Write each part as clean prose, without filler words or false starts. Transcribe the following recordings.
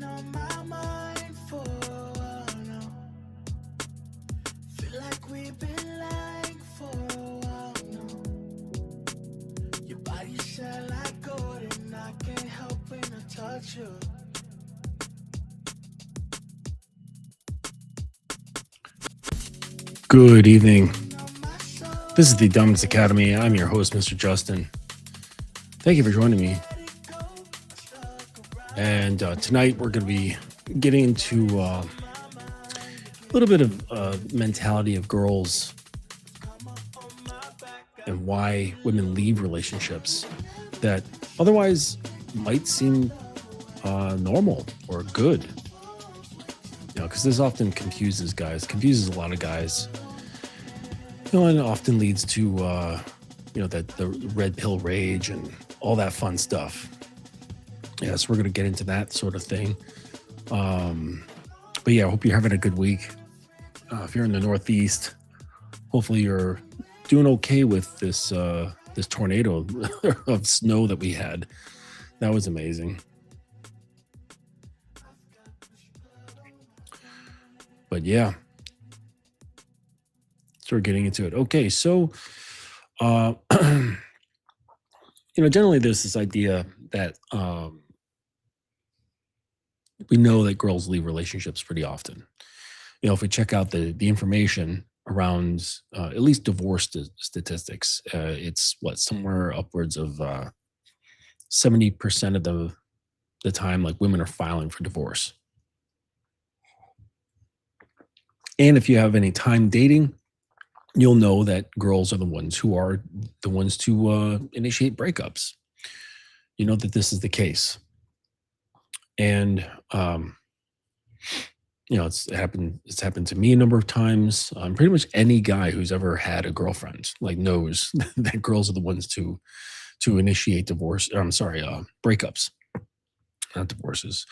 on my mind for a while now. Feel like we've been lying for a while now. Your body shine like gold and I can't help when I touch you. Good evening. This is the Dominance Academy. I'm your host, Mr. Justin. Thank you for joining me. And tonight we're going to be getting into a little bit of mentality of girls and why women leave relationships that otherwise might seem normal or good. You know, because this often confuses a lot of guys. You know, and it often leads to, you know, that the red pill rage and all that fun stuff. Yeah, so we're going to get into that sort of thing. But yeah, I hope you're having a good week. If you're in the Northeast, hopefully you're doing okay with this this tornado of snow that we had. That was amazing. But yeah, so we're getting into it. Okay, so you know, generally there's this idea that we know that girls leave relationships pretty often. You know, if we check out the information around at least divorce statistics, it's somewhere upwards of 70% of the time, like, women are filing for divorce. And if you have any time dating, you'll know that girls are the ones to initiate breakups. You know that this is the case. And you know, it's happened to me a number of times. Pretty much any guy who's ever had a girlfriend knows that girls are the ones to initiate divorce. Breakups, not divorces.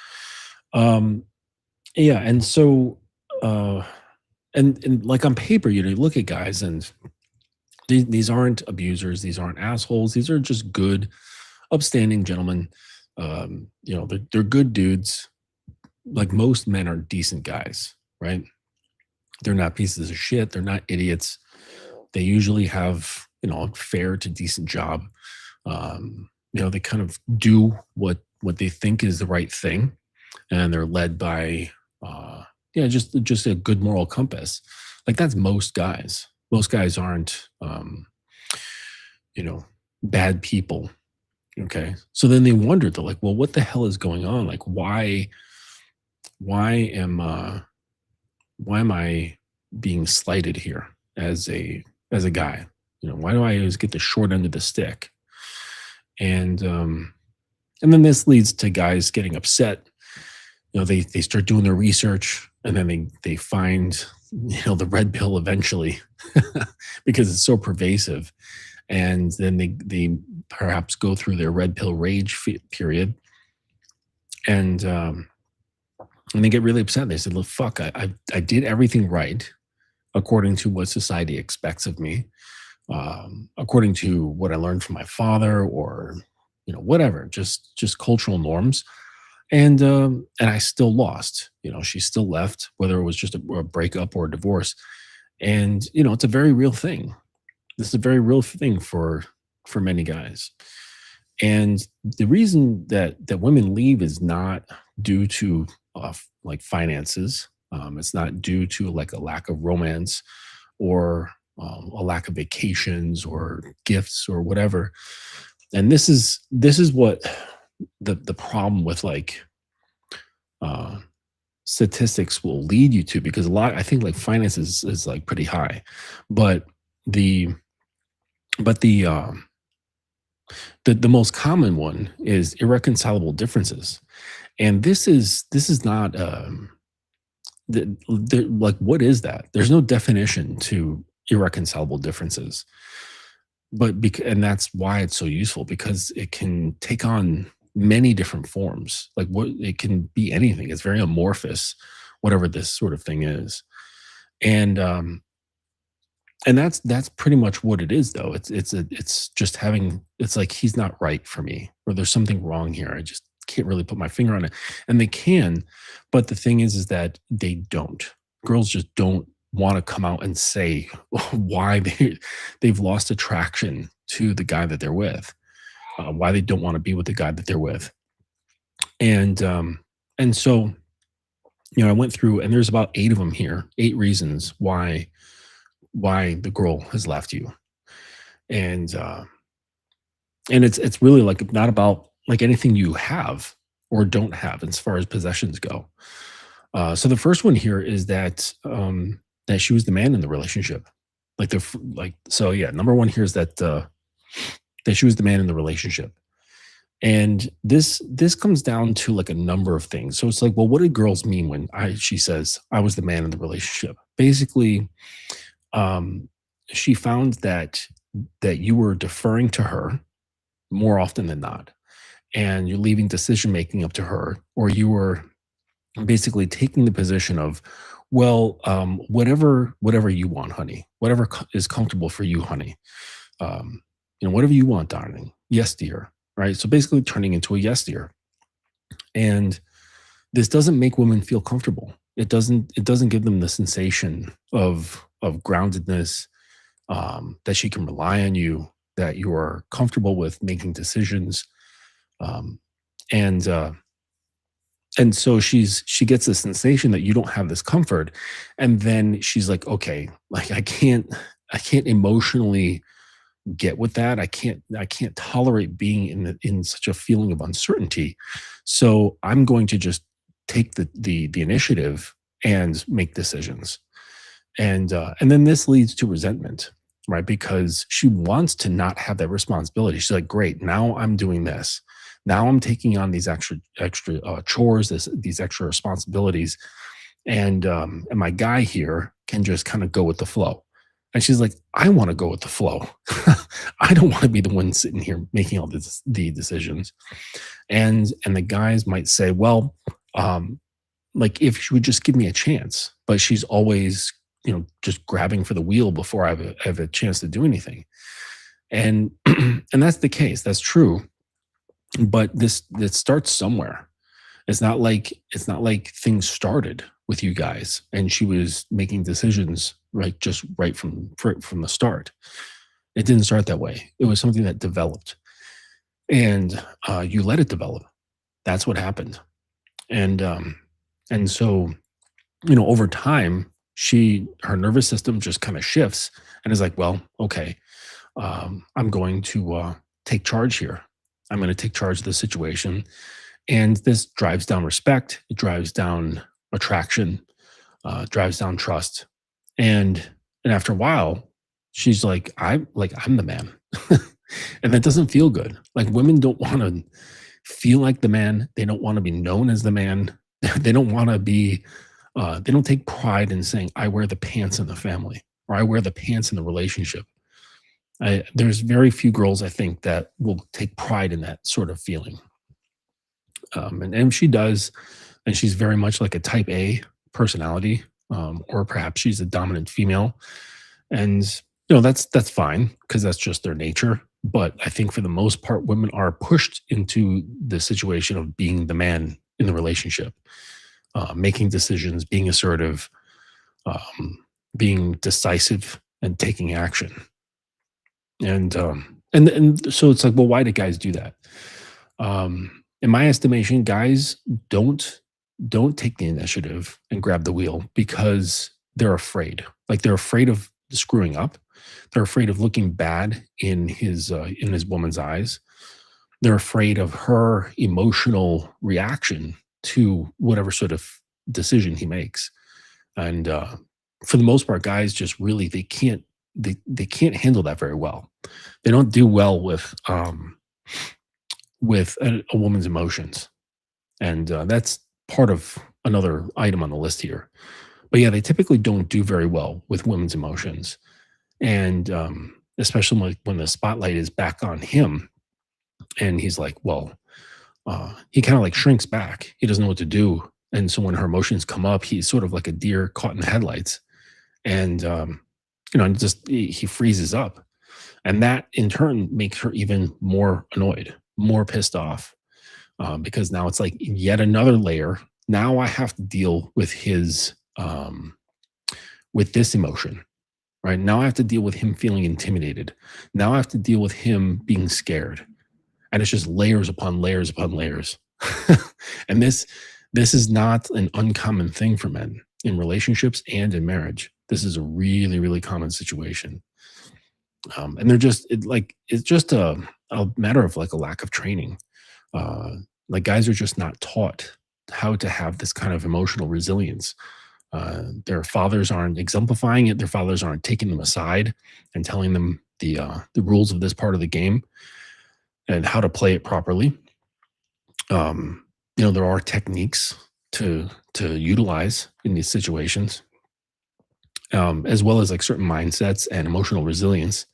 Yeah, and so and like on paper, you know, you look at guys and these aren't abusers, these aren't assholes, these are just good, upstanding gentlemen. You know, they're good dudes. Like, most men are decent guys, right? They're not pieces of shit. They're not idiots. They usually have, you know, a fair to decent job. You know, they kind of do what they think is the right thing, and they're led by yeah, just a good moral compass. Like, that's most guys. Most guys aren't you know, bad people. Okay. So then they wonder, they're like, well, what the hell is going on? Like, why am I being slighted here as a guy? You know, why do I always get the short end of the stick? And then this leads to guys getting upset. You know, they start doing their research, and then they find, you know, the red pill eventually because it's so pervasive. And then they perhaps go through their red pill rage period, and they get really upset. They said, look, fuck, I did everything right according to what society expects of me, according to what I learned from my father, or, you know, whatever, just cultural norms. And I still lost. You know, she still left, whether it was just a breakup or a divorce. And, you know, it's a very real thing. This is a very real thing for many guys. And the reason that women leave is not due to like finances. It's not due to like a lack of romance, or a lack of vacations or gifts or whatever. And this is what the problem with statistics will lead you to, because I think like finances is like pretty high, but the most common one is irreconcilable differences. And this is not like, what is that? There's no definition to irreconcilable differences. But and that's why it's so useful, because it can take on many different forms. Like, it can be anything. It's very amorphous, whatever this sort of thing is. And that's pretty much what it is, though. It's just having, it's like, he's not right for me, or there's something wrong here. can't really put my finger on it. And they can, but the thing is that they don't. Girls just don't want to come out and say why they've lost attraction to the guy that they're with, why they don't want to be with the guy that they're with. And so, I went through, and there's about 8 of them here, 8 reasons why the girl has left you. And it's really like not about like anything you have or don't have as far as possessions go. So the first one here is that she was the man in the relationship. Number one here is that she was the man in the relationship. And this comes down to like a number of things. So it's like, well, what do girls mean when she says I was the man in the relationship? Basically, she found that you were deferring to her more often than not, and you're leaving decision making up to her, or you were basically taking the position of, well, whatever you want, honey, whatever is comfortable for you, honey, whatever you want, darling, yes, dear, right? So basically turning into a yes, dear. And this doesn't make women feel comfortable. It doesn't give them the sensation of groundedness, that she can rely on you, that you are comfortable with making decisions. And so she gets the sensation that you don't have this comfort. And then she's like, okay, like I can't emotionally get with that. I can't tolerate being in such a feeling of uncertainty. So I'm going to just take the initiative and make decisions. And then this leads to resentment, right? Because she wants to not have that responsibility. She's like, great, now I'm doing this. Now I'm taking on these extra chores, these extra responsibilities, and my guy here can just kind of go with the flow. And she's like, I want to go with the flow. I don't want to be the one sitting here making all the decisions. And the guys might say, well, like if she would just give me a chance, but she's always just grabbing for the wheel before I have a chance to do anything. And and that's the case. That's true. But this starts somewhere. It's not like things started with you guys and she was making decisions right from the start. It didn't start that way. It was something that developed, and you let it develop. That's what happened. And so over time, her nervous system just kind of shifts and is like, well, okay, I'm going to take charge here. I'm going to take charge of the situation. And this drives down respect. It drives down attraction, drives down trust. And after a while, she's like, I'm the man. And that doesn't feel good. Like women don't want to feel like the man. They don't want to be known as the man. They don't want to be, they don't take pride in saying, I wear the pants in the family, or I wear the pants in the relationship. There's very few girls, I think, that will take pride in that sort of feeling. And she does, and she's very much like a type A personality, or perhaps she's a dominant female. And, that's fine because that's just their nature. But I think for the most part, women are pushed into the situation of being the man in the relationship, making decisions, being assertive, being decisive, and taking action. And so it's like, well, why do guys do that? In my estimation, guys don't take the initiative and grab the wheel because they're afraid. Like they're afraid of screwing up. They're afraid of looking bad in his woman's eyes. They're afraid of her emotional reaction to whatever sort of decision he makes. And for the most part, guys just really they can't handle that very well. They don't do well with a woman's emotions, and that's part of another item on the list here. But yeah, they typically don't do very well with women's emotions, and especially when the spotlight is back on him, and he's like, well, he kind of like shrinks back. He doesn't know what to do, and so when her emotions come up, he's sort of like a deer caught in the headlights, and he freezes up, and that in turn makes her even more annoyed, more pissed off, because now it's like yet another layer. Now I have to deal with with this emotion, right? Now I have to deal with him feeling intimidated. Now I have to deal with him being scared, and it's just layers upon layers upon layers. And this is not an uncommon thing for men in relationships and in marriage. This is a really, really common situation. And they're just it's just a matter of like a lack of training. Like guys are just not taught how to have this kind of emotional resilience. Their fathers aren't exemplifying it. Their fathers aren't taking them aside and telling them the rules of this part of the game and how to play it properly. There are techniques to utilize in these situations, as well as like certain mindsets and emotional resilience.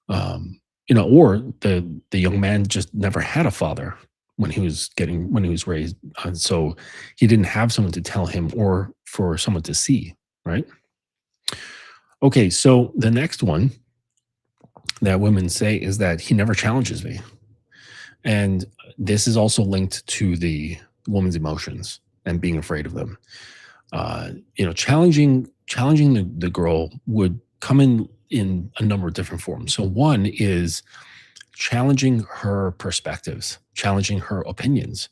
Or the young man just never had a father when he was raised, so he didn't have someone to tell him or for someone to see, right? Okay, so the next one that women say is that he never challenges me. And this is also linked to the woman's emotions and being afraid of them. Challenging the girl would come in a number of different forms. So one is challenging her perspectives, challenging her opinions,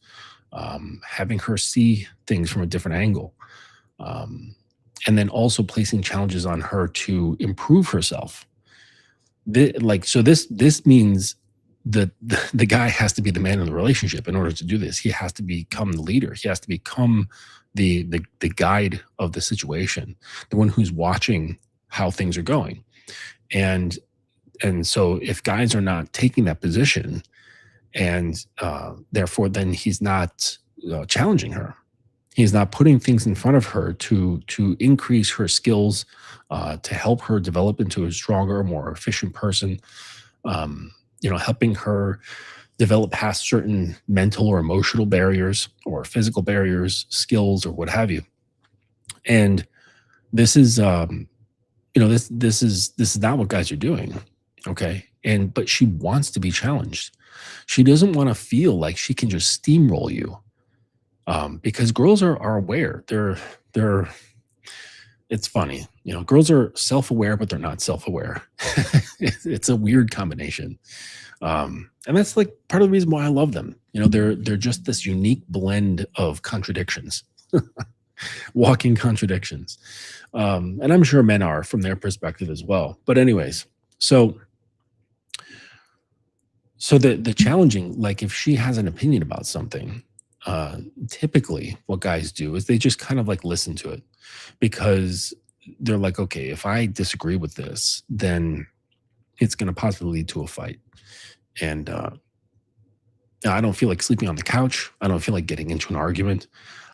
having her see things from a different angle, and then also placing challenges on her to improve herself. This means that the guy has to be the man in the relationship in order to do this. He has to become the leader. He has to become the guide of the situation, the one who's watching how things are going. And so if guys are not taking that position, and therefore then he's not challenging her, he's not putting things in front of her to increase her skills, to help her develop into a stronger, more efficient person, helping her develop past certain mental or emotional barriers or physical barriers, skills, or what have you. And this is, this is not what guys are doing. Okay. But she wants to be challenged. She doesn't want to feel like she can just steamroll you. Because girls are aware. They're it's funny, girls are self-aware, but they're not self-aware. It's a weird combination. And that's like part of the reason why I love them. They're just this unique blend of contradictions, walking contradictions. And I'm sure men are from their perspective as well. But anyways, so the challenging, like if she has an opinion about something, typically what guys do is they just kind of like listen to it, because they're like, okay, if I disagree with this, then it's going to possibly lead to a fight. And I don't feel like sleeping on the couch. I don't feel like getting into an argument.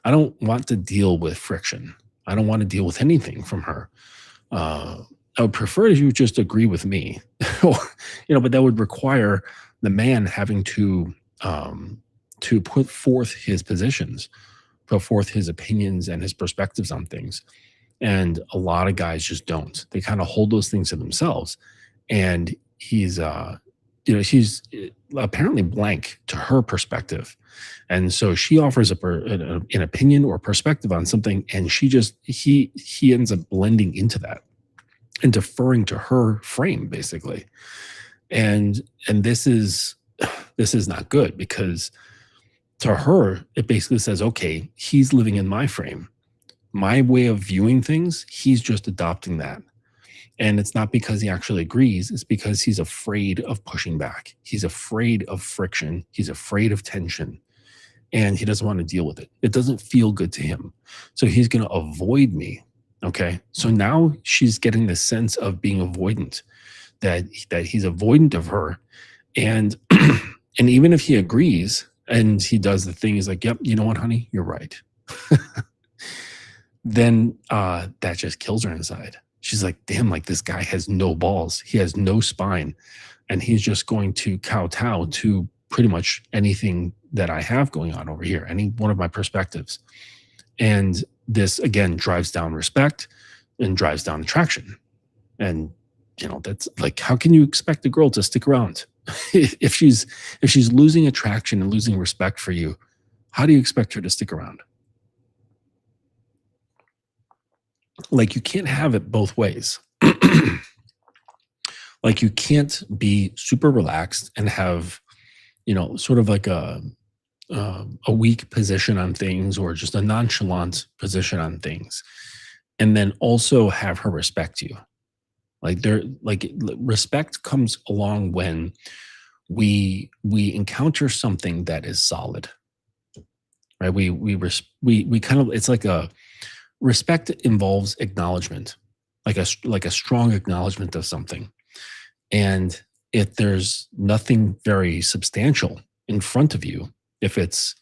I don't want to deal with friction. I don't want to deal with anything from her. I would prefer if you just agree with me, but that would require the man having to put forth his positions, put forth his opinions and his perspectives on things. And a lot of guys just don't. They kind of hold those things to themselves. And she's apparently blank to her perspective. And so she offers up an opinion or perspective on something, and he ends up blending into that and deferring to her frame, basically. And this is not good, because to her, it basically says, okay, he's living in my frame, my way of viewing things. He's just adopting that. And it's not because he actually agrees. It's because he's afraid of pushing back. He's afraid of friction. He's afraid of tension. And he doesn't want to deal with it. It doesn't feel good to him. So he's going to avoid me. Okay. So now she's getting the sense of being avoidant, that he's avoidant of her. And and even if he agrees and he does the thing, he's like, yep, you know what, honey, you're right. Then that just kills her inside. She's like, damn, like this guy has no balls. He has no spine. And he's just going to kowtow to pretty much anything that I have going on over here, any one of my perspectives. And this, again, drives down respect and drives down attraction. And, that's like, how can you expect a girl to stick around if she's losing attraction and losing respect for you, how do you expect her to stick around? Like, you can't have it both ways. Like, you can't be super relaxed and have, sort of like a weak position on things, or just a nonchalant position on things, and then also have her respect you. Respect comes along when we encounter something that is solid, right? We kind of, it's like a respect involves acknowledgement, like a strong acknowledgement of something. And if there's nothing very substantial in front of you, if it's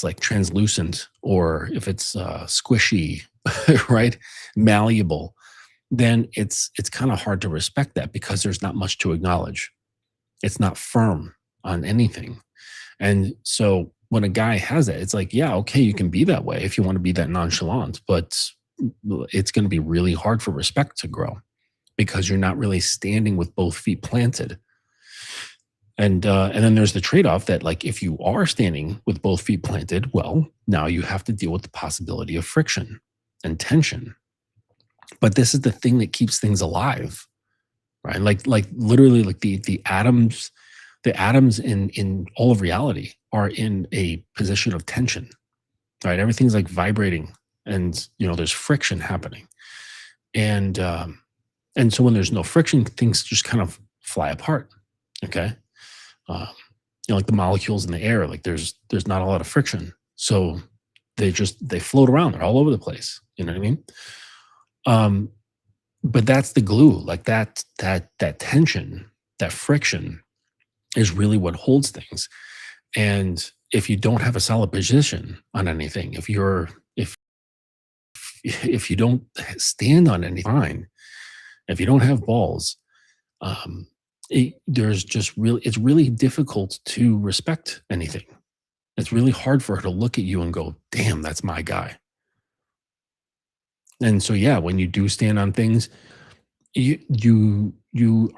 like translucent, or if it's squishy, right, malleable, then it's kind of hard to respect that, because there's not much to acknowledge. It's not firm on anything. And so when a guy has it, it's like, yeah, okay, you can be that way if you want to be that nonchalant, but it's going to be really hard for respect to grow, because you're not really standing with both feet planted. And then there's the trade-off that, like, if you are standing with both feet planted, well, now you have to deal with the possibility of friction and tension. But this is the thing that keeps things alive, right? Like literally, like the atoms in all of reality are in a position of tension, right? Everything's like vibrating, and there's friction happening. And so when there's no friction, things just kind of fly apart. Okay. Like the molecules in the air, like there's not a lot of friction, so they float around. They're all over the place. You know what I mean? But that's the glue. Like that tension, that friction, is really what holds things. And if you don't have a solid position on anything, if you don't stand on anything, if you don't have balls, it's really difficult to respect anything. It's really hard for her to look at you and go, damn, that's my guy. And so, yeah, when you do stand on things, you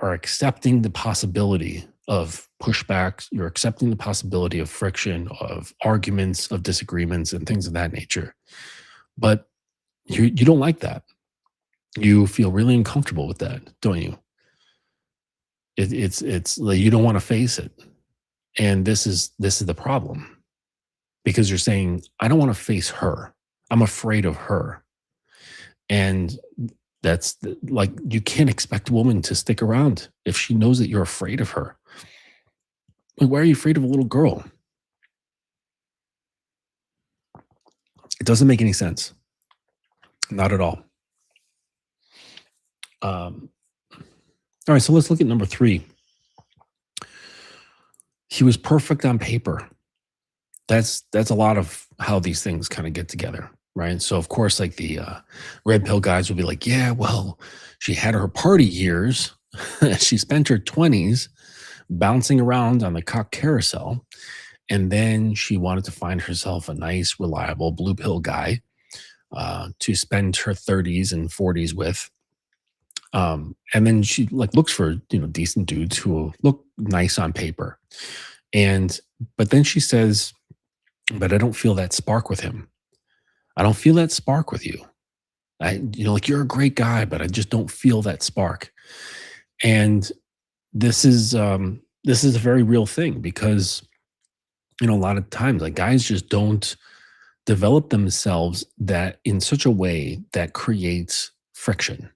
are accepting the possibility of pushbacks. You're accepting the possibility of friction, of arguments, of disagreements, and things of that nature. But you don't like that. You feel really uncomfortable with that, don't you? It's like you don't want to face it. And this is the problem, because you're saying, I don't want to face her. I'm afraid of her. And like, you can't expect a woman to stick around if she knows that you're afraid of her. Like, why are you afraid of a little girl? It doesn't make any sense. Not at all. All right, so let's look at number 3. He was perfect on paper. That's a lot of how these things kind of get together, right? So of course, like the red pill guys will be like, yeah, well, she had her party years. She spent her 20s bouncing around on the cock carousel, and then she wanted to find herself a nice, reliable blue pill guy to spend her 30s and 40s with. And then she like looks for decent dudes who look nice on paper, but then she says, but I don't feel that spark with him. I don't feel that spark with you. Like, you're a great guy, but I just don't feel that spark. And this is a very real thing, because a lot of times, like, guys just don't develop themselves that in such a way that creates friction.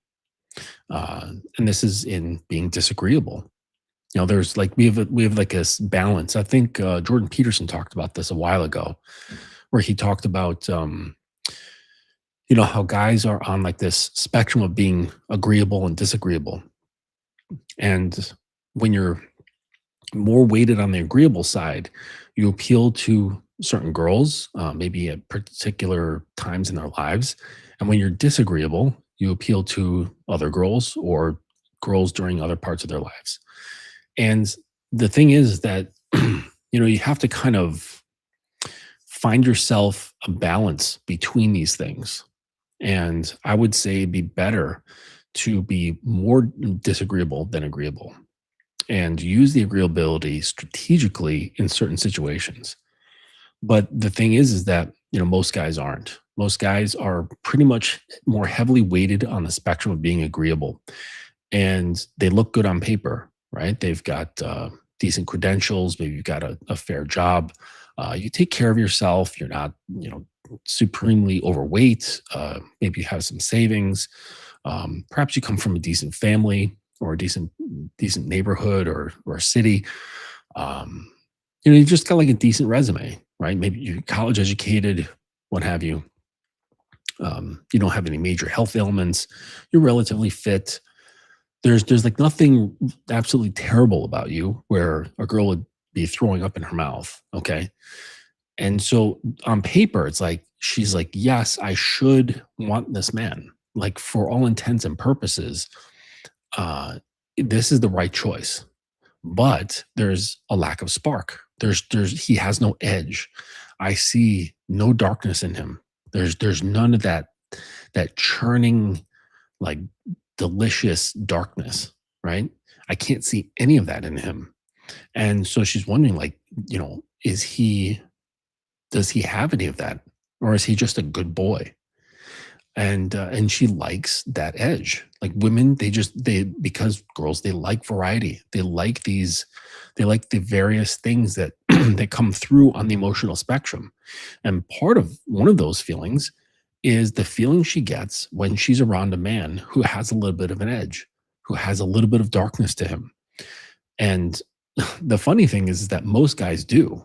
And this is in being disagreeable. There's like, we have like a balance. I think Jordan Peterson talked about this a while ago, where he talked about how guys are on like this spectrum of being agreeable and disagreeable. And when you're more weighted on the agreeable side, you appeal to certain girls, maybe at particular times in their lives. And when you're disagreeable, you appeal to other girls, or girls during other parts of their lives. And the thing is that, you have to kind of find yourself a balance between these things. And I would say it'd be better to be more disagreeable than agreeable. and use the agreeability strategically in certain situations. But the thing is that, most guys aren't. Most guys are pretty much more heavily weighted on the spectrum of being agreeable, and they look good on paper, right? They've got decent credentials. Maybe you've got a fair job. You take care of yourself. You're not, supremely overweight. Maybe you have some savings. Perhaps you come from a decent family or a decent neighborhood or city. Um, you just got like a decent resume, right? Maybe you're college educated, what have you. You don't have any major health ailments. You're relatively fit. There's like nothing absolutely terrible about you where a girl would be throwing up in her mouth. Okay. And so on paper, it's like she's like, yes, I should want this man. Like for all intents and purposes, uh, this is the right choice. But there's a lack of spark. There's he has no edge. I see no darkness in him. There's none of that churning, like delicious darkness, right? I can't see any of that in him. And so she's wondering, like, is he does he have any of that? Or is he just a good boy? And she likes that edge. Like women, they because girls, they like variety. They like the various things that that come through on the emotional spectrum. And part of one of those feelings is the feeling she gets when she's around a man who has a little bit of an edge, who has a little bit of darkness to him. And the funny thing is that most guys do.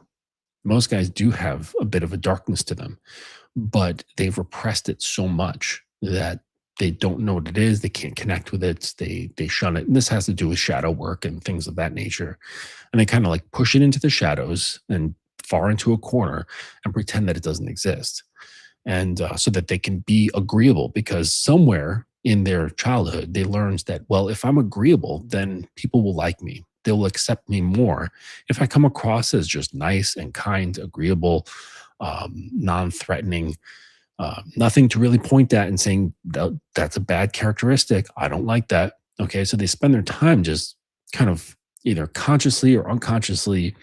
Most guys do have a bit of a darkness to them, but they've repressed it so much that they don't know what it is. They can't connect with it. They shun it. And this has to do with shadow work and things of that nature. And they kind of like push it into the shadows and far into a corner and pretend that it doesn't exist. And so that they can be agreeable, because somewhere in their childhood, they learned that, well, if I'm agreeable, then people will like me. They will accept me more if I come across as just nice and kind, agreeable, non-threatening, nothing to really point at and saying that's a bad characteristic. I don't like that. Okay, so they spend their time just kind of either consciously or unconsciously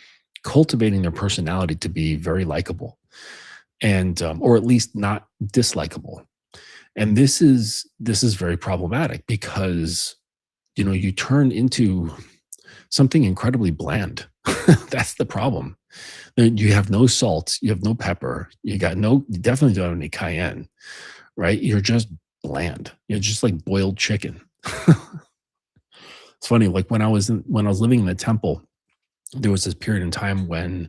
cultivating their personality to be very likable, and or at least not dislikable. And this is very problematic because you turn into something incredibly bland. That's the problem. You have no salt, you have no pepper, you definitely don't have any cayenne, right? You're just bland. You're just like boiled chicken. It's funny, like when I was living in the temple, there was this period in time when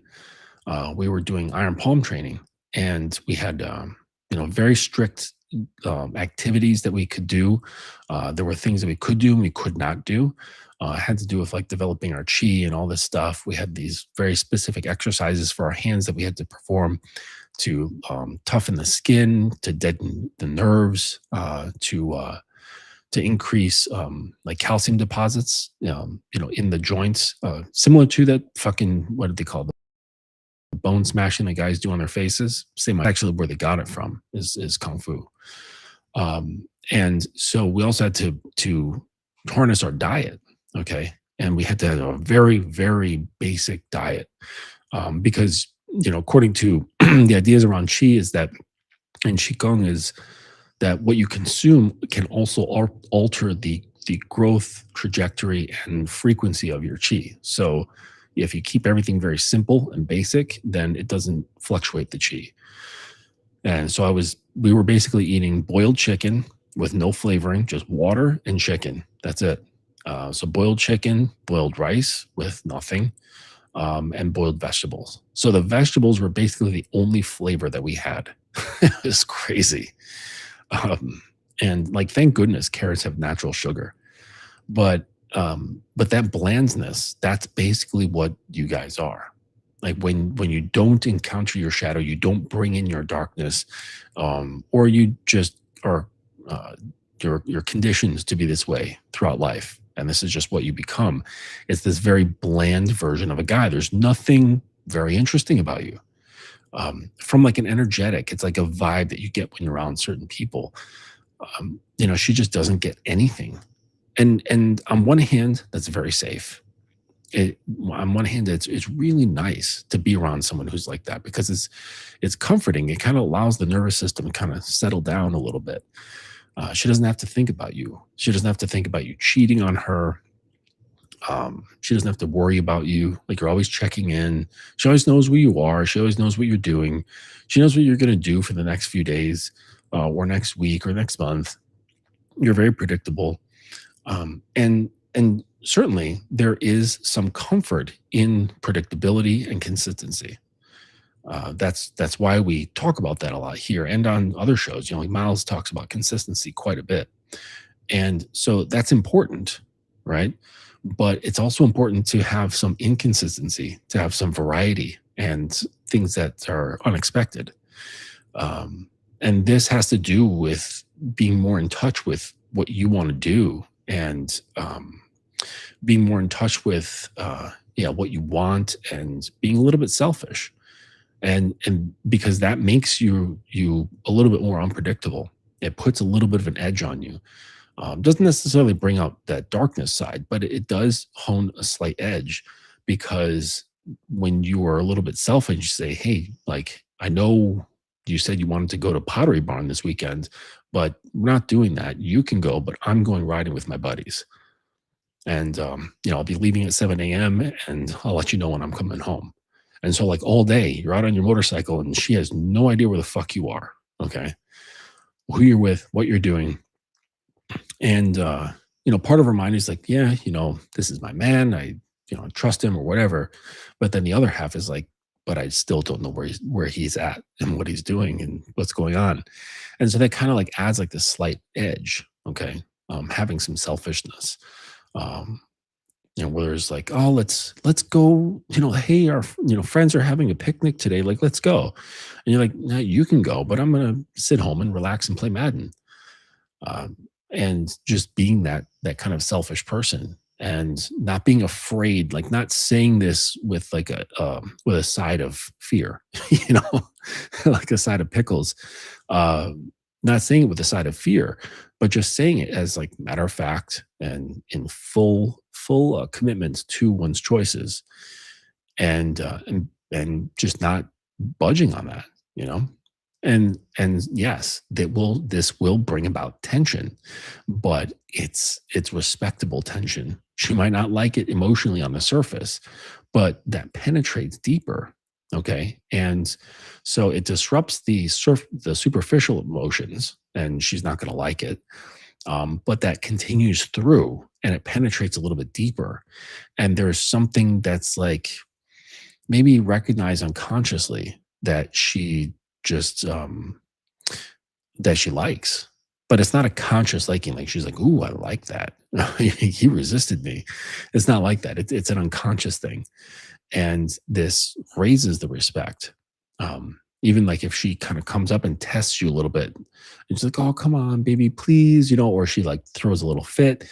we were doing iron palm training, and we had very strict activities that we could do. There were things that we could do and we could not do. It had to do with like developing our chi and all this stuff. We had these very specific exercises for our hands that we had to perform to toughen the skin, to deaden the nerves, to increase like calcium deposits, in the joints, similar to that fucking, what did they call it? The bone smashing that guys do on their faces. Same, actually, where they got it from is kung fu. And so we also had to harness our diet. Okay. And we had to have a very, very basic diet. Because, according to the ideas around Qi is that, and Qigong is that what you consume can also alter the growth trajectory and frequency of your Qi. So if you keep everything very simple and basic, then it doesn't fluctuate the Qi. And so we were basically eating boiled chicken with no flavoring, just water and chicken. That's it. So boiled chicken, boiled rice with nothing, and boiled vegetables. So the vegetables were basically the only flavor that we had. It was crazy. And like, thank goodness carrots have natural sugar. But that blandness, that's basically what you guys are. Like when you don't encounter your shadow, you don't bring in your darkness, or you just are your conditions to be this way throughout life, and this is just what you become. It's this very bland version of a guy. There's nothing very interesting about you. From like an energetic, it's like a vibe that you get when you're around certain people. She just doesn't get anything. And on one hand, that's very safe. it on one hand, it's really nice to be around someone who's like that because it's comforting. It kind of allows the nervous system to kind of settle down a little bit. She doesn't have to think about you. She doesn't have to think about you cheating on her. She doesn't have to worry about you. Like you're always checking in. She always knows where you are. She always knows what you're doing. She knows what you're going to do for the next few days, or next week or next month. You're very predictable. And certainly there is some comfort in predictability and consistency. That's why we talk about that a lot here and on other shows. Like Miles talks about consistency quite a bit, and so that's important, right? But it's also important to have some inconsistency, to have some variety and things that are unexpected. And this has to do with being more in touch with what you want to do, and being more in touch with yeah, what you want, and being a little bit selfish. And because that makes you a little bit more unpredictable. It puts a little bit of an edge on you. Doesn't necessarily bring out that darkness side, but it does hone a slight edge, because when you are a little bit selfish, you say, hey, like, I know you said you wanted to go to Pottery Barn this weekend, but we're not doing that. You can go, but I'm going riding with my buddies. And, I'll be leaving at 7 a.m. and I'll let you know when I'm coming home. And so, like, all day, you're out on your motorcycle and she has no idea where the fuck you are. Okay. Who you're with, what you're doing. And, part of her mind is like, yeah, this is my man. I trust him or whatever. But then the other half is like, but I still don't know where he's at and what he's doing and what's going on. And so that kind of like adds like this slight edge. Okay. Having some selfishness. Um, where there's like, oh, let's go, hey, our friends are having a picnic today. Like, let's go. And you're like, no, you can go, but I'm gonna sit home and relax and play Madden. And just being that kind of selfish person, and not being afraid, like not saying this with like with a side of fear, like a side of pickles. Uh, Not saying it with a side of fear, but just saying it as like matter of fact and in full commitment to one's choices, and just not budging on that, you know. And yes, this will bring about tension, but it's respectable tension. She might not like it emotionally on the surface, but that penetrates deeper. Okay. And so it disrupts the superficial emotions, and she's not going to like it. But that continues through and it penetrates a little bit deeper. And there's something that's like maybe recognized unconsciously that she just that she likes, but it's not a conscious liking. Like she's like, ooh, I like that. He resisted me. It's not like that. It's an unconscious thing. And this raises the respect. Even like if she kind of comes up and tests you a little bit, and she's like, oh, come on, baby, please, or she like throws a little fit.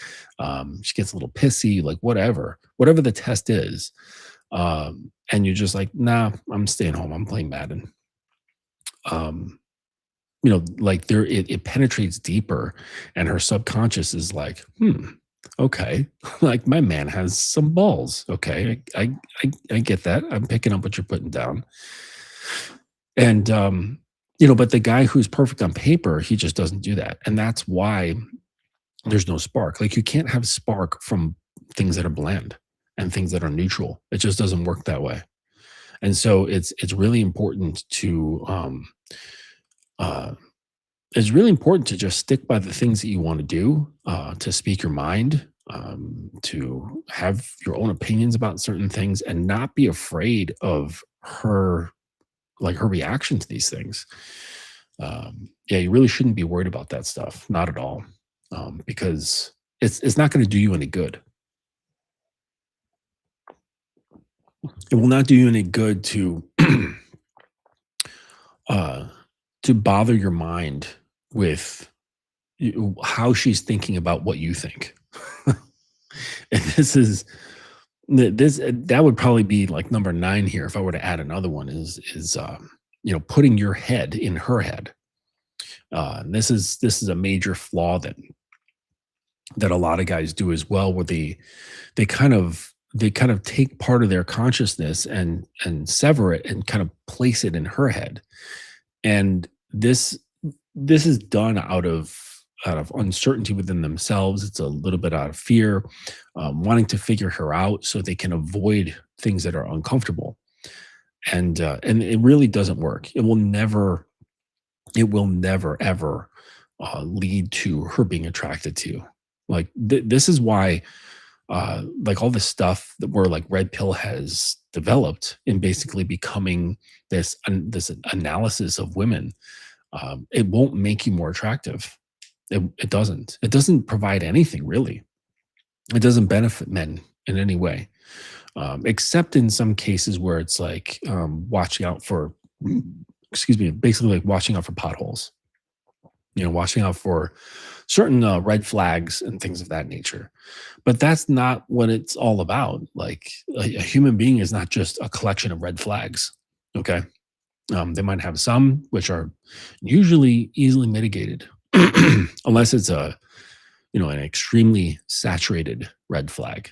She gets a little pissy, like whatever the test is. And you're just like, nah, I'm staying home. I'm playing Madden. um like it penetrates deeper, and her subconscious is like, okay, like my man has some balls. Okay, I get that. I'm picking up what you're putting down. And but the guy who's perfect on paper, he just doesn't do that, and that's why there's no spark. Like you can't have spark from things that are bland and things that are neutral. It just doesn't work that way. And so it's really important to uh, it's really important to just stick by the things that you want to do, to speak your mind, to have your own opinions about certain things, and not be afraid of her reaction to these things. Yeah, you really shouldn't be worried about that stuff, not at all, because it's not going to do you any good. It will not do you any good uh, to bother your mind with how she's thinking about what you think. And this that would probably be like number 9 here if I were to add another one, is putting your head in her head. And this is a major flaw that a lot of guys do as well, where they kind of they kind of take part of their consciousness and sever it and kind of place it in her head. And this is done out of uncertainty within themselves. It's a little bit out of fear, wanting to figure her out so they can avoid things that are uncomfortable. And it really doesn't work. It will never ever lead to her being attracted to you. Like this is why like all this stuff that where like red pill has developed in basically becoming this analysis of women. It won't make you more attractive. It doesn't. It doesn't provide anything really. It doesn't benefit men in any way, except in some cases where it's like watching out for, excuse me, basically like watching out for potholes. Watching out for certain red flags and things of that nature. But that's not what it's all about. Like a human being is not just a collection of red flags. Okay. They might have some which are usually easily mitigated, unless it's an extremely saturated red flag.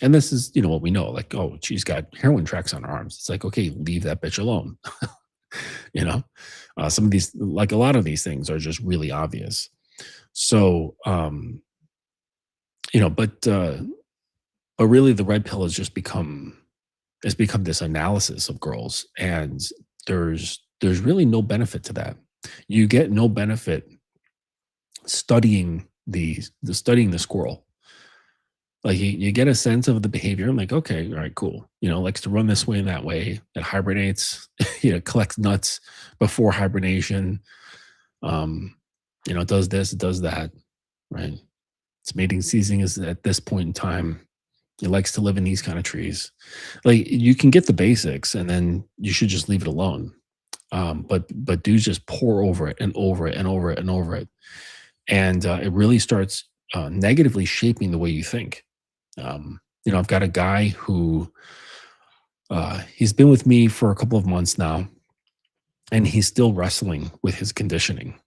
And this is, what we know, like, oh, she's got heroin tracks on her arms. It's like, okay, leave that bitch alone. you know, some of these, like a lot of these things are just really obvious. So, but really the red pill has just become this analysis of girls, and there's really no benefit to that. You get no benefit studying studying the squirrel. Like you get a sense of the behavior. I'm like, okay, all right, cool. Likes to run this way and that way. It hibernates. Collects nuts before hibernation. It does this, it does that. Right. Its mating season is at this point in time. It likes to live in these kind of trees. Like you can get the basics, and then you should just leave it alone. But dudes just pour over it and over it and over it and over it, and it really starts negatively shaping the way you think. I've got a guy who he's been with me for a couple of months now, and he's still wrestling with his conditioning.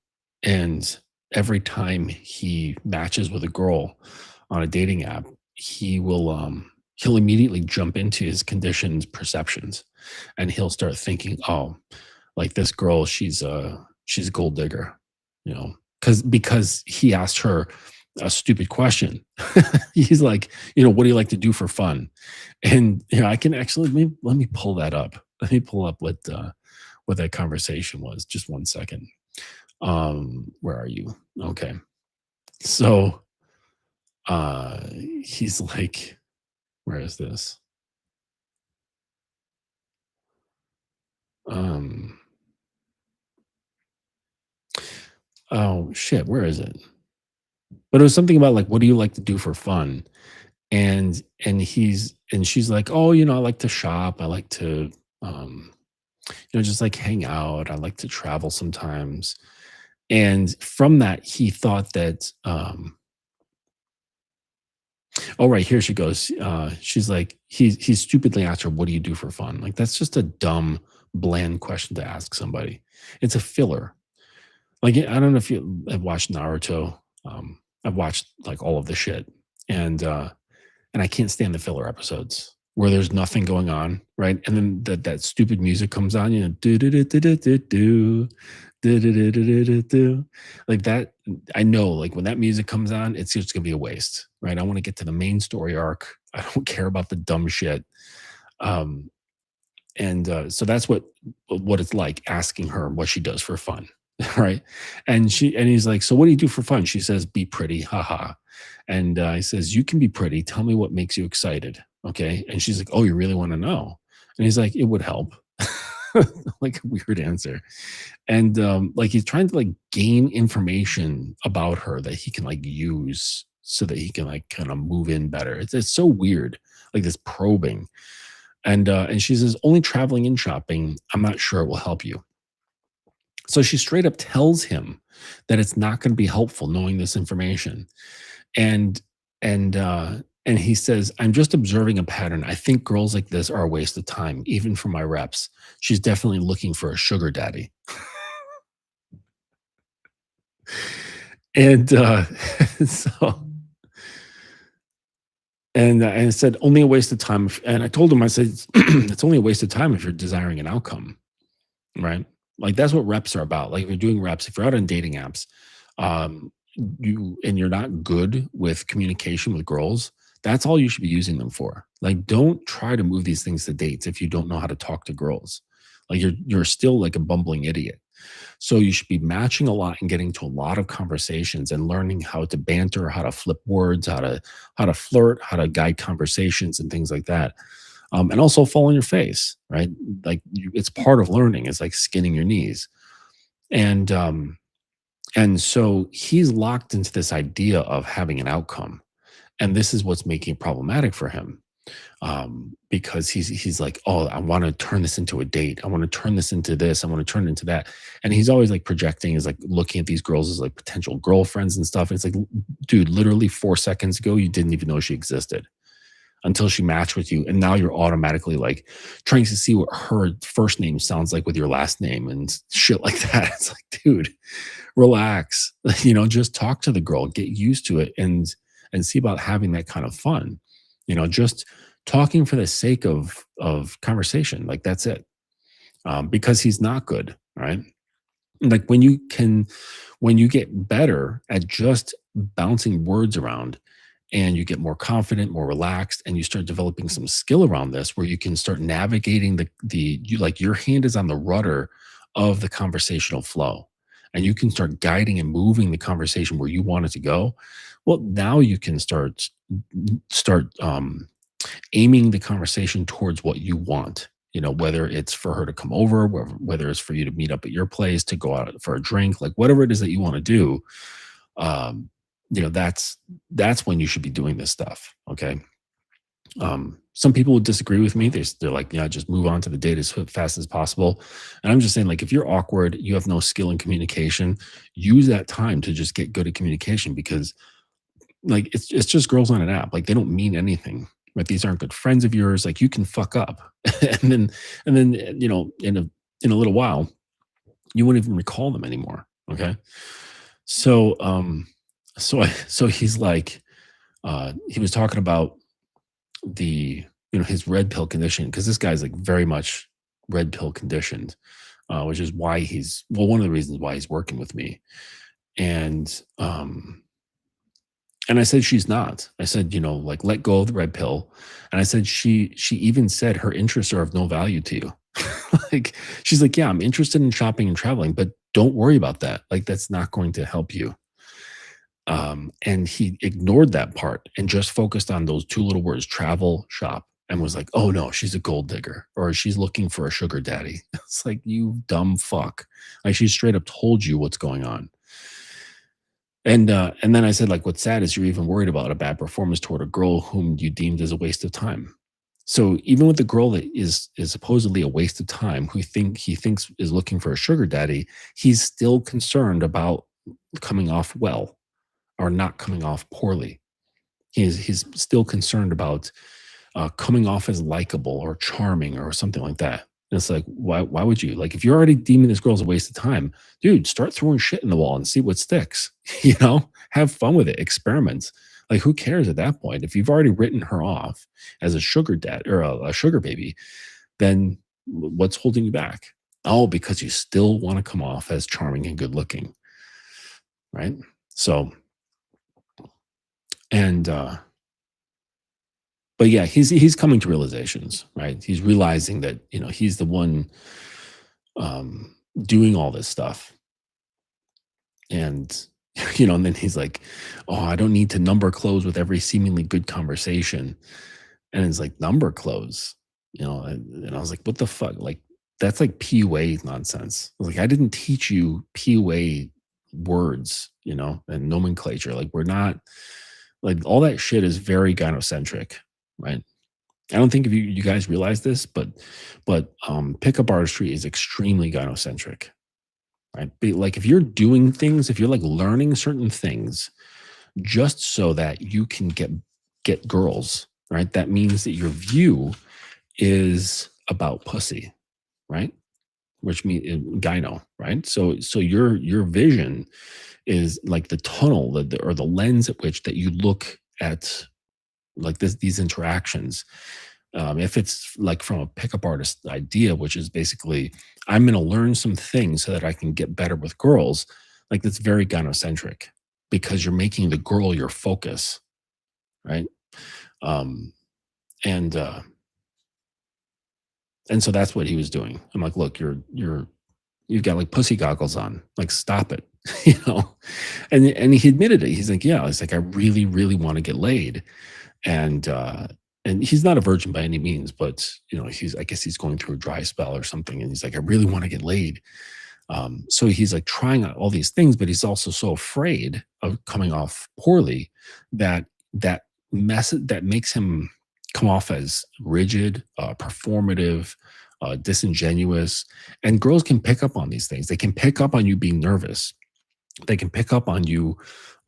And every time he matches with a girl on a dating app, he'll immediately jump into his conditioned perceptions, and he'll start thinking, oh, like this girl, she's a gold digger, because he asked her a stupid question. He's like, what do you like to do for fun? And I can actually let me pull that up. Let me pull up what that conversation was. Just one second. Where are you? Okay. So he's like, where is this? Oh shit, where is it? But it was something about like, what do you like to do for fun? And she's like, oh, I like to shop. I like to just like hang out. I like to travel sometimes. And from that, he thought that oh, right, here she goes. She's like, he stupidly asked her, what do you do for fun? Like, that's just a dumb, bland question to ask somebody. It's a filler. Like, I don't know if you have watched Naruto. I've watched like all of the shit. And I can't stand the filler episodes where there's nothing going on, right? And then that stupid music comes on, do do do do do do do do do do do do. Like that, I know, like when that music comes on, it's just gonna be a waste, right? I want to get to the main story arc. I don't care about the dumb shit. So that's what it's like asking her what she does for fun, right? And he's like, so what do you do for fun? She says, be pretty, haha. And he says, you can be pretty. Tell me what makes you excited, okay? And she's like, oh, you really want to know? And he's like, it would help. Like a weird answer. And like he's trying to like gain information about her that he can like use so that he can like kind of move in better. It's so weird, like this probing. And she says, only traveling and shopping, I'm not sure it will help you. So she straight up tells him that it's not going to be helpful knowing this information. And he says, I'm just observing a pattern. I think girls like this are a waste of time, even for my reps. She's definitely looking for a sugar daddy. And so And I said, only a waste of time. And I told him, I said, it's only a waste of time if you're desiring an outcome, right? Like that's what reps are about. Like if you're doing reps, if you're out on dating apps, um, you're not good with communication with girls, that's all you should be using them for. Like, don't try to move these things to dates if you don't know how to talk to girls. Like you're still like a bumbling idiot. So you should be matching a lot and getting to a lot of conversations and learning how to banter, how to flip words, how to flirt, how to guide conversations and things like that. And also fall on your face, right? Like it's part of learning. It's like skinning your knees. And and so he's locked into this idea of having an outcome, and this is what's making it problematic for him, because he's like, oh, I want to turn this into a date. I want to turn this into this. I want to turn it into that. And he's always like projecting, is like looking at these girls as like potential girlfriends and stuff. And it's like, dude, literally 4 seconds ago, you didn't even know she existed until she matched with you. And now you're automatically like trying to see what her first name sounds like with your last name and shit like that. It's like, dude, relax. Just talk to the girl, get used to it, and see about having that kind of fun. Just talking for the sake of conversation, like that's it. Because he's not good, right? Like when you get better at just bouncing words around, and you get more confident, more relaxed, and you start developing some skill around this, where you can start navigating like your hand is on the rudder of the conversational flow, and you can start guiding and moving the conversation where you want it to go. Well, now you can start aiming the conversation towards what you want. Whether it's for her to come over, whether it's for you to meet up at your place, to go out for a drink, like whatever it is that you want to do. um, that's when you should be doing this stuff. Okay. Some people would disagree with me. They're like, yeah, just move on to the date as fast as possible. And I'm just saying, like, if you're awkward, you have no skill in communication, use that time to just get good at communication, because like it's just girls on an app. Like they don't mean anything. Right? These aren't good friends of yours. Like you can fuck up, and then in a little while, you wouldn't even recall them anymore. Okay. So so he's like, he was talking about the his red pill condition, because this guy's like very much red pill conditioned, which is why one of the reasons why he's working with me. And I said, she's not. I said, like, let go of the red pill. And I said, she even said her interests are of no value to you. Like, she's like, yeah, I'm interested in shopping and traveling, but don't worry about that. Like, that's not going to help you. And he ignored that part and just focused on those two little words, travel, shop, and was like, oh no, she's a gold digger, or she's looking for a sugar daddy. It's like, you dumb fuck. Like, she straight up told you what's going on. And then I said, like, what's sad is you're even worried about a bad performance toward a girl whom you deemed as a waste of time. So even with the girl that is supposedly a waste of time, who he thinks is looking for a sugar daddy, he's still concerned about coming off well or not coming off poorly. He's still concerned about coming off as likable or charming or something like that. And it's like, why would you? Like, if you're already deeming this girl as a waste of time, dude, start throwing shit in the wall and see what sticks. Have fun with it, experiment. Like, who cares at that point? If you've already written her off as a sugar dad or a sugar baby, then what's holding you back? Oh, because you still want to come off as charming and good looking, right? So, and but yeah, he's coming to realizations, right? He's realizing that he's the one doing all this stuff, and and then he's like, "Oh, I don't need to number close with every seemingly good conversation," and it's like, number close, and I was like, "What the fuck?" Like, that's like PUA nonsense. I was like, I didn't teach you PUA words, and nomenclature. Like, we're not, like, all that shit is very gynocentric, right? I don't think if you guys realize this, but pickup artistry is extremely gynocentric, right? Like, if you're doing things, if you're like learning certain things just so that you can get girls, right? That means that your view is about pussy, right? Which means gyno, right? So your vision is like the tunnel or the lens at which that you look at like these interactions. If it's like from a pickup artist idea, which is basically I'm going to learn some things so that I can get better with girls, like that's very gynocentric because you're making the girl your focus, right? Um, and uh, and so that's what he was doing. I'm like, look, you've got like pussy goggles on, like stop it, you know. And he admitted it. He's like, yeah, it's like I really really want to get laid, and and he's not a virgin by any means, but you know, I guess he's going through a dry spell or something, and he's like, I really want to get laid. So he's like trying out all these things, but he's also so afraid of coming off poorly that that makes him come off as rigid, performative, disingenuous. And girls can pick up on these things. They can pick up on you being nervous. They can pick up on you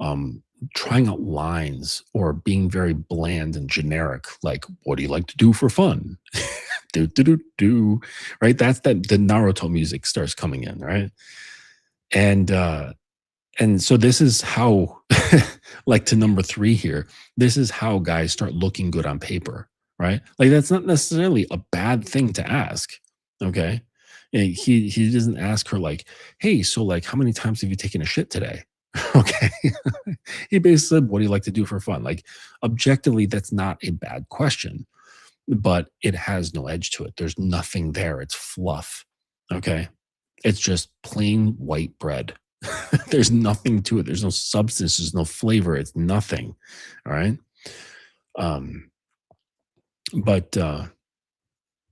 um, trying out lines or being very bland and generic, like, what do you like to do for fun? Do, do, do, do. Right? That's that the Naruto music starts coming in, right? And so this is how, like to number three here, this is how guys start looking good on paper, right? Like that's not necessarily a bad thing to ask. Okay. And he doesn't ask her like, hey, so like how many times have you taken a shit today? Okay. He basically said, what do you like to do for fun? Like objectively, that's not a bad question, but it has no edge to it. There's nothing there. It's fluff. Okay. It's just plain white bread. There's nothing to it. There's no substance. There's no flavor. It's nothing. All right. Um, but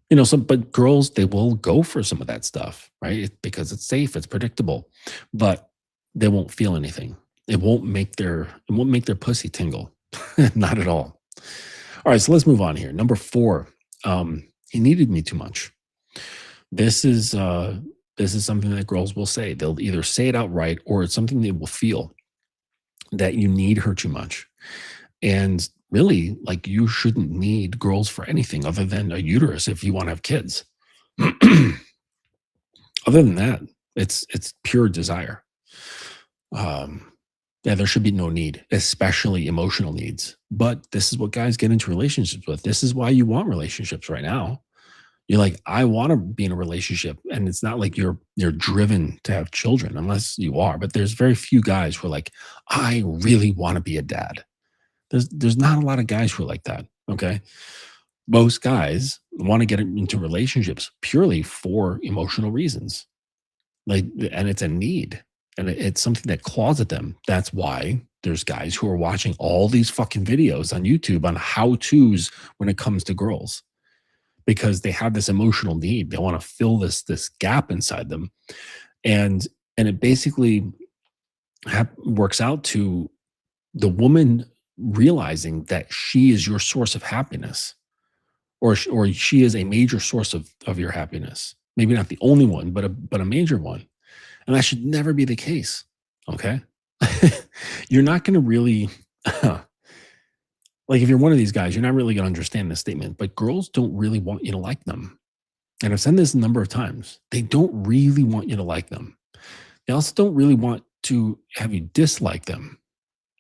you know, but girls, they will go for some of that stuff, right? Because it's safe, it's predictable, but they won't feel anything. It won't make their pussy tingle. Not at all. All right, so let's move on here. Number four, he needed me too much. This is something that girls will say. They'll either say it outright or it's something they will feel that you need her too much. And really, like you shouldn't need girls for anything other than a uterus if you want to have kids. Other than that, it's pure desire. Yeah, there should be no need, especially emotional needs. But this is what guys get into relationships with. This is why you want relationships right now. You're like, I want to be in a relationship, and it's not like you're driven to have children, unless you are. But there's very few guys who are like, I really want to be a dad. There's not a lot of guys who are like that. Okay, most guys want to get into relationships purely for emotional reasons, like, and it's a need, and it's something that claws at them. That's why there's guys who are watching all these fucking videos on YouTube on how tos when it comes to girls, because they have this emotional need. They want to fill this gap inside them, and it basically works out to the woman realizing that she is your source of happiness, or she is a major source of your happiness. Maybe not the only one, but a major one, and that should never be the case. Okay, you're not going to really. Like if you're one of these guys, you're not really going to understand this statement, but girls don't really want you to like them. And I've said this a number of times. They don't really want you to like them. They also don't really want to have you dislike them.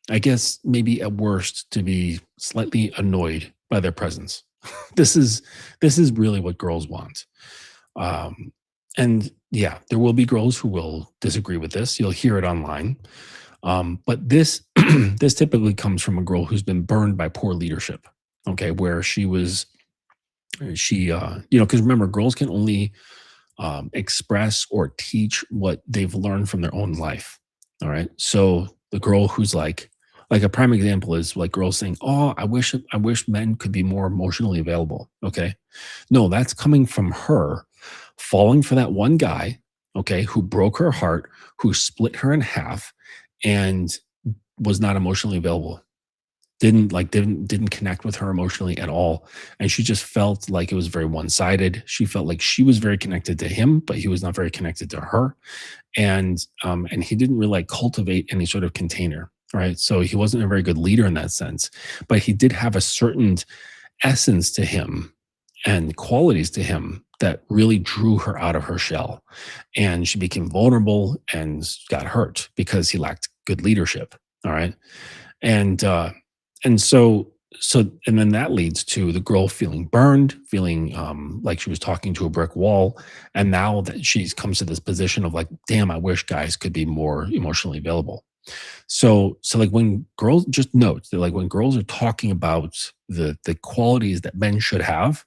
I guess maybe at worst to be slightly annoyed by their presence. this is really what girls want. And yeah, there will be girls who will disagree with this. You'll hear it online. But this this typically comes from a girl who's been burned by poor leadership. Okay, where she you know, because remember, girls can only express or teach what they've learned from their own life. All right, so the girl who's like a prime example is like girls saying, "Oh, I wish men could be more emotionally available." Okay, no, that's coming from her falling for that one guy. Okay, who broke her heart, who split her in half, and was not emotionally available. Didn't connect with her emotionally at all. And she just felt like it was very one-sided. She felt like she was very connected to him, but he was not very connected to her. And he didn't really like cultivate any sort of container. Right. So he wasn't a very good leader in that sense. But he did have a certain essence to him and qualities to him that really drew her out of her shell. And she became vulnerable and got hurt because he lacked good leadership. All right. And so and then that leads to the girl feeling burned, feeling like she was talking to a brick wall. And now that she's comes to this position of like, damn, I wish guys could be more emotionally available. So like when girls, just note that like when girls are talking about the qualities that men should have,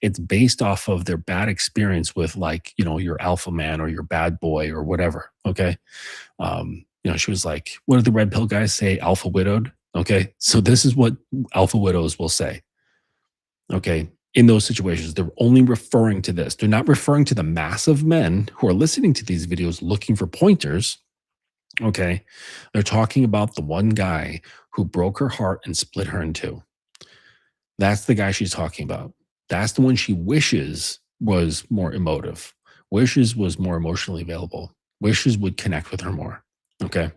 it's based off of their bad experience with like, your alpha man or your bad boy or whatever. Okay. She was like, what did the red pill guys say? Alpha widowed. Okay. So this is what alpha widows will say. Okay. In those situations, they're only referring to this. They're not referring to the mass of men who are listening to these videos looking for pointers. Okay. They're talking about the one guy who broke her heart and split her in two. That's the guy she's talking about. That's the one she wishes was more emotive, wishes was more emotionally available, wishes would connect with her more. Okay.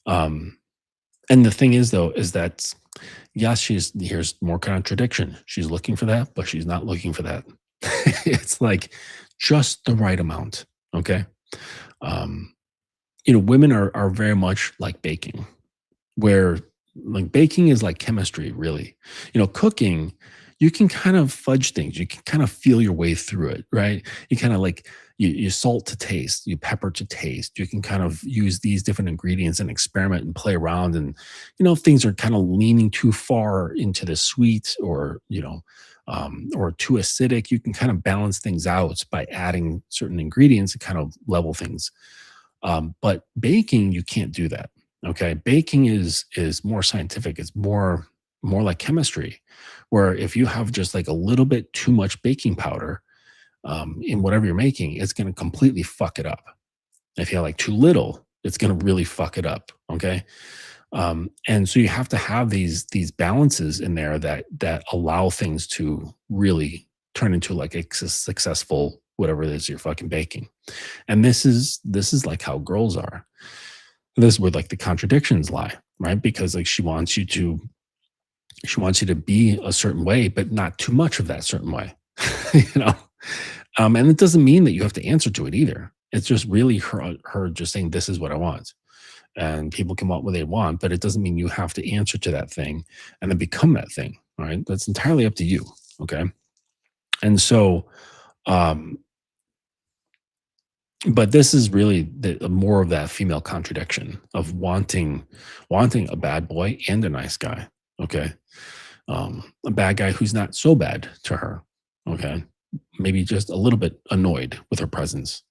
And the thing is, though, is that yes, here's more contradiction. She's looking for that, but she's not looking for that. It's like just the right amount. Okay. Um, Women are very much like baking, where like baking is like chemistry, really. Cooking, you can kind of fudge things. You can kind of feel your way through it, right? You kind of like you salt to taste, you pepper to taste. You can kind of use these different ingredients and experiment and play around. And if things are kind of leaning too far into the sweet or too acidic, you can kind of balance things out by adding certain ingredients to kind of level things. But baking, you can't do that. Okay, baking is more scientific. It's more like chemistry, where if you have just like a little bit too much baking powder in whatever you're making, it's going to completely fuck it up. If you have like too little, it's going to really fuck it up. Okay, and so you have to have these balances in there that allow things to really turn into like a successful whatever it is you're fucking baking. And this is like how girls are. This is where like the contradictions lie, right? Because like she wants you to be a certain way, but not too much of that certain way. you know and it doesn't mean that you have to answer to it either. It's just really her just saying, this is what I want. And people can want what they want, but it doesn't mean you have to answer to that thing and then become that thing. All right, that's entirely up to you. Okay. And so but this is really more of that female contradiction of wanting a bad boy and a nice guy. Okay. A bad guy who's not so bad to her. Okay. Maybe just a little bit annoyed with her presence.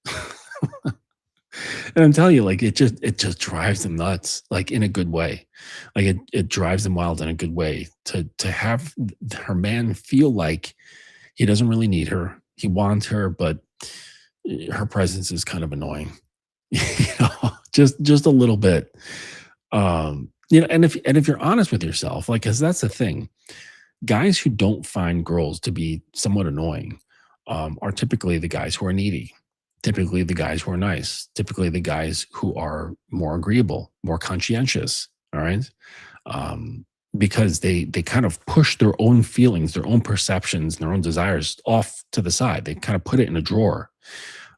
And I'm telling you, like, it just drives them nuts, like in a good way. Like it drives them wild in a good way to have her man feel like he doesn't really need her. He wants her, but her presence is kind of annoying. Just a little bit. And if you're honest with yourself, like, cause that's the thing. Guys who don't find girls to be somewhat annoying are typically the guys who are needy, typically the guys who are nice, typically the guys who are more agreeable, more conscientious. All right. Because they kind of push their own feelings, their own perceptions, and their own desires off to the side. They kind of put it in a drawer.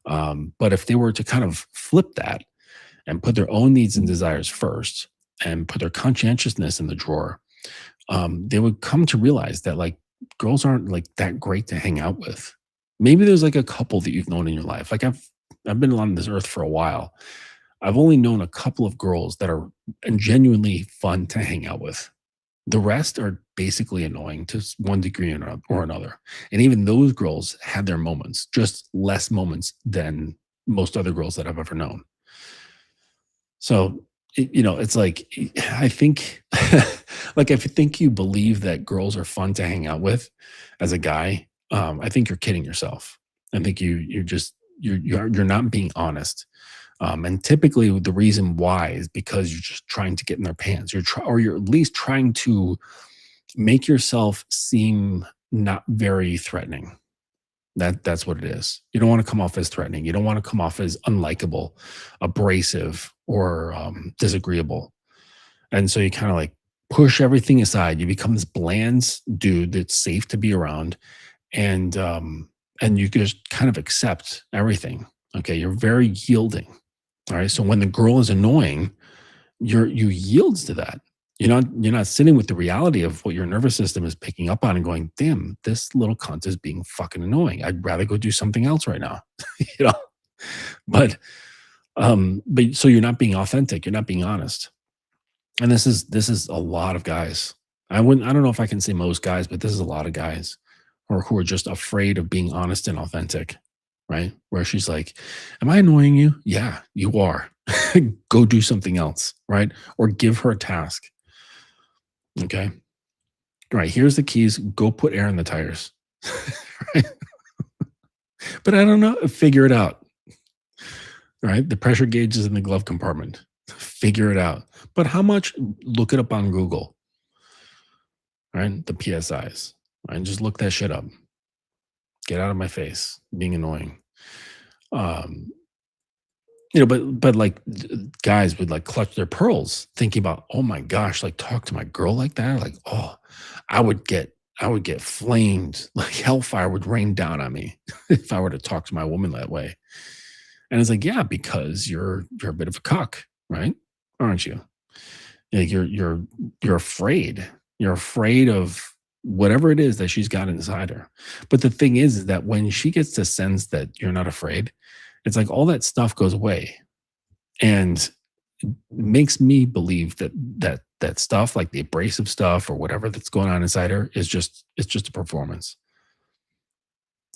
But if they were to kind of flip that and put their own needs and desires first and put their conscientiousness in the drawer, they would come to realize that like girls aren't like that great to hang out with. Maybe there's like a couple that you've known in your life. Like I've been on this earth for a while. I've only known a couple of girls that are genuinely fun to hang out with. The rest are basically annoying to one degree or another. And even those girls had their moments, just less moments than most other girls that I've ever known. So, it's like, I think, like, if you think you believe that girls are fun to hang out with as a guy, I think you're kidding yourself. I think you're not being honest. And typically the reason why is because you're just trying to get in their pants. Or you're at least trying to make yourself seem not very threatening. That's what it is. You don't want to come off as threatening. You don't want to come off as unlikable, abrasive, or disagreeable. And so you kind of like push everything aside. You become this bland dude that's safe to be around, and you just kind of accept everything. Okay, you're very yielding. All right. So when the girl is annoying, you yields to that. You're not sitting with the reality of what your nervous system is picking up on and going, damn, this little cunt is being fucking annoying. I'd rather go do something else right now. you know, but but so you're not being authentic, you're not being honest. And this is a lot of guys. I don't know if I can say most guys, but this is a lot of guys who are just afraid of being honest and authentic, right? Where she's like, "Am I annoying you?" Yeah, you are. Go do something else, right? Or give her a task. Okay. Right. Here's the keys. Go put air in the tires. Right? But I don't know. Figure it out. Right. The pressure gauge is in the glove compartment. Figure it out. But how much? Look it up on Google. Right. The PSIs. Right. Just look that shit up. Get out of my face. Being annoying. Um, but like guys would like clutch their pearls, thinking about, oh my gosh, like talk to my girl like that. Like, oh, I would get I would get flamed. Like hellfire would rain down on me if I were to talk to my woman that way. And it's like, yeah, because you're a bit of a cuck, right? Aren't you? Like you're afraid. You're afraid of whatever it is that she's got inside her. But the thing is that when she gets to sense that you're not afraid, it's like all that stuff goes away and makes me believe that stuff, like the abrasive stuff or whatever that's going on inside her, is just it's just a performance.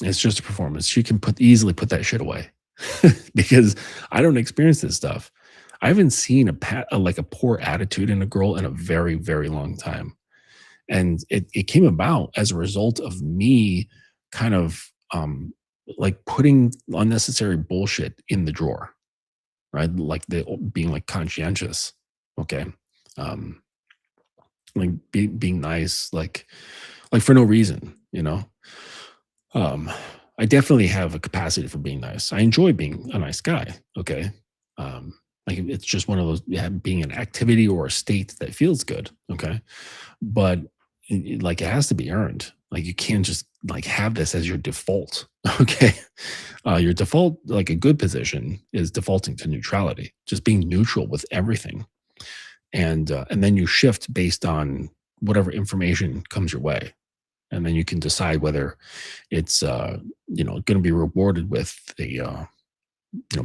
It's just a performance. She can easily put that shit away because I don't experience this stuff. I haven't seen like a poor attitude in a girl in a very very long time, and it came about as a result of me kind of like putting unnecessary bullshit in the drawer, right? Like the being like conscientious, okay, um, like being nice, like for no reason, you know. Um, I definitely have a capacity for being nice. I enjoy being a nice guy. Okay, like it's just one of those, yeah, being an activity or a state that feels good. Okay, but like it has to be earned. Like you can't just like have this as your default. Okay, your default, like a good position, is defaulting to neutrality, just being neutral with everything, and then you shift based on whatever information comes your way, and then you can decide whether it's going to be rewarded with the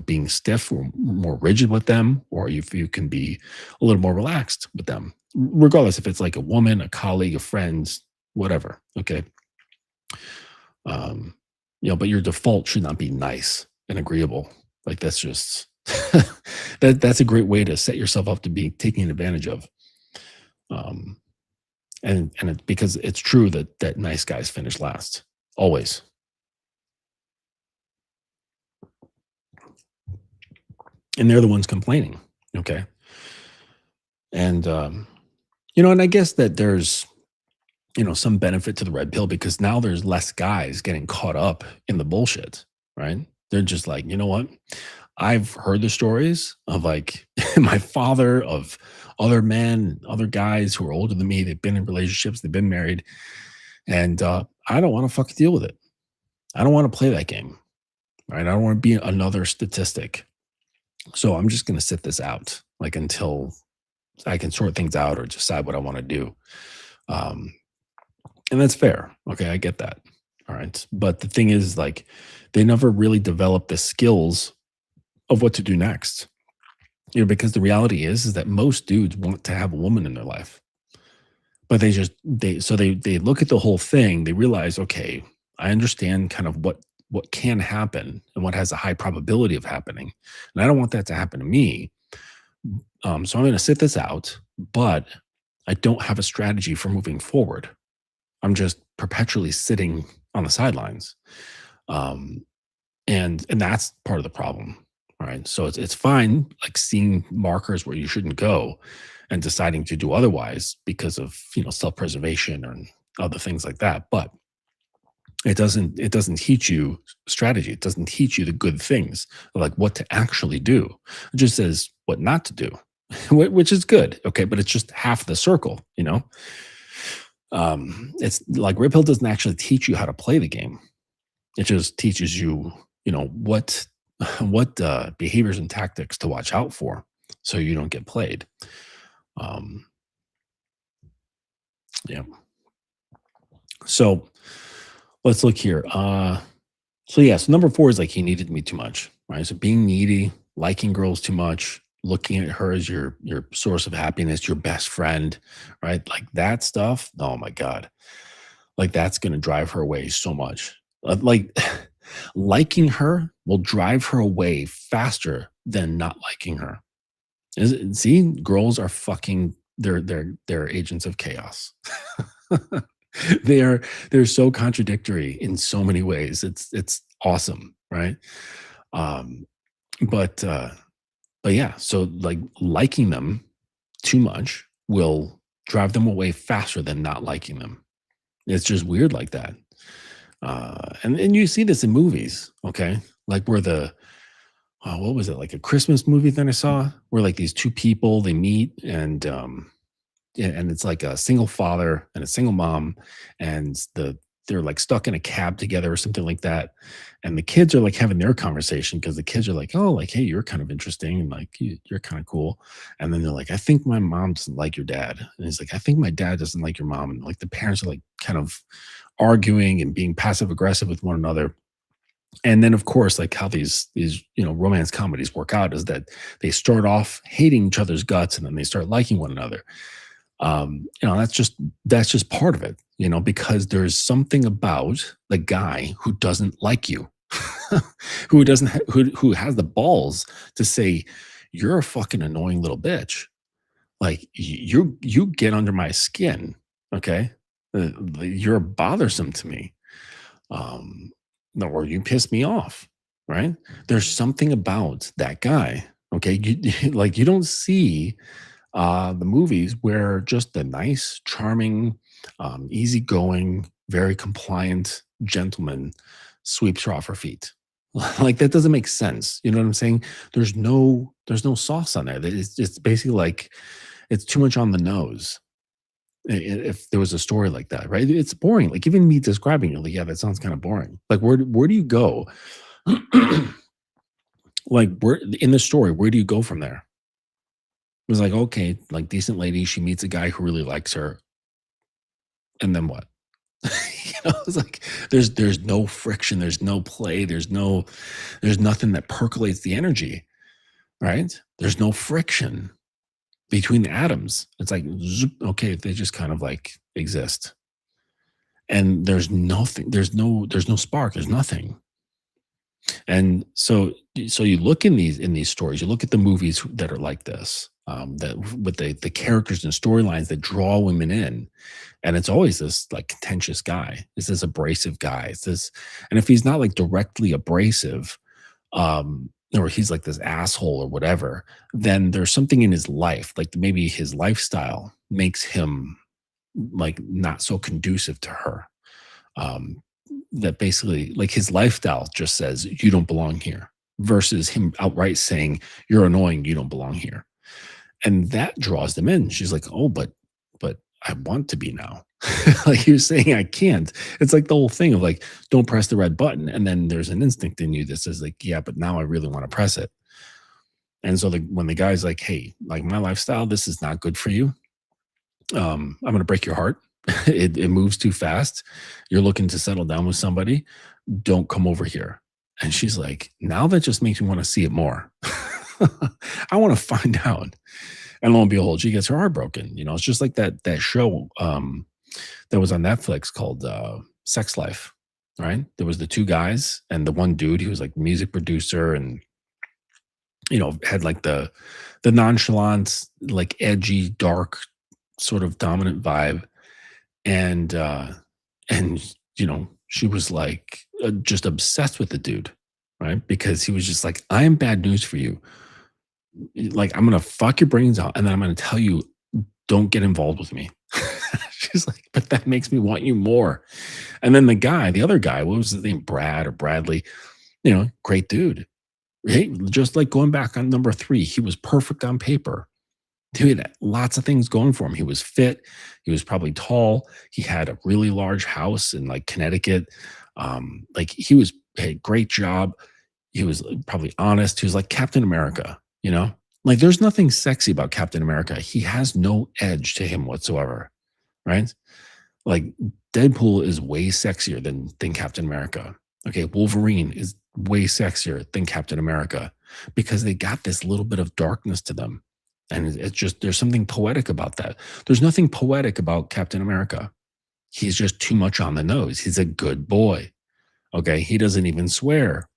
being stiff or more rigid with them, or if you can be a little more relaxed with them, regardless if it's like a woman, a colleague, a friend, whatever. Okay. um but your default should not be nice and agreeable. Like that's just that's a great way to set yourself up to be taken advantage of. um and it, because it's true that nice guys finish last always. And they're the ones complaining. Okay. And and I guess that there's some benefit to the red pill, because now there's less guys getting caught up in the bullshit, right? They're just like, you know what? I've heard the stories of like my father, of other men, other guys who are older than me. They've been in relationships, they've been married, and I don't want to fucking deal with it. I don't want to play that game, right? I don't want to be another statistic. So I'm just going to sit this out, like until I can sort things out or decide what I want to do. Um, and that's fair. Okay, I get that. All right. But the thing is, like, they never really develop the skills of what to do next. Because the reality is that most dudes want to have a woman in their life, but they look at the whole thing. They realize, okay, I understand kind of what can happen and what has a high probability of happening, and I don't want that to happen to me. So I'm going to sit this out, but I don't have a strategy for moving forward. I'm just perpetually sitting on the sidelines. Um, and that's part of the problem, right? So it's fine, like seeing markers where you shouldn't go and deciding to do otherwise because of self-preservation or other things like that. But it doesn't teach you strategy. It doesn't teach you the good things, like what to actually do. It just says what not to do, which is good. Okay, but it's just half the circle. It's like Red Pill doesn't actually teach you how to play the game. It just teaches you, what behaviors and tactics to watch out for, so you don't get played. Um, Yeah. So let's look here. So yeah, so number 4 is like he needed me too much, right? So being needy, liking girls too much, looking at her as your source of happiness, your best friend, right? Like that stuff. Oh my god, like that's gonna drive her away so much. Like liking her will drive her away faster than not liking her. See, girls are fucking. They're agents of chaos. they are they're so contradictory in so many ways. It's awesome, right? Um, but yeah, so like liking them too much will drive them away faster than not liking them. It's just weird like that. And you see this in movies, okay? Like where the what was it, like a Christmas movie that I saw where like these two people they meet and it's like a single father and a single mom, and they're like stuck in a cab together or something like that. And the kids are like having their conversation because the kids are like, oh, like, hey, you're kind of interesting and like you're kind of cool. And then they're like, I think my mom doesn't like your dad. And he's like, I think my dad doesn't like your mom. And like the parents are like kind of arguing and being passive aggressive with one another. And then of course, like how these romance comedies work out is that they start off hating each other's guts and then they start liking one another. That's just part of it, because there's something about the guy who doesn't like you, who doesn't who has the balls to say you're a fucking annoying little bitch. Like you get under my skin, okay? You're bothersome to me, um, or you piss me off, right? There's something about that guy, okay? Like you don't see the movies where just the nice, charming, easygoing, very compliant gentleman sweeps her off her feet. Like that doesn't make sense. You know what I'm saying? There's no sauce on there. It's basically like it's too much on the nose. If there was a story like that, right? It's boring. Like even me describing it, like yeah, that sounds kind of boring. Like where do you go? Like where in the story, where do you go from there? It was like, okay, like decent lady, she meets a guy who really likes her, and then what? It's like there's no friction, there's no play, there's nothing that percolates the energy, right? There's no friction between the atoms. It's like zoop, okay, they just kind of like exist. And there's nothing, there's no spark, there's nothing. And so you look in these stories, you look at the movies that are like this, that with the characters and storylines that draw women in, and it's always this like contentious guy. It's this abrasive guy. It's this, and if he's not like directly abrasive, or he's like this asshole or whatever, then there's something in his life, like maybe his lifestyle makes him like not so conducive to her. Um, that basically like his lifestyle just says you don't belong here versus him outright saying you're annoying, you don't belong here. And that draws them in. She's like, oh, but I want to be now. Like you're saying I can't. It's like the whole thing of like, don't press the red button. And then there's an instinct in you that says like, yeah, but now I really want to press it. And so when the guy's like, hey, like my lifestyle, this is not good for you. I'm going to break your heart. It moves too fast. You're looking to settle down with somebody. Don't come over here. And she's like, now that just makes me want to see it more. I want to find out. And lo and behold, she gets her heart broken. It's just like that show that was on Netflix called Sex Life, right? There was the two guys and the one dude. He was like music producer and had like the nonchalant, like edgy, dark, sort of dominant vibe. And she was like just obsessed with the dude, right? Because he was just like, I am bad news for you. Like I'm gonna fuck your brains out and then I'm gonna tell you don't get involved with me. She's like, but that makes me want you more. And then the other guy, what was his name, Brad or Bradley, great dude. Hey, just like going back on number 3, he was perfect on paper. He had lots of things going for him. He was fit. He was probably tall. He had a really large house in like Connecticut. Like he had a great job. He was probably honest. He was like Captain America. Like there's nothing sexy about Captain America. He has no edge to him whatsoever. right? Like Deadpool is way sexier than Captain America. Okay, Wolverine is way sexier than Captain America because they got this little bit of darkness to them. And it's just there's something poetic about that. There's nothing poetic about Captain America. He's just too much on the nose. He's a good boy. Okay, he doesn't even swear.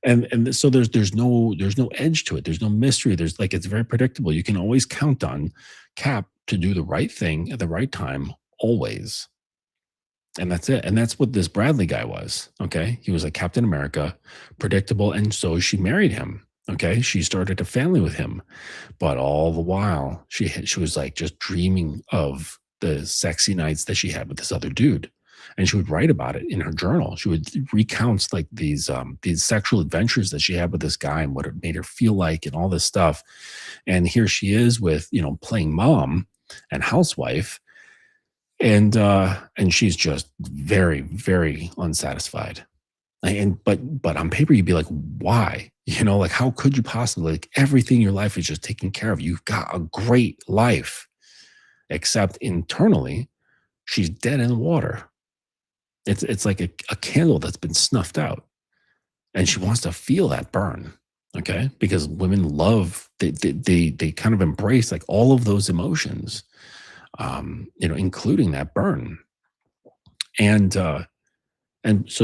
And so there's no edge to it. There's no mystery. There's like it's very predictable. You can always count on Cap to do the right thing at the right time always. And that's it. And that's what this Bradley guy was. Okay. He was like Captain America, predictable. And so she married him. Okay. She started a family with him. But all the while, she was like just dreaming of the sexy nights that she had with this other dude. And she would write about it in her journal. She would recount like these sexual adventures that she had with this guy and what it made her feel like and all this stuff. And here she is with, playing mom and housewife, and she's just very, very unsatisfied. But on paper you'd be like, why? Like how could you possibly, like everything in your life is just taken care of. You've got a great life, except internally, she's dead in the water. It's like a candle that's been snuffed out. And she wants to feel that burn. Okay. Because women love they kind of embrace like all of those emotions, including that burn. And so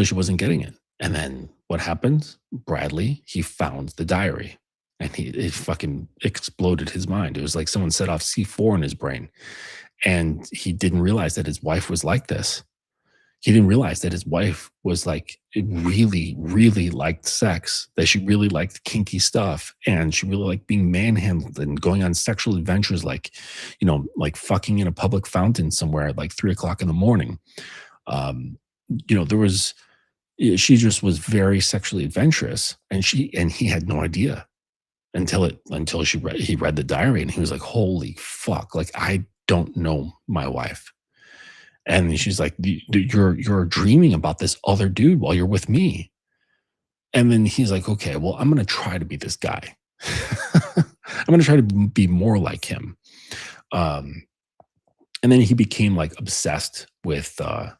she wasn't getting it. And then what happened? Bradley, he found the diary and it fucking exploded his mind. It was like someone set off C4 in his brain. And he didn't realize that his wife was like this. He didn't realize that his wife was like really, really liked sex, that she really liked kinky stuff, and she really liked being manhandled and going on sexual adventures, like, like fucking in a public fountain somewhere at like 3 o'clock in the morning. There was she just was very sexually adventurous, and he had no idea until he read the diary, and he was like, "Holy fuck! Like I don't know my wife." And she's like, You're dreaming about this other dude while you're with me." And then he's like, "Okay, well, I'm gonna try to be this guy. I'm gonna try to be more like him." Um, and then he became like obsessed with the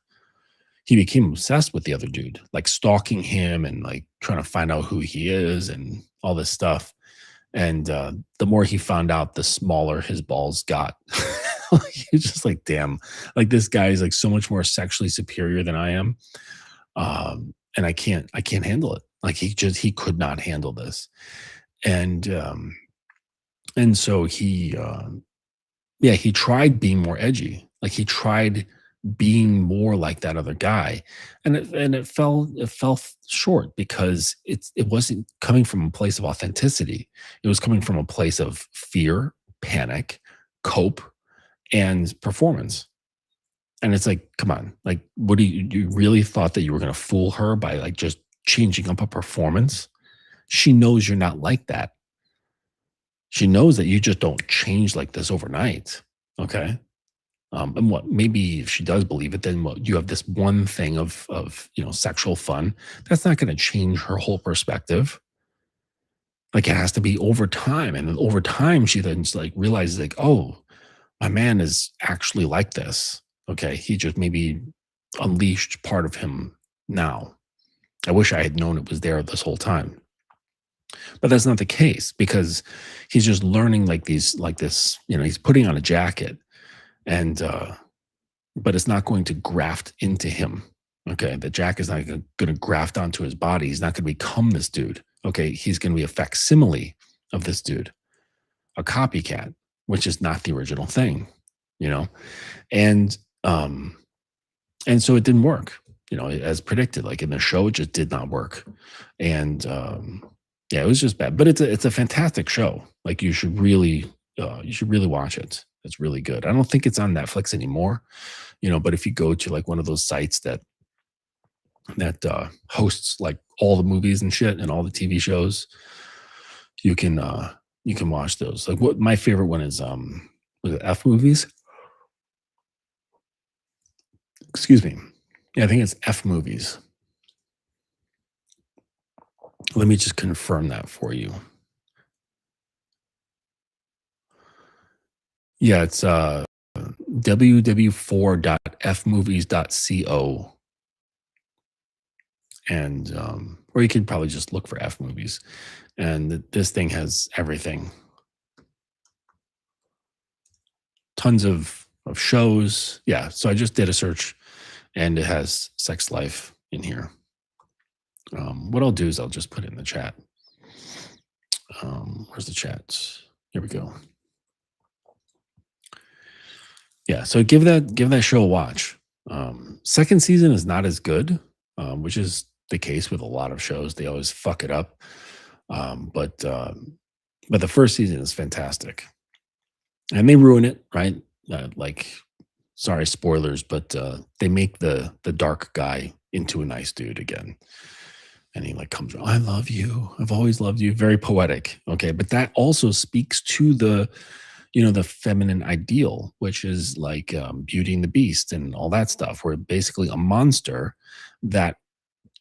other dude, like stalking him and like trying to find out who he is and all this stuff. And the more he found out, the smaller his balls got. He's just like, damn, like this guy is like so much more sexually superior than I am. And I can't handle it. Like he could not handle this. And so he tried being more edgy. Like he tried being more like that other guy, and it fell short because it wasn't coming from a place of authenticity. It was coming from a place of fear, panic, cope, and performance. And it's like, come on, like, what you really thought that you were going to fool her by like just changing up a performance? She knows you're not like that. She knows that you just don't change like this overnight. Okay. And what maybe if she does believe it, then what you have this one thing of sexual fun. That's not going to change her whole perspective. Like it has to be over time. And then over time, she then like realizes like, oh, my man is actually like this. Okay. He just maybe unleashed part of him now. I wish I had known it was there this whole time. But that's not the case because he's just learning like this, he's putting on a jacket and but it's not going to graft into him. Okay. The jacket is not going to graft onto his body. He's not going to become this dude. Okay. He's going to be a facsimile of this dude, a copycat, which is not the original thing, you know? And um, and so it didn't work, as predicted. Like in the show, it just did not work. And yeah, it was just bad. But it's a fantastic show. Like you should really watch it. It's really good. I don't think it's on Netflix anymore, but if you go to like one of those sites that hosts like all the movies and shit and all the TV shows, you can watch those. Like what my favorite one is was it F movies? Excuse me. Yeah, I think it's F movies. Let me just confirm that for you. Yeah, it's www4.fmovies.co, and or you could probably just look for F movies, and this thing has everything. Tons of shows. Yeah, so I just did a search, and it has Sex Life in here. What I'll do is I'll just put it in the chat. Where's the chat? Here we go. Yeah, so give that show a watch. Second season is not as good, which is the case with a lot of shows. They always fuck it up. But the first season is fantastic, and they ruin it, right? Like, sorry, spoilers, but they make the dark guy into a nice dude again, and he like comes around, I love you, I've always loved you, very poetic. Okay, but that also speaks to the the feminine ideal, which is like Beauty and the Beast and all that stuff, where basically a monster that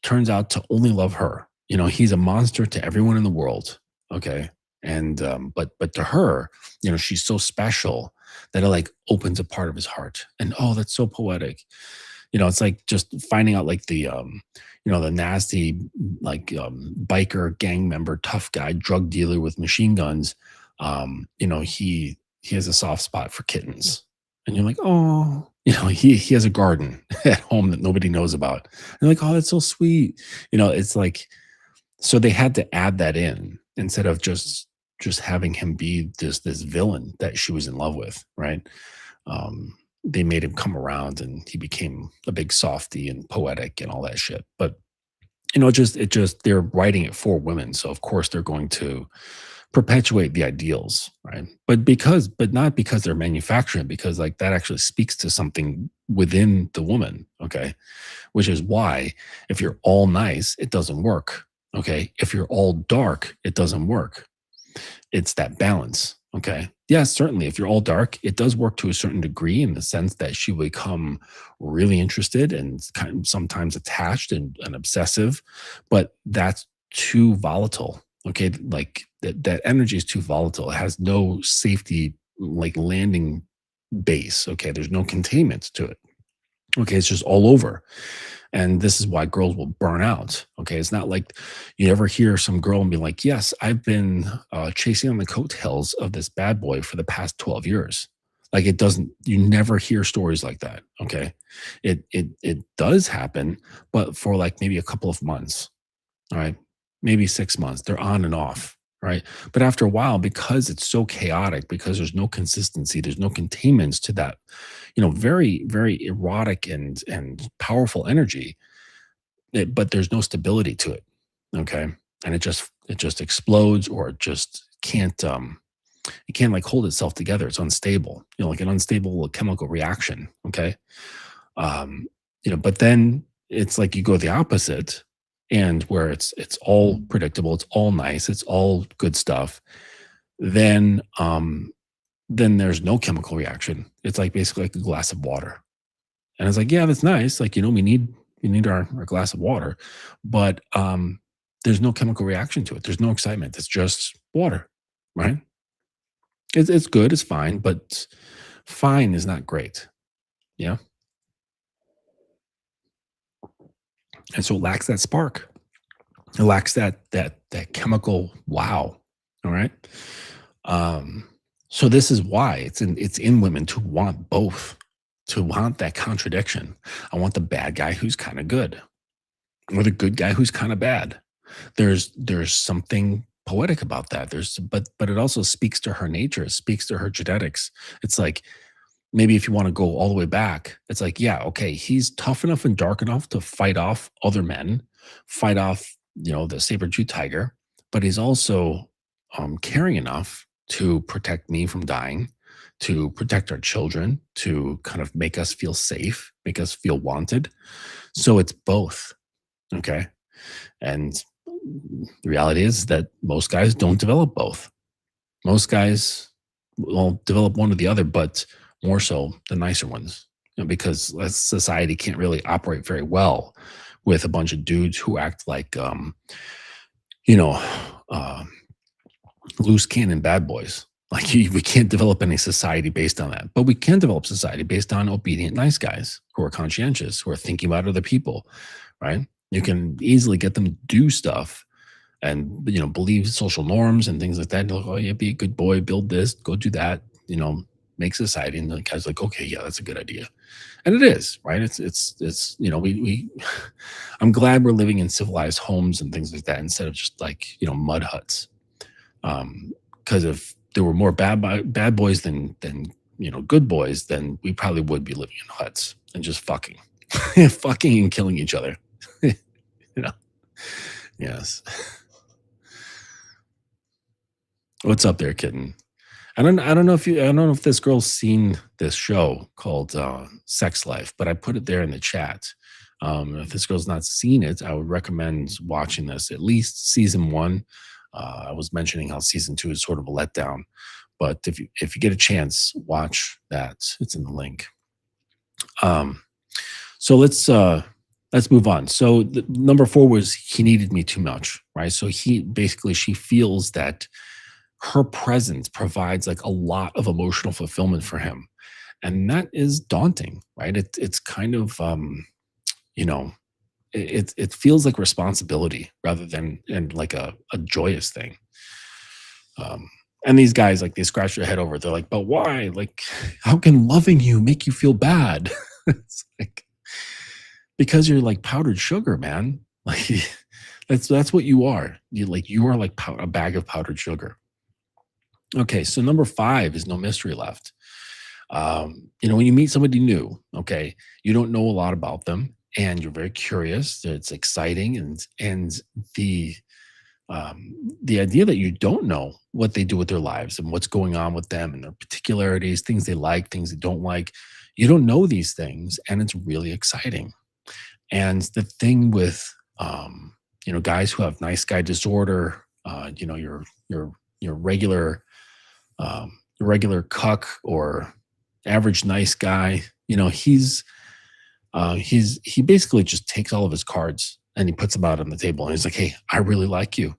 turns out to only love her. He's a monster to everyone in the world. Okay. And but to her, she's so special that it like opens a part of his heart. And oh, that's so poetic. It's like just finding out like the nasty like biker gang member, tough guy, drug dealer with machine guns. He has a soft spot for kittens. And you're like, oh, he has a garden at home that nobody knows about. And you're like, oh, that's so sweet. It's like, so they had to add that in instead of just having him be this villain that she was in love with, right? They made him come around, and he became a big softy and poetic and all that shit. But it just they're writing it for women, so of course they're going to perpetuate the ideals, right? But not because they're manufacturing, because like that actually speaks to something within the woman, okay? Which is why if you're all nice, it doesn't work, okay? If you're all dark, it doesn't work. It's that balance, okay? Yes, certainly if you're all dark, it does work to a certain degree, in the sense that she will become really interested and kind of sometimes attached and obsessive, but that's too volatile. Okay, like that energy is too volatile. It has no safety, like landing base. Okay, there's no containment to it. Okay, it's just all over. And this is why girls will burn out. Okay, it's not like you ever hear some girl and be like, yes, I've been chasing on the coattails of this bad boy for the past 12 years. Like, it doesn't, you never hear stories like that. Okay, it does happen, but for like maybe a couple of months. All right, maybe 6 months. They're on and off, right? But after a while, because it's so chaotic, because there's no consistency, there's no containments to that, very, very erotic and powerful energy, but there's no stability to it. Okay. And it just explodes, or it just can't it can't like hold itself together. It's unstable, like an unstable chemical reaction. Okay. But then it's like you go the opposite, and where it's all predictable, it's all nice, it's all good stuff, then there's no chemical reaction. It's like basically like a glass of water. And it's like, yeah, that's nice. Like, we need our glass of water, but there's no chemical reaction to it. There's no excitement. It's just water, right? It's good, it's fine, but fine is not great. Yeah. And so it lacks that spark. It lacks that chemical wow. All right. So this is why it's in women to want both, to want that contradiction. I want the bad guy who's kind of good, or the good guy who's kind of bad. There's something poetic about that. But it also speaks to her nature. It speaks to her genetics. It's like, maybe if you want to go all the way back, it's like, yeah, okay, he's tough enough and dark enough to fight off other men, fight off, the saber-tooth tiger, but he's also caring enough to protect me from dying, to protect our children, to kind of make us feel safe, make us feel wanted. So it's both. Okay. And the reality is that most guys don't develop both. Most guys will develop one or the other, but more so the nicer ones, because society can't really operate very well with a bunch of dudes who act like, loose cannon bad boys. Like we can't develop any society based on that, but we can develop society based on obedient, nice guys who are conscientious, who are thinking about other people, right? You can easily get them to do stuff and believe social norms and things like that. Like, oh yeah, be a good boy, build this, go do that, make society. And the guy's like, okay, yeah, that's a good idea, and it is, right? It's we I'm glad we're living in civilized homes and things like that instead of just like mud huts. Because if there were more bad boys than good boys, then we probably would be living in huts and just fucking, fucking and killing each other. you know, yes. What's up there, kitten? I don't know if this girl's seen this show called Sex Life, but I put it there in the chat. If this girl's not seen it, I would recommend watching this, at least season 1. I was mentioning how season 2 is sort of a letdown, but if you get a chance, watch that. It's in the link. So let's move on. So number 4 was he needed me too much, right? So she feels that her presence provides like a lot of emotional fulfillment for him, and that is daunting, right? It's kind of it feels like responsibility rather than and like a joyous thing. And these guys, like, they scratch their head over it. They're like, but why? Like, how can loving you make you feel bad? It's like, because you're like powdered sugar, man. Like, that's what you are. You are like a bag of powdered sugar. Okay, so number 5 is no mystery left. When you meet somebody new, okay, you don't know a lot about them, and you're very curious. It's exciting, and the idea that you don't know what they do with their lives and what's going on with them and their particularities, things they like, things they don't like. You don't know these things, and it's really exciting. And the thing with guys who have nice guy disorder, your regular cuck or average nice guy, he basically just takes all of his cards and he puts them out on the table, and he's like, hey, I really like you.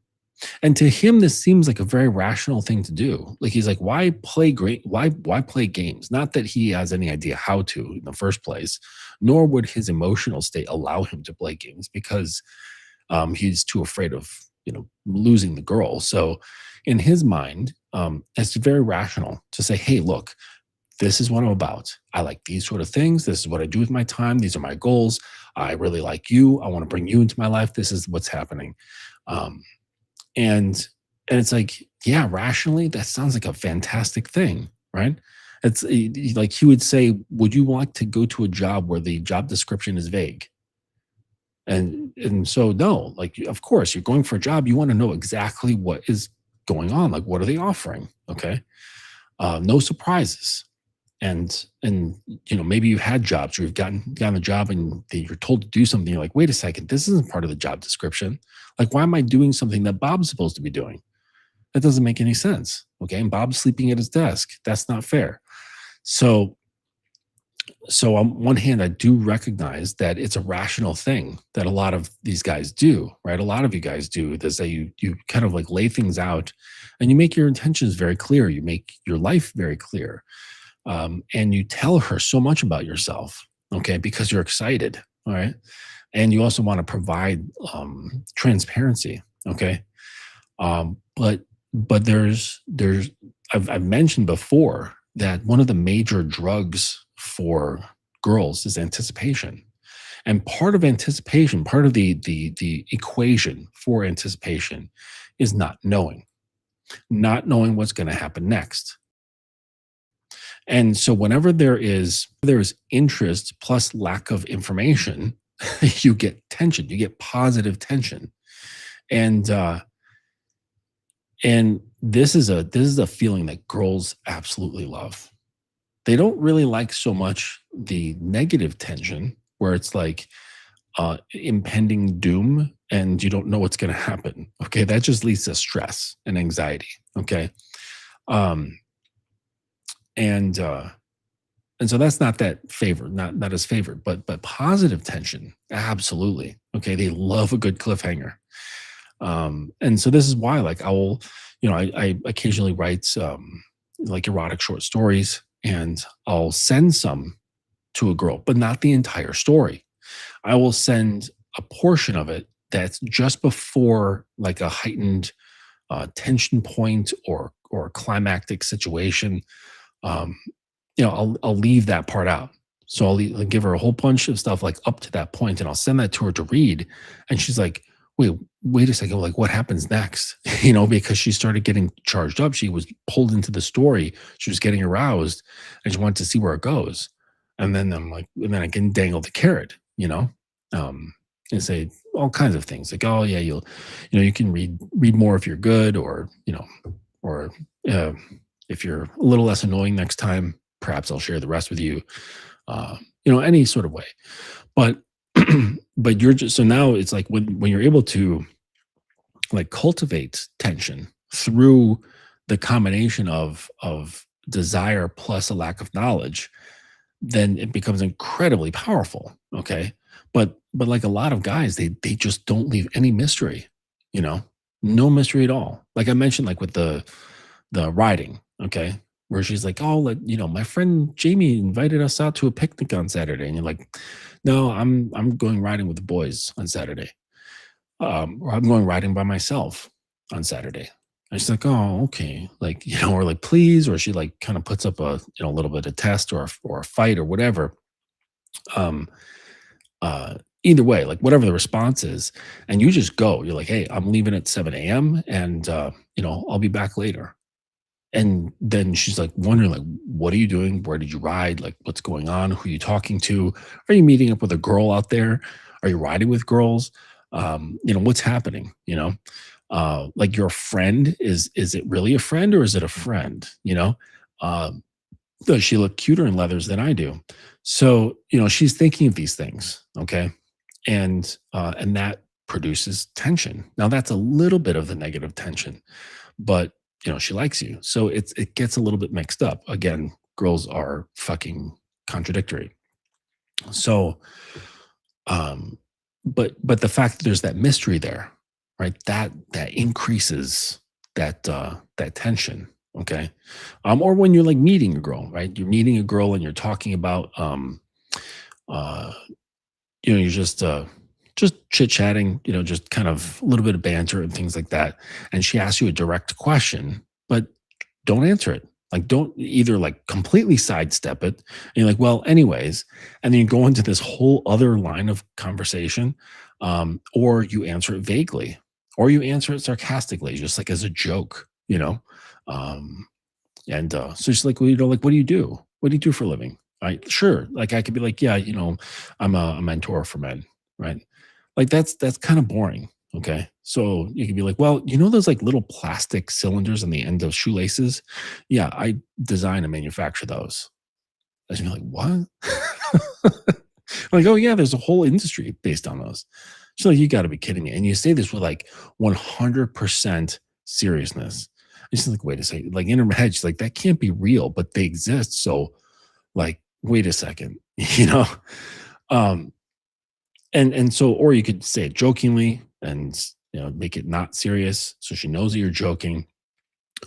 And to him, this seems like a very rational thing to do. Like, he's like, why play games? Not that he has any idea how to in the first place, nor would his emotional state allow him to play games, because he's too afraid of losing the girl. So in his mind, it's very rational to say, hey, look, this is what I'm about. I like these sort of things. This is what I do with my time. These are my goals. I really like you. I want to bring you into my life. This is what's happening. And it's like, yeah, rationally, that sounds like a fantastic thing, right? It's like he would say, would you like to go to a job where the job description is vague? And so, no, like, of course, you're going for a job. You want to know exactly what is going on. Like, what are they offering? Okay. No surprises. And maybe you've had jobs where you've gotten a job and you're told to do something. You're like, wait a second, this isn't part of the job description. Like, why am I doing something that Bob's supposed to be doing? That doesn't make any sense. Okay. And Bob's sleeping at his desk. That's not fair. So on one hand, I do recognize that it's a rational thing that a lot of these guys do, right? A lot of you guys do this, that you kind of like lay things out and you make your intentions very clear. You make your life very clear. And you tell her so much about yourself, okay, because you're excited, all right? And you also want to provide transparency, okay? But I've mentioned before that one of the major drugs for girls is anticipation. And part of anticipation, part of the equation for anticipation is not knowing what's going to happen next. And so whenever there is interest plus lack of information, you get tension, you get positive tension. And this is a feeling that girls absolutely love. They don't really like so much the negative tension where it's like impending doom and you don't know what's going to happen. Okay. That just leads to stress and anxiety. Okay. And so that's not that favored, not as favored, but positive tension, absolutely. Okay, they love a good cliffhanger, and so this is why, like, I occasionally write like erotic short stories, and I'll send some to a girl, but not the entire story. I will send a portion of it that's just before like a heightened tension point or climactic situation. um, I'll leave that part out. So I'll give her a whole bunch of stuff like up to that point, and I'll send that to her to read. And she's like, wait a second, like what happens next? Because she started getting charged up. She was pulled into the story. She was getting aroused, and she wanted to see where it goes. And then and then I can dangle the carrot, um, and say all kinds of things like, oh yeah, you can read more if you're good, or uh, if you're a little less annoying next time, perhaps I'll share the rest with you. Any sort of way. But but you're just so now it's like when you're able to like cultivate tension through the combination of desire plus a lack of knowledge, then it becomes incredibly powerful. Okay. But like a lot of guys, they just don't leave any mystery, you know, no mystery at all. Like I mentioned, like with the riding, okay, where she's like, oh, my friend Jamie invited us out to a picnic on Saturday. And you're like, no, I'm going riding with the boys on Saturday. Or I'm going riding by myself on Saturday. And she's like, oh, okay. Like, or like, please, or she like kind of puts up a little bit of test or a fight or whatever. Um, Either way, like whatever the response is, and you just go, you're like, hey, I'm leaving at 7 a.m. and I'll be back later. And then she's like wondering, like, what are you doing? Where did you ride? Like, what's going on? Who are you talking to? Are you meeting up with a girl out there? Are you riding with girls? What's happening? Like your friend, is it really a friend or is it a friend? Um, does she look cuter in leathers than I do? So, she's thinking of these things. Okay. And that produces tension. Now that's a little bit of the negative tension, but she likes you. So it gets a little bit mixed up. Again, girls are fucking contradictory. So, um, but the fact that there's that mystery there, right? That increases that tension. Okay. Or when you're like meeting a girl, right? You're meeting a girl and you're talking about uh you're just chit chatting, just kind of a little bit of banter and things like that. And she asks you a direct question, but don't answer it. Like, don't either like completely sidestep it. And you're like, well, anyways, and then you go into this whole other line of conversation, or you answer it vaguely, or you answer it sarcastically, just like as a joke, Um, so she's like, well, like, what do you do? What do you do for a living? Right? Sure. Like I could be like, yeah, I'm a mentor for men, right? Like that's kind of boring. Okay. So you could be like, well, those like little plastic cylinders on the end of shoelaces? Yeah, I design and manufacture those. And you're like, what? Like, oh yeah, there's a whole industry based on those. She's like, you gotta be kidding me. And you say this with like 100% seriousness. And she's like, wait a second. Like in her head, she's like, that can't be real, but they exist. So like, wait a second, Um, and so, or you could say it jokingly and make it not serious, so she knows that you're joking.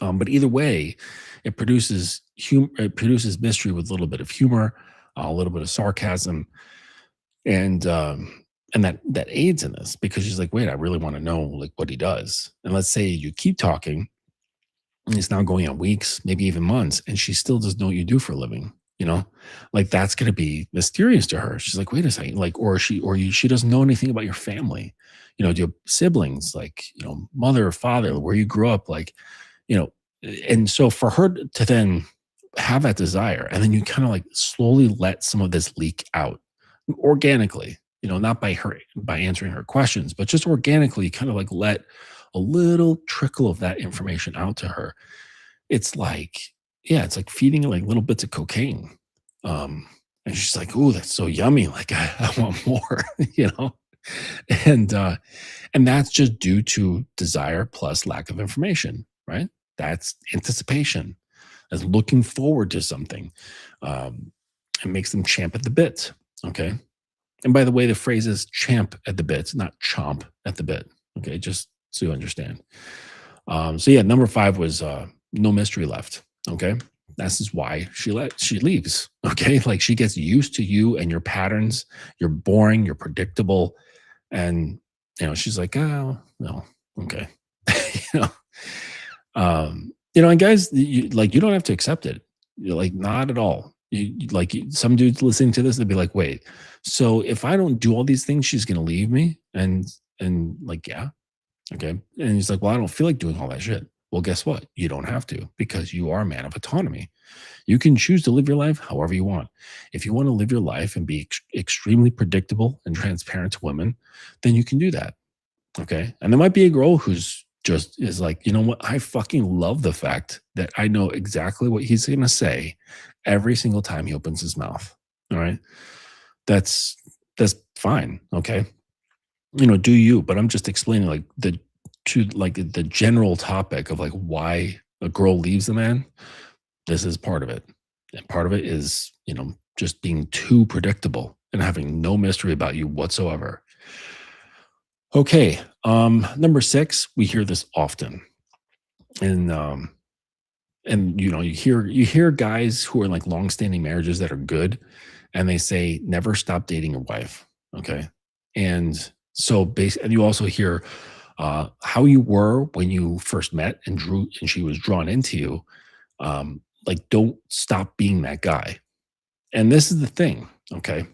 But either way, it produces mystery with a little bit of humor, a little bit of sarcasm, and that aids in this because she's like, wait, I really want to know like what he does. And let's say you keep talking, and it's now going on weeks, maybe even months, and she still doesn't know what you do for a living. Like that's going to be mysterious to her. She's like, wait a second, like, she doesn't know anything about your family. Do you have siblings, like, mother or father, where you grew up, like, you know, and so for her to then have that desire, and then you kind of like slowly let some of this leak out organically, not by answering her questions, but just organically, kind of like let a little trickle of that information out to her. It's like, yeah, it's like feeding her like little bits of cocaine. And she's like, "Ooh, that's so yummy! Like I want more," you know. And and that's just due to desire plus lack of information, right? That's anticipation. That's looking forward to something. It makes them champ at the bit. Okay. And by the way, the phrase is champ at the bit, not chomp at the bit. Okay, just so you understand. So yeah, number 5 was no mystery left. Okay. This is why she leaves. Okay. Like she gets used to you and your patterns. You're boring, you're predictable. And she's like, oh no, okay. you know, and guys, you don't have to accept it. You're like, not at all. Some dudes listening to this, they'd be like, wait, so if I don't do all these things, she's gonna leave me? And like, yeah, okay. And he's like, well, I don't feel like doing all that shit. Well, guess what? You don't have to, because you are a man of autonomy. You can choose to live your life however you want. If you want to live your life and be extremely predictable and transparent to women, then you can do that. Okay. And there might be a girl who's just is like, you know what? I fucking love the fact that I know exactly what he's going to say every single time he opens his mouth. All right. That's fine. Okay. Do you, but I'm just explaining like the general topic of like why a girl leaves a man. This is part of it. And part of it is, just being too predictable and having no mystery about you whatsoever. Okay. Number 6, we hear this often. And you hear guys who are in like long-standing marriages that are good, and they say never stop dating your wife. Okay. And so and you also hear how you were when you first met and she was drawn into you. Like, don't stop being that guy. And this is the thing. Okay.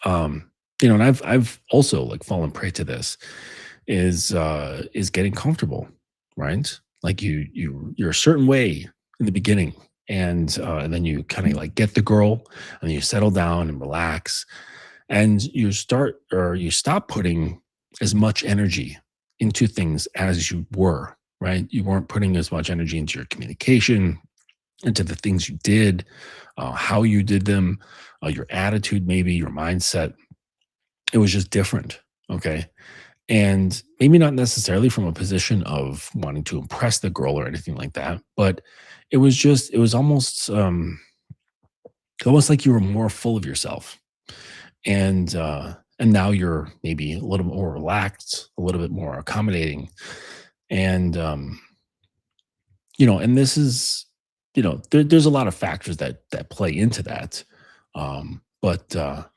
And I've also like fallen prey to this is getting comfortable, right? Like you're a certain way in the beginning, and then you kind of like get the girl, and then you settle down and relax, and you stop putting as much energy into things as you were, right? You weren't putting as much energy into your communication, into the things you did, how you did them, your attitude, maybe your mindset. It was just different. Okay. And maybe not necessarily from a position of wanting to impress the girl or anything like that, but it was almost like you were more full of yourself. And now you're maybe a little more relaxed, a little bit more accommodating. And this is, there's a lot of factors that play into that. But the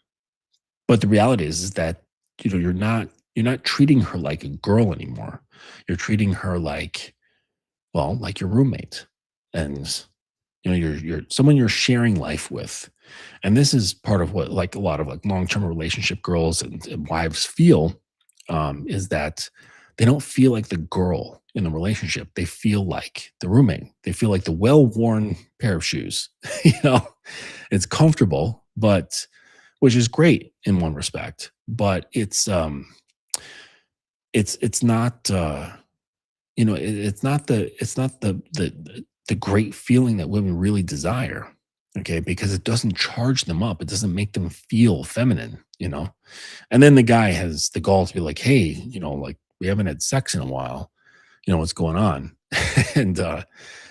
reality is that you're not treating her like a girl anymore. You're treating her like, well, like your roommate, and you're someone you're sharing life with. And this is part of what like a lot of like long-term relationship girls and wives feel, is that they don't feel like the girl in the relationship. They feel like the roommate. They feel like the well-worn pair of shoes. It's comfortable, but which is great in one respect, but it's not it's not the great feeling that women really desire. Okay, because it doesn't charge them up. It doesn't make them feel feminine. And then the guy has the gall to be like, hey, like we haven't had sex in a while. What's going on? And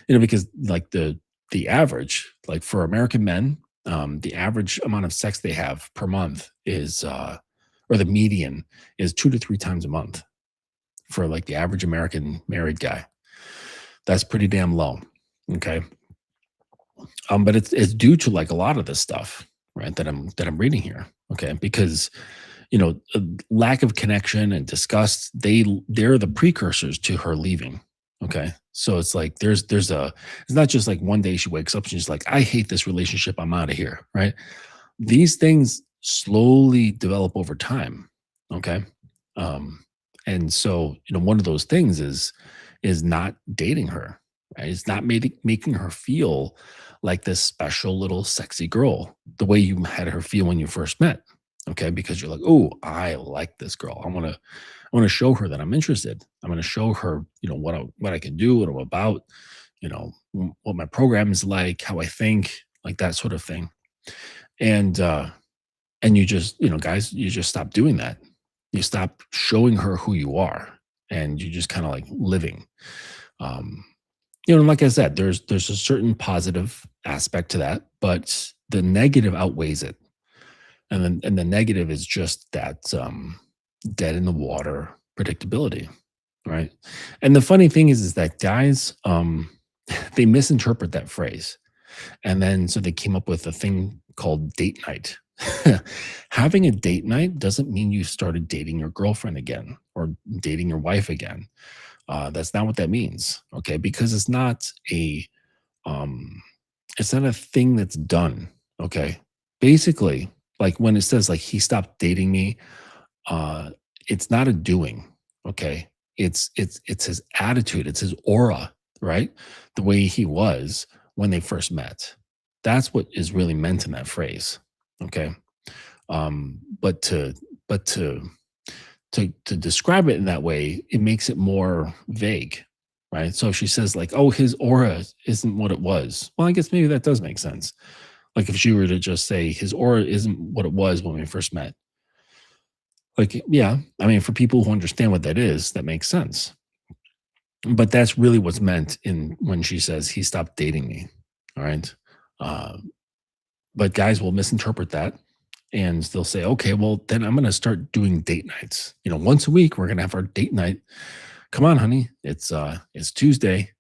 because like the average, like for American men, the average amount of sex they have per month is or the median is 2 to 3 times a month for like the average American married guy. That's pretty damn low. Okay. But it's due to like a lot of this stuff, right? That I'm reading here. Okay. Because lack of connection and disgust, they're the precursors to her leaving. Okay. So it's like it's not just like one day she wakes up and she's like, I hate this relationship, I'm out of here. Right. These things slowly develop over time. Okay. And so, one of those things is not dating her, right? It's not making her feel like this special little sexy girl, the way you had her feel when you first met. Okay. Because you're like, oh, I like this girl. I want to show her that I'm interested. I'm going to show her, what I can do, what I'm about, what my program is like, how I think, like that sort of thing. And you just, guys, you just stop doing that. You stop showing her who you are, and you just kind of like living. Um, and like I said, there's a certain positive aspect to that, but the negative outweighs it. And the negative is just that dead in the water predictability, right? And the funny thing is that guys, they misinterpret that phrase. And then so they came up with a thing called date night. Having a date night doesn't mean you started dating your girlfriend again or dating your wife again. That's not what that means. Okay, because um, it's not a thing that's done. Okay, basically, like when it says like he stopped dating me, uh, it's not a doing. Okay, it's his attitude, it's his aura, right? The way he was when they first met. That's what is really meant in that phrase. Okay, but to describe it in that way, it makes it more vague, right? So if she says like, "Oh, his aura isn't what it was," well, I guess maybe that does make sense. Like if she were to just say his aura isn't what it was when we first met, like yeah, I mean, for people who understand what that is, that makes sense. But that's really what's meant in when she says he stopped dating me. All right. Uh, but guys will misinterpret that and they'll say, okay, well, then I'm going to start doing date nights. Once a week, we're going to have our date night. Come on, honey. It's Tuesday.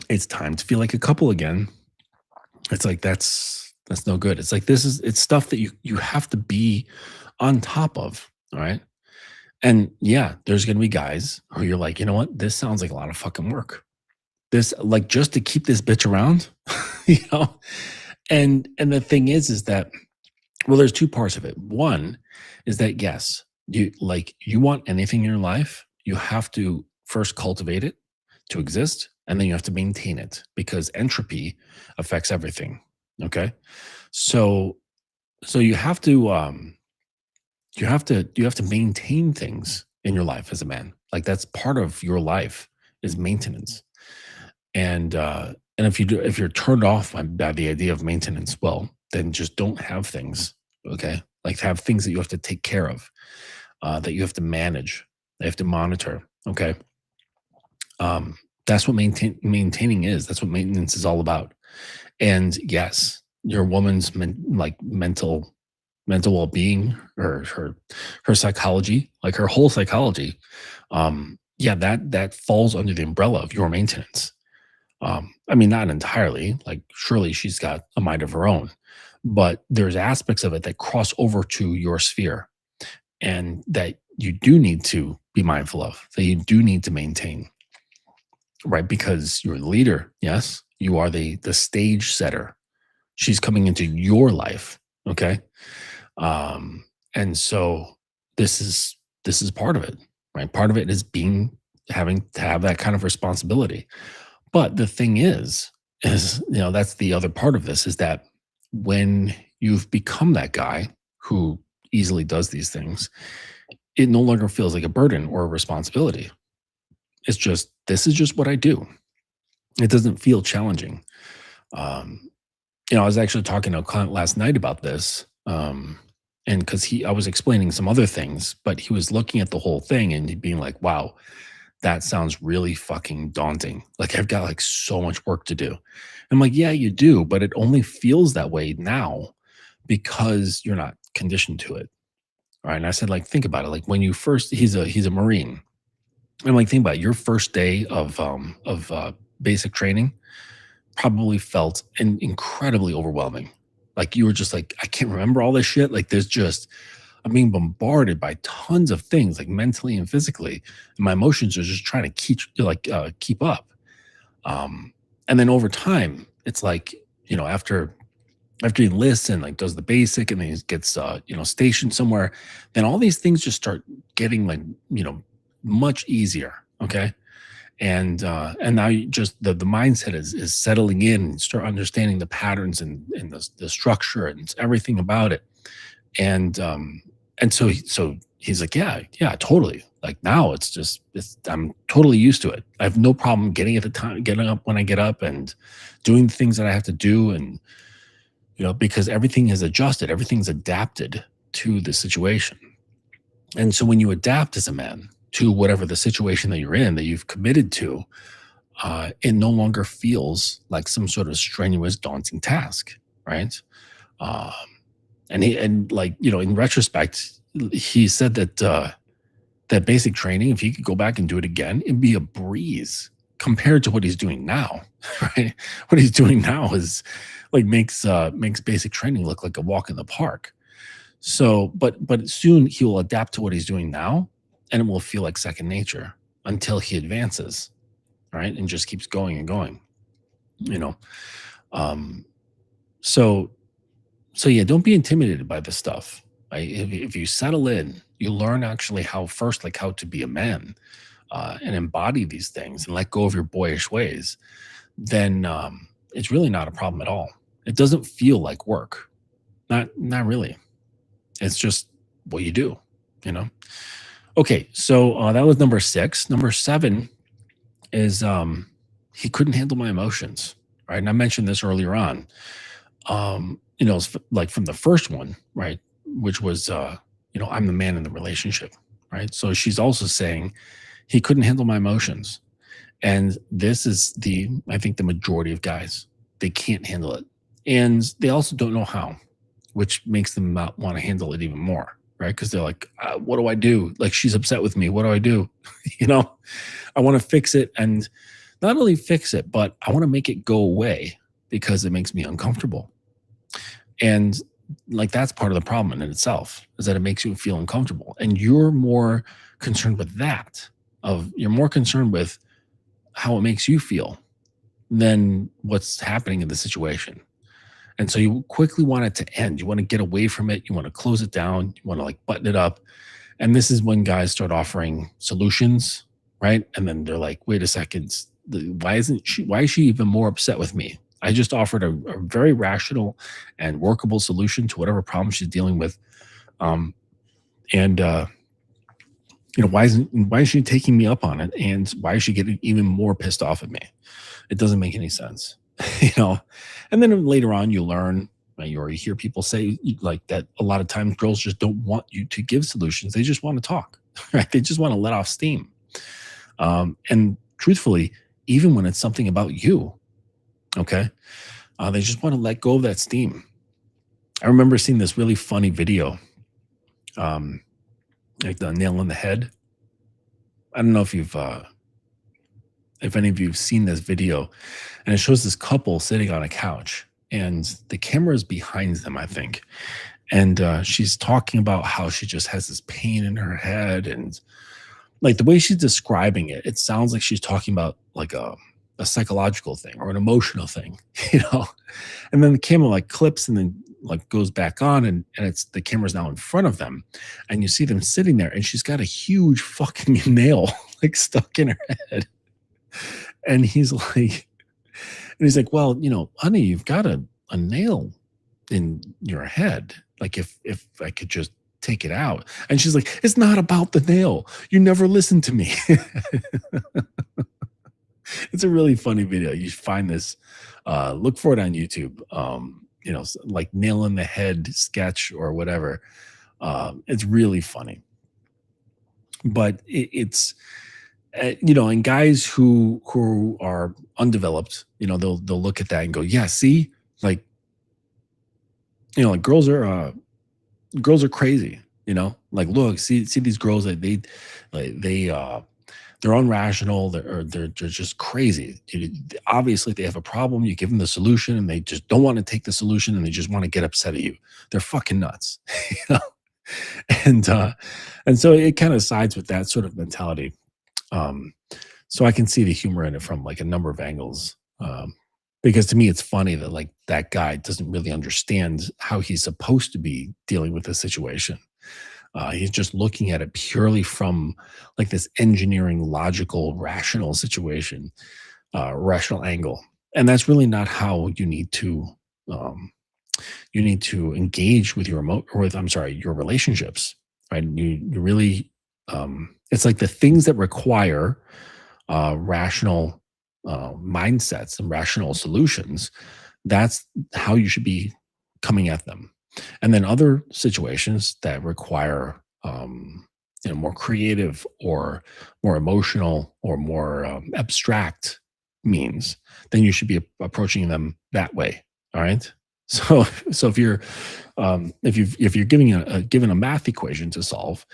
It's time to feel like a couple again. It's like, that's no good. It's like, it's stuff that you have to be on top of. All right. And yeah, there's going to be guys who you're like, you know what? This sounds like a lot of fucking work. This, like, just to keep this bitch around, you know? And the thing is that, well, there's two parts of it. One is that, yes, you want anything in your life, you have to first cultivate it to exist, and then you have to maintain it because entropy affects everything. Okay. So, so you have to maintain things in your life as a man. Like that's part of your life is maintenance. And if you're turned off by the idea of maintenance, well, then just don't have things. Okay, like have things that you have to take care of, that you have to manage, that you have to monitor. Okay, that's what maintaining is. That's what maintenance is all about. And yes, your woman's mental well-being or her psychology, like her whole psychology, yeah, that falls under the umbrella of your maintenance. I mean, not entirely. Like, surely she's got a mind of her own, but there's aspects of it that cross over to your sphere, and that you do need to be mindful of. That you do need to maintain, right? Because you're the leader. Yes, you are the stage setter. She's coming into your life. Okay, and so this is part of it, right? Part of it is having to have that kind of responsibility. But the thing is, that's the other part of this is that when you've become that guy who easily does these things, it no longer feels like a burden or a responsibility. It's just, this is just what I do. It doesn't feel challenging. Um, I was actually talking to a client last night about this. And because I was explaining some other things, but he was looking at the whole thing and being like, wow, that sounds really fucking daunting. Like I've got like so much work to do. I'm like, yeah, you do, but it only feels that way now because you're not conditioned to it. All right. And I said, like, think about it. Like when you first, he's a Marine. I'm like, think about it. Your first day of basic training probably felt incredibly overwhelming. Like you were just like, I can't remember all this shit. Like I'm being bombarded by tons of things, like mentally and physically. And my emotions are just trying to keep up. And then over time, it's like, after he enlists and like does the basic and then he gets stationed somewhere, then all these things just start getting like, much easier. Okay. And now you just the mindset is settling in and start understanding the patterns and the structure and everything about it. And so he's like, yeah, totally. Like now I'm totally used to it. I have no problem getting up when I get up and doing the things that I have to do. And, because everything is adjusted, everything's adapted to the situation. And so when you adapt as a man to whatever the situation that you're in, that you've committed to, it no longer feels like some sort of strenuous, daunting task, right? Um, in retrospect, he said that that basic training, if he could go back and do it again, it'd be a breeze compared to what he's doing now, right? What he's doing now is like makes basic training look like a walk in the park. So, but soon he will adapt to what he's doing now, and it will feel like second nature until he advances, right? And just keeps going and going, you know. Um, so so yeah, don't be intimidated by this stuff. Right? If you settle in, you learn actually how first like how to be a man, and embody these things and let go of your boyish ways, then it's really not a problem at all. It doesn't feel like work. Not really. It's just what you do, you know? Okay, so that was number 6. Number 7 is he couldn't handle my emotions, right? And I mentioned this earlier on. Like from the first one, right? Which was, I'm the man in the relationship, right? So she's also saying he couldn't handle my emotions. And this is I think the majority of guys, they can't handle it. And they also don't know how, which makes them not want to handle it even more, right? Because they're like, what do I do? Like, she's upset with me. What do I do? I want to fix it. And not only fix it, but I want to make it go away because it makes me uncomfortable. And like, that's part of the problem in itself, is that it makes you feel uncomfortable. And you're more concerned with that. You're more concerned with how it makes you feel than what's happening in the situation. And so you quickly want it to end. You want to get away from it. You want to close it down. You want to like button it up. And this is when guys start offering solutions, right? And then they're like, wait a second, why is she even more upset with me? I just offered a very rational and workable solution to whatever problem she's dealing with. Why is she taking me up on it? And why is she getting even more pissed off at me? It doesn't make any sense, And then later on, you learn, right, or you hear people say like that. A lot of times, girls just don't want you to give solutions; they just want to talk, right? They just want to let off steam. And truthfully, even when it's something about you, okay, they just want to let go of that steam. I remember seeing this really funny video, like the nail in the head. I don't know if any of you have seen this video, and it shows this couple sitting on a couch, and the camera is behind them, I think. And she's talking about how she just has this pain in her head, and like the way she's describing it, it sounds like she's talking about like a psychological thing or an emotional thing, And then the camera like clips and then like goes back on, and it's the camera's now in front of them, and you see them sitting there, and she's got a huge fucking nail like stuck in her head. And he's like, well, honey, you've got a nail in your head. Like if I could just take it out. And she's like, it's not about the nail. You never listen to me. It's a really funny video. You should find this, look for it on YouTube. Like nail in the head sketch or whatever. It's really funny. But it's, and guys who are undeveloped, they'll look at that and go, yeah, see, like, like girls are crazy, like, look, see these girls that they're unrational, they're just crazy. Obviously they have a problem. You give them the solution and they just don't want to take the solution, and they just want to get upset at you. They're fucking nuts. And so it kind of sides with that sort of mentality. So I can see the humor in it from like a number of angles. Because to me, it's funny that like that guy doesn't really understand how he's supposed to be dealing with the situation. He's just looking at it purely from like this engineering, logical, rational situation, rational angle. And that's really not how you need to engage with your relationships, right? You really, it's like the things that require rational mindsets and rational solutions. That's how you should be coming at them. And then other situations that require, more creative or more emotional or more abstract means, then you should be approaching them that way. All right. So if you're given a math equation to solve,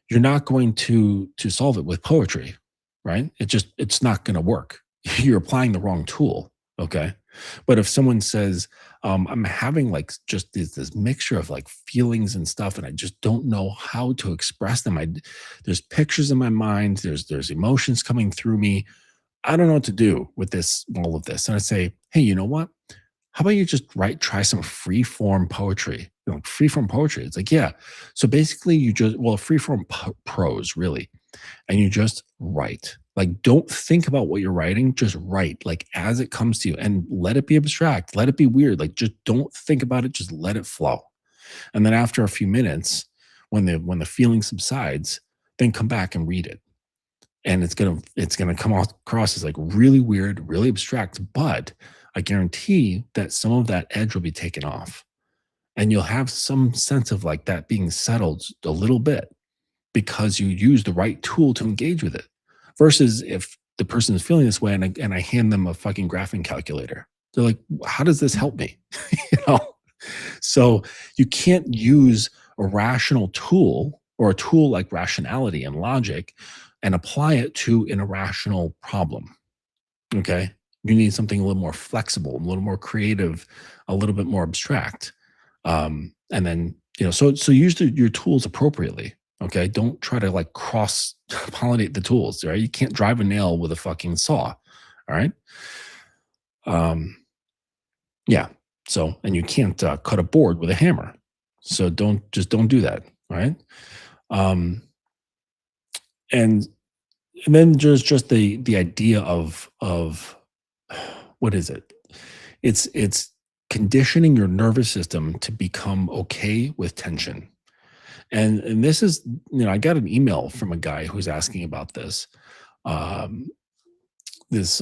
you're not going to solve it with poetry, right? It's not going to work. You're applying the wrong tool. Okay. But if someone says, I'm having like just this mixture of like feelings and stuff, and I just don't know how to express them. There's pictures in my mind, there's emotions coming through me. I don't know what to do with this, all of this. And I say, hey, you know what? How about you just try some free form poetry? Free form poetry. It's like, yeah. So basically, you just, well, free form prose, really. And you just write. Like, don't think about what you're writing, just write, like, as it comes to you, and let it be abstract, let it be weird. Like, just don't think about it, just let it flow. And then after a few minutes, when the feeling subsides, then come back and read it. And it's gonna come across as like really weird, really abstract, but I guarantee that some of that edge will be taken off. And you'll have some sense of like that being settled a little bit because you use the right tool to engage with it. Versus if the person is feeling this way and I hand them a fucking graphing calculator, they're like, how does this help me? you know? So you can't use a rational tool or a tool like rationality and logic and apply it to an irrational problem. Okay. You need something a little more flexible, a little more creative, a little bit more abstract. And then, so use your tools appropriately. Okay. Don't try to like cross pollinate the tools, right? You can't drive a nail with a fucking saw. All right. Yeah. So, and you can't cut a board with a hammer. So don't do that. All right. And then there's just the idea of what is it? It's conditioning your nervous system to become okay with tension. And this is, I got an email from a guy who's asking about this. Um, this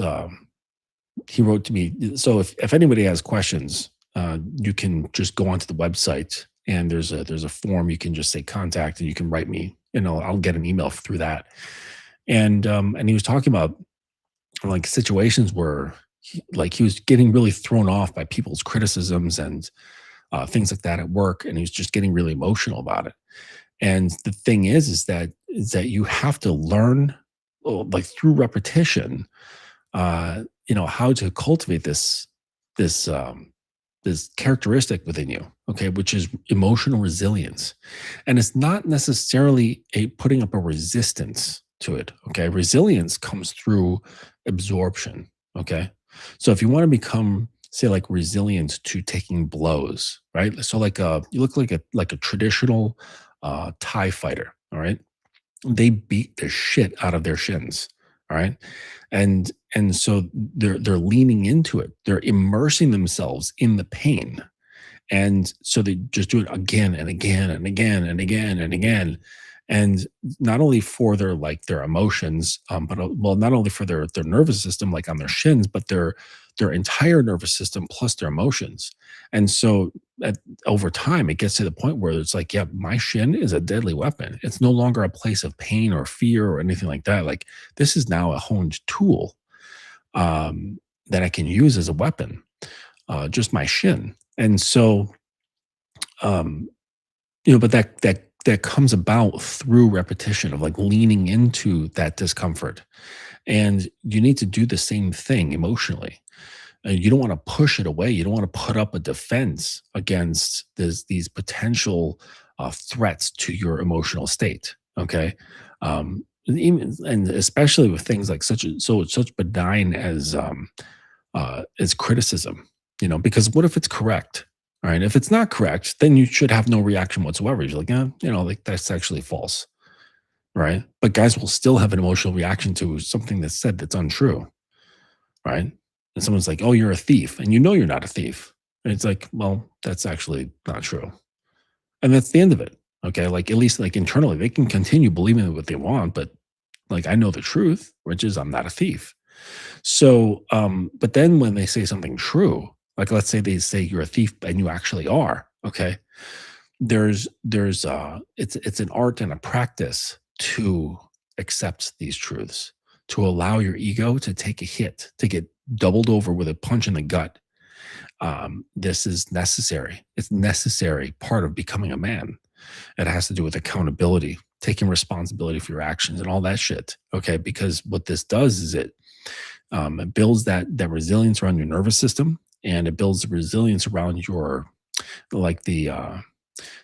He wrote to me. So if anybody has questions, you can just go onto the website and there's a form. You can just say contact and you can write me, and I'll get an email through that. And he was talking about like situations where he was getting really thrown off by people's criticisms and things like that at work, and he was just getting really emotional about it. And the thing is that you have to learn, like through repetition, how to cultivate this characteristic within you, okay, which is emotional resilience. And it's not necessarily putting up a resistance to it, okay? Resilience comes through absorption, okay? So if you want to become, say, like resilient to taking blows, right? So like you look like a traditional Thai fighter, all right? They beat the shit out of their shins, all right? And so they're leaning into it. They're immersing themselves in the pain. And so they just do it again and again and again and again and again. And not only for their emotions, but not only for their nervous system, like on their shins, but their entire nervous system plus their emotions. And so over time, it gets to the point where it's like, yeah, my shin is a deadly weapon. It's no longer a place of pain or fear or anything like that. Like, this is now a honed tool that I can use as a weapon, just my shin. And so, but that comes about through repetition of like leaning into that discomfort. And you need to do the same thing emotionally. You don't want to push it away. You don't want to put up a defense against these potential threats to your emotional state. Okay. And especially with things like such benign as criticism, because what if it's correct? All right. If it's not correct, then you should have no reaction whatsoever. You're like, like that's actually false. Right. But guys will still have an emotional reaction to something that's said that's untrue. Right. And someone's like, oh, you're a thief. And you're not a thief. And it's like, well, that's actually not true. And that's the end of it. Okay. Like, at least like internally, they can continue believing what they want, but like, I know the truth, which is I'm not a thief. So, but then when they say something true, like let's say they say you're a thief and you actually are, okay, it's an art and a practice to accept these truths, to allow your ego to take a hit, to get doubled over with a punch in the gut. This is necessary. It's necessary part of becoming a man. It has to do with accountability. taking responsibility for your actions and all that shit. Okay, because what this does is it builds that resilience around your nervous system, and it builds the resilience around your like the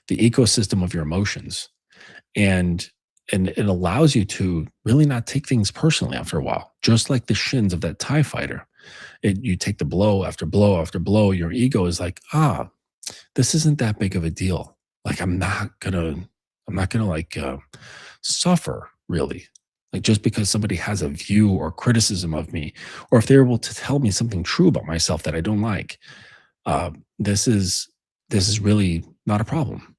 ecosystem of your emotions, and it allows you to really not take things personally after a while, just like the shins of that TIE fighter. You take the blow after blow after blow. Your ego is like, this isn't that big of a deal. Like I'm not gonna like suffer really. Like just because somebody has a view or criticism of me, or if they're able to tell me something true about myself that I don't like, uh, this is this is really not a problem.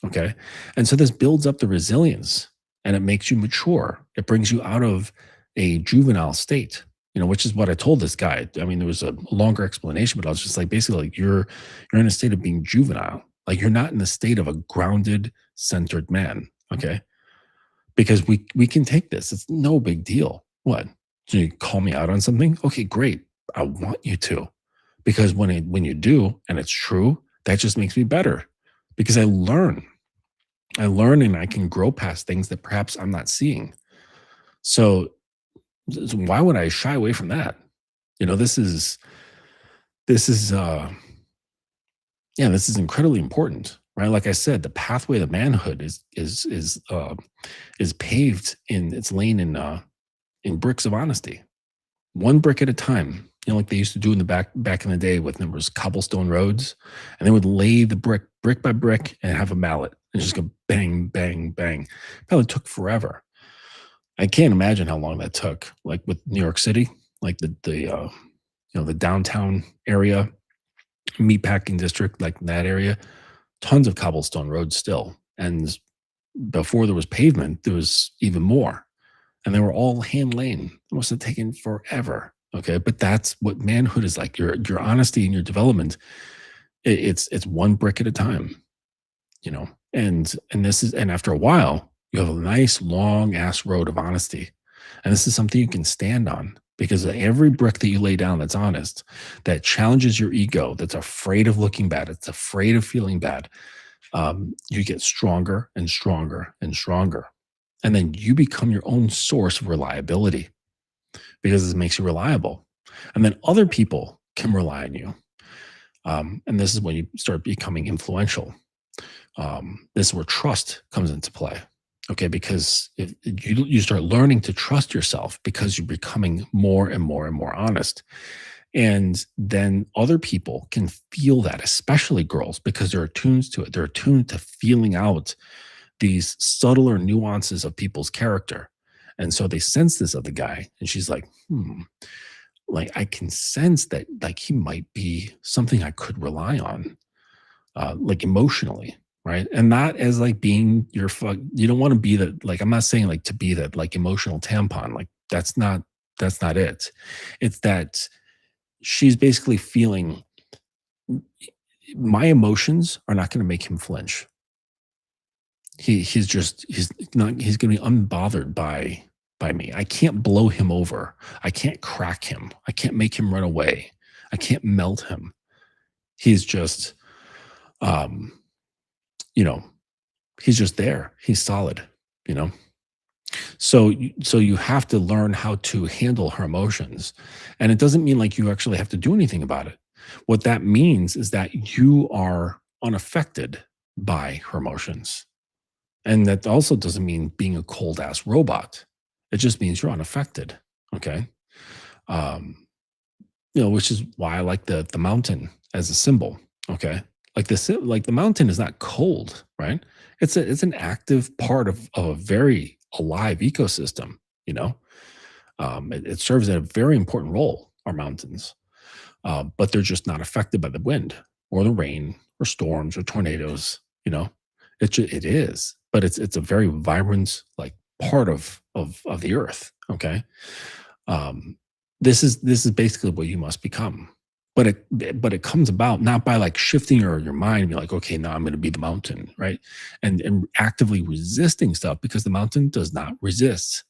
Okay. And so this builds up the resilience, and it makes you mature. It brings you out of a juvenile state, which is what I told this guy. I mean, there was a longer explanation, but I was just like, basically, like you're in a state of being juvenile. Like you're not in the state of a grounded, centered man. Okay. Because we can take this. It's no big deal. What? So you call me out on something? Okay, great. I want you to. Because when you do and it's true, that just makes me better. Because I learn. I learn and I can grow past things that perhaps I'm not seeing. So, why would I shy away from that? This is this is incredibly important, right? Like I said, the pathway to manhood is paved in it's laying in bricks of honesty, one brick at a time. Like they used to do in the back in the day with there was cobblestone roads, and they would lay the brick by brick and have a mallet and just go bang, bang, bang. Probably took forever. I can't imagine how long that took. Like with New York City, like the downtown area, meatpacking district, like that area, tons of cobblestone roads still. And before there was pavement, there was even more. And they were all hand laid. It must have taken forever. Okay. But that's what manhood is like. Your honesty and your development, it's one brick at a time, and after a while, you have a nice long ass road of honesty. And this is something you can stand on, because every brick that you lay down that's honest, that challenges your ego, that's afraid of looking bad, it's afraid of feeling bad, you get stronger and stronger and stronger. And then you become your own source of reliability, because it makes you reliable. And then other people can rely on you. And this is when you start becoming influential. This is where trust comes into play. Okay, because if you start learning to trust yourself, because you're becoming more and more and more honest. And then other people can feel that, especially girls, because they're attuned to it. They're attuned to feeling out these subtler nuances of people's character. And so they sense this of the guy, and she's like, like I can sense that like he might be something I could rely on, like emotionally, right? And not as like being your you don't want to be that, like I'm not saying like to be that like emotional tampon. Like that's not it. It's that she's basically feeling my emotions are not going to make him flinch. He's going to be unbothered by me. I can't blow him over. I can't crack him. I can't make him run away. I can't melt him. He's just you know, he's just there. He's solid, you know. So you have to learn how to handle her emotions. And it doesn't mean like you actually have to do anything about it. What that means is that you are unaffected by her emotions. And that also doesn't mean being a cold ass robot. It just means you're unaffected. Okay. Um, which is why I like the mountain as a symbol. Okay. Like the mountain is not cold, right? It's an active part of a very alive ecosystem, you know. It serves a very important role, our mountains. But they're just not affected by the wind or the rain or storms or tornadoes, you know. It is, but it's a very vibrant like part of the earth. Okay. This is basically what you must become. But it comes about not by like shifting your mind and be like, okay, now I'm going to be the mountain, right? And actively resisting stuff, because the mountain does not resist.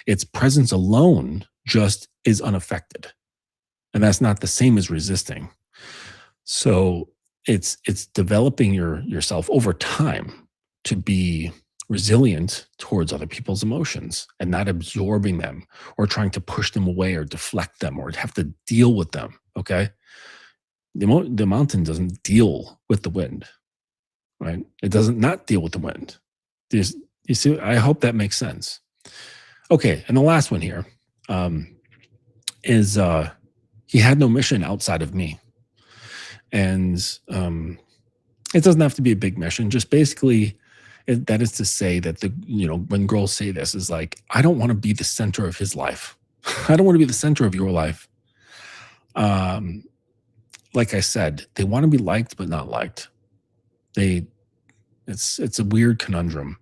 Its presence alone just is unaffected. And that's not the same as resisting. So it's developing yourself over time to be resilient towards other people's emotions and not absorbing them or trying to push them away or deflect them or have to deal with them. Okay. The mountain doesn't deal with the wind, right? It doesn't not deal with the wind. There's, you see, I hope that makes sense. Okay. And the last one here is he had no mission outside of me. And it doesn't have to be a big mission. Just basically, that is to say that when girls say this is like, I don't want to be the center of his life. I don't want to be the center of your life. Like I said, they want to be liked but not liked. It's a weird conundrum,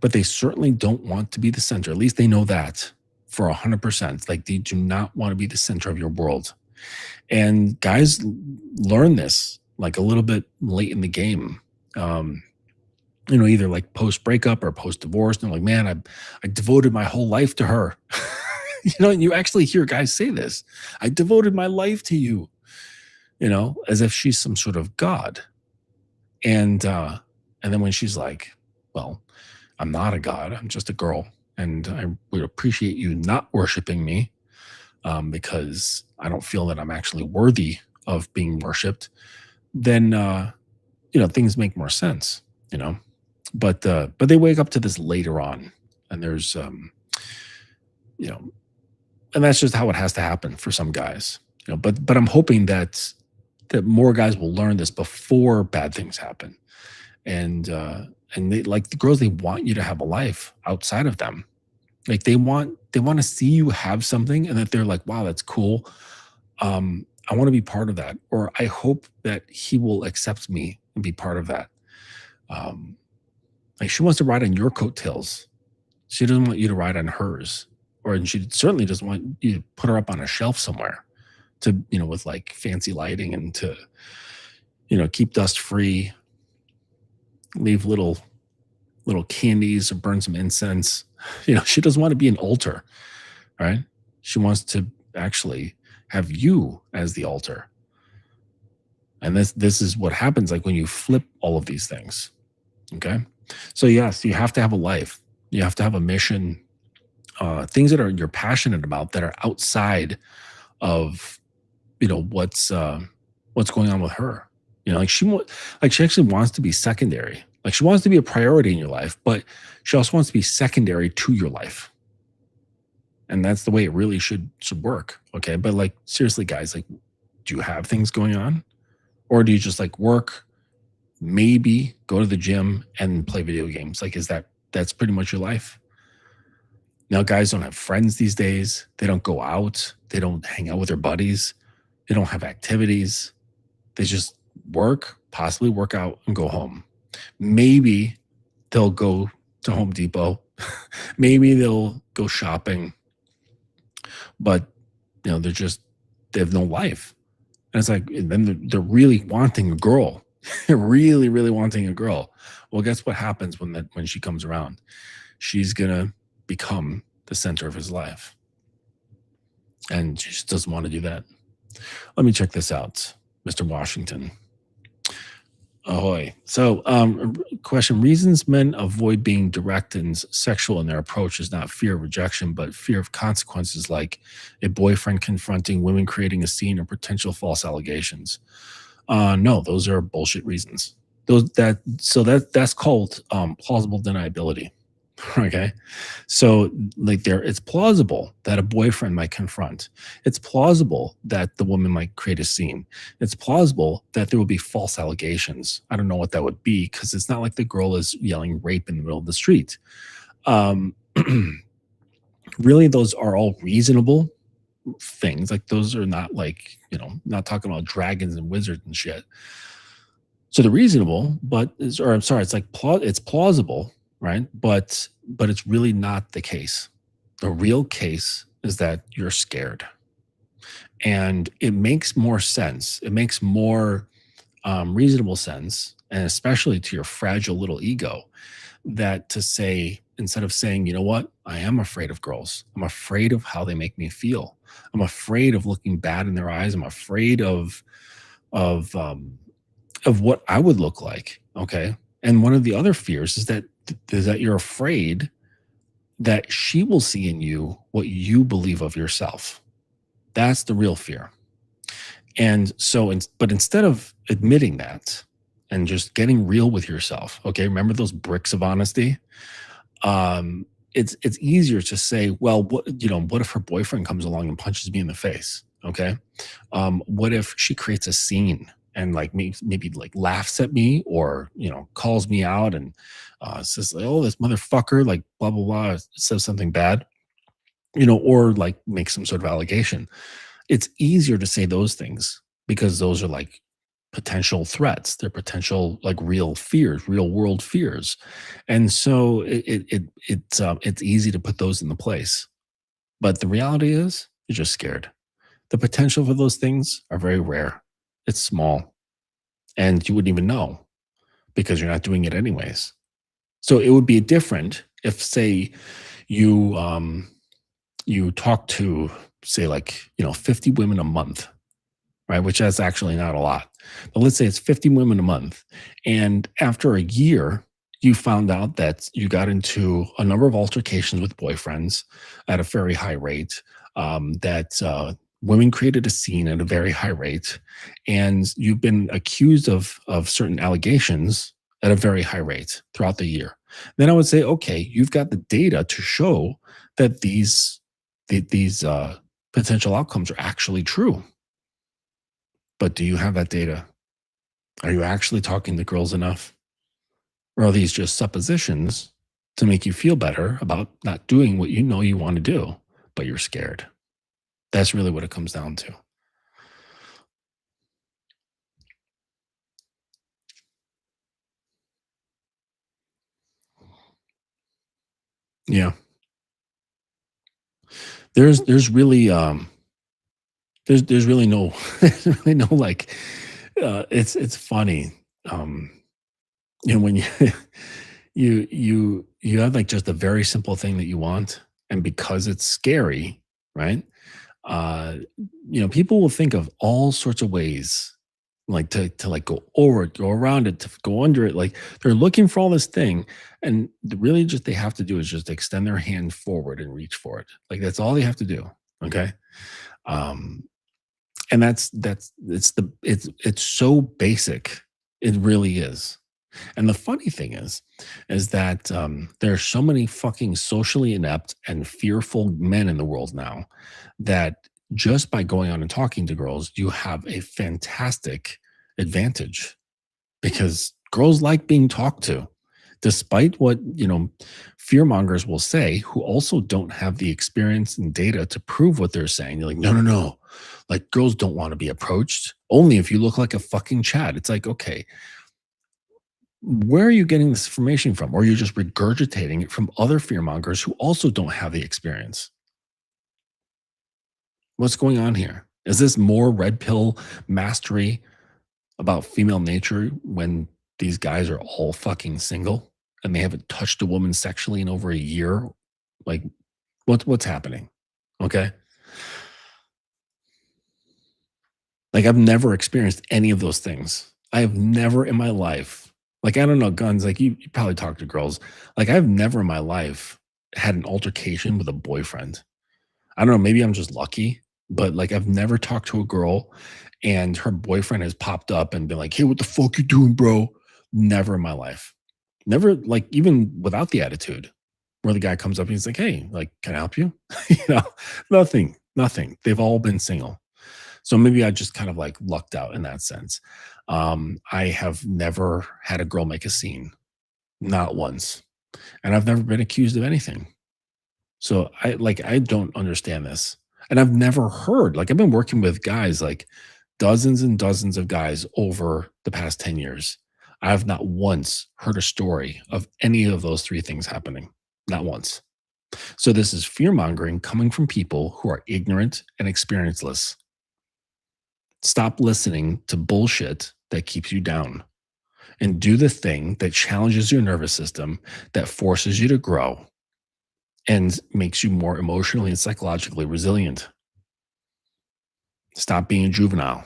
but they certainly don't want to be the center. At least they know that for 100%. Like they do not want to be the center of your world. And guys learn this like a little bit late in the game. Either like post breakup or post divorce. And they're like, man, I devoted my whole life to her. And you actually hear guys say this. I devoted my life to you, as if she's some sort of god. And then when she's like, well, I'm not a god, I'm just a girl. And I would appreciate you not worshiping me because I don't feel that I'm actually worthy of being worshiped. Then, things make more sense, but they wake up to this later on, and there's, and that's just how it has to happen for some guys, but I'm hoping that more guys will learn this before bad things happen. And they, like the girls, they want you to have a life outside of them. Like they want to see you have something and that they're like, wow, that's cool. I want to be part of that. Or I hope that he will accept me and be part of that. Like she wants to ride on your coattails. She doesn't want you to ride on hers. And she certainly doesn't want you to put her up on a shelf somewhere to, with like fancy lighting and to, keep dust free, leave little candies or burn some incense. She doesn't want to be an altar, right? She wants to actually have you as the altar. And this is what happens like when you flip all of these things. Okay. So yes, you have to have a life. You have to have a mission, things that you're passionate about that are outside of, what's going on with her. She actually wants to be secondary. Like she wants to be a priority in your life, but she also wants to be secondary to your life. And that's the way it really should work. Okay. But like, seriously, guys, like, do you have things going on? Or do you just like work, maybe go to the gym and play video games? Like, that's pretty much your life? Now, guys don't have friends these days. They don't go out. They don't hang out with their buddies. They don't have activities. They just work, possibly work out and go home. Maybe they'll go to Home Depot. Maybe they'll go shopping. But, they have no life. And it's like, and then they're really wanting a girl. They're really, really wanting a girl. Well, guess what happens when she comes around? She's going to become the center of his life. And she just doesn't want to do that. Let me check this out, Mr. Washington. Ahoy. So, question: reasons men avoid being direct and sexual in their approach is not fear of rejection, but fear of consequences, like a boyfriend confronting women, creating a scene, or potential false allegations. No, those are bullshit reasons. That's called plausible deniability. Okay. So like it's plausible that a boyfriend might confront. It's plausible that the woman might create a scene. It's plausible that there will be false allegations. I don't know what that would be because it's not like the girl is yelling rape in the middle of the street. Really, those are all reasonable things. Like those are not like, not talking about dragons and wizards and shit. So they're reasonable, it's like it's plausible. Right. But it's really not the case. The real case is that you're scared. And it makes more sense. It makes more reasonable sense, and especially to your fragile little ego, that to say, instead of saying, you know what, I am afraid of girls. I'm afraid of how they make me feel. I'm afraid of looking bad in their eyes. I'm afraid of what I would look like. Okay. And one of the other fears is that is that you're afraid that she will see in you what you believe of yourself. That's the real fear. And so, but instead of admitting that and just getting real with yourself, okay, remember those bricks of honesty? It's easier to say, well, what if her boyfriend comes along and punches me in the face? Okay. What if she creates a scene and like maybe like laughs at me or calls me out and says like, oh, this motherfucker, like blah blah blah, says something bad, or like makes some sort of allegation. It's easier to say those things because those are like potential threats. They're potential like real fears, real world fears, and so it's easy to put those into place. But the reality is, you're just scared. The potential for those things are very rare. It's small, and you wouldn't even know because you're not doing it anyways. So it would be different if, say, you you talk to, say, like 50 women a month, right? Which is actually not a lot. But let's say it's 50 women a month. And after a year, you found out that you got into a number of altercations with boyfriends at a very high rate, that women created a scene at a very high rate, and you've been accused of certain allegations at a very high rate throughout the year. Then I would say, okay, you've got the data to show that these potential outcomes are actually true. But do you have that data? Are you actually talking to girls enough? Or are these just suppositions to make you feel better about not doing what you know you want to do, but you're scared? That's really what it comes down to. Yeah. There's really there's really no there's really no like it's funny. Um when you you have like just a very simple thing that you want, and because it's scary, right? uh People will think of all sorts of ways, like to like go over it, go around it, to go under it. Like they're looking for all this thing, and really just they have to do is just extend their hand forward and reach for it. Like that's all they have to do. Okay. um and that's it's so basic. It really is. And the funny thing is that there are so many fucking socially inept and fearful men in the world now that just by going on and talking to girls, you have a fantastic advantage because girls like being talked to, despite what fear mongers will say, who also don't have the experience and data to prove what they're saying. They're like, no, no, no. Like girls don't want to be approached. Only if you look like a fucking Chad. It's like, okay, where are you getting this information from? Or you're just regurgitating it from other fear mongers who also don't have the experience. What's going on here? Is this more red pill mastery about female nature when these guys are all fucking single and they haven't touched a woman sexually in over a year? Like, what's happening? Okay. Like, I've never experienced any of those things. I have never in my life, like, I don't know, guns, like, you probably talk to girls. Like, I've never in my life had an altercation with a boyfriend. I don't know, maybe I'm just lucky, but like, I've never talked to a girl and her boyfriend has popped up and been like, hey, what the fuck you doing, bro? Never in my life. Never, like, even without the attitude, where the guy comes up and he's like, hey, like, can I help you? you know, nothing, nothing. They've all been single. So maybe I just kind of like lucked out in that sense. I have never had a girl make a scene, not once. And I've never been accused of anything. So I don't understand this. And I've never heard, like, I've been working with guys, like dozens and dozens of guys over the past 10 years. I have not once heard a story of any of those three things happening. Not once. So this is fear mongering coming from people who are ignorant and experienceless. Stop listening to bullshit that keeps you down and do the thing that challenges your nervous system, that forces you to grow and makes you more emotionally and psychologically resilient. Stop being a juvenile.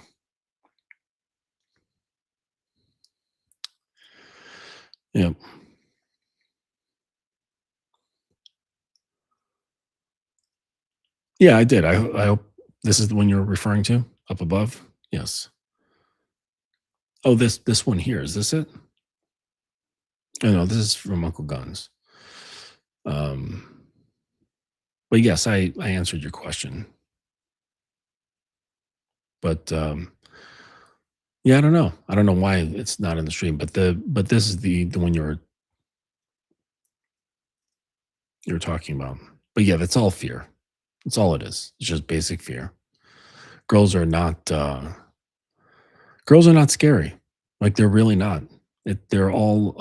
Yeah. Yeah, I did. I hope this is the one you're referring to up above. Yes. Oh, this one here, is this it? Oh, no, this is from Uncle Guns. Um, but yes, I answered your question. But yeah, I don't know. I don't know why it's not in the stream, but this is the one you're talking about. But yeah, that's all fear. That's all it is. It's just basic fear. Girls are not girls are not scary. Like they're really not. They're all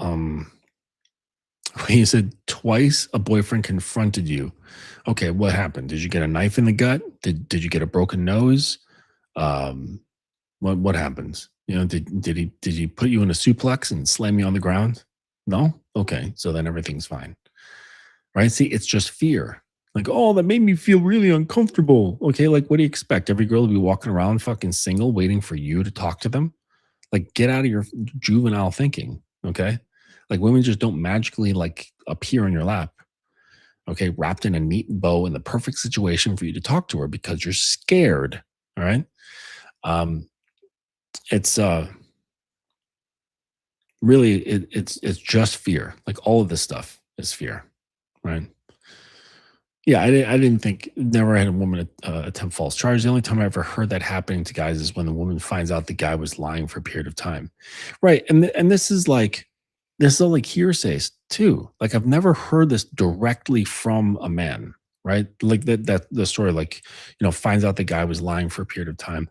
he said twice a boyfriend confronted you. Okay, what happened? Did you get a knife in the gut? Did you get a broken nose? Um what happens? You know, did he put you in a suplex and slam you on the ground? No? Okay, so then everything's fine. Right? See, it's just fear. Like, oh, that made me feel really uncomfortable. Okay, like what do you expect? Every girl to be walking around fucking single waiting for you to talk to them? Like, get out of your juvenile thinking. Okay. Like women just don't magically like appear in your lap. Okay, wrapped in a neat bow in the perfect situation for you to talk to her because you're scared. All right. Um, it's really it's just fear. Like all of this stuff is fear, right? Yeah, I didn't think never had a woman attempt false charge. The only time I ever heard that happening to guys is when the woman finds out the guy was lying for a period of time, right? And this is like this is all like hearsays too. Like I've never heard this directly from a man, right? Like that the story, like finds out the guy was lying for a period of time.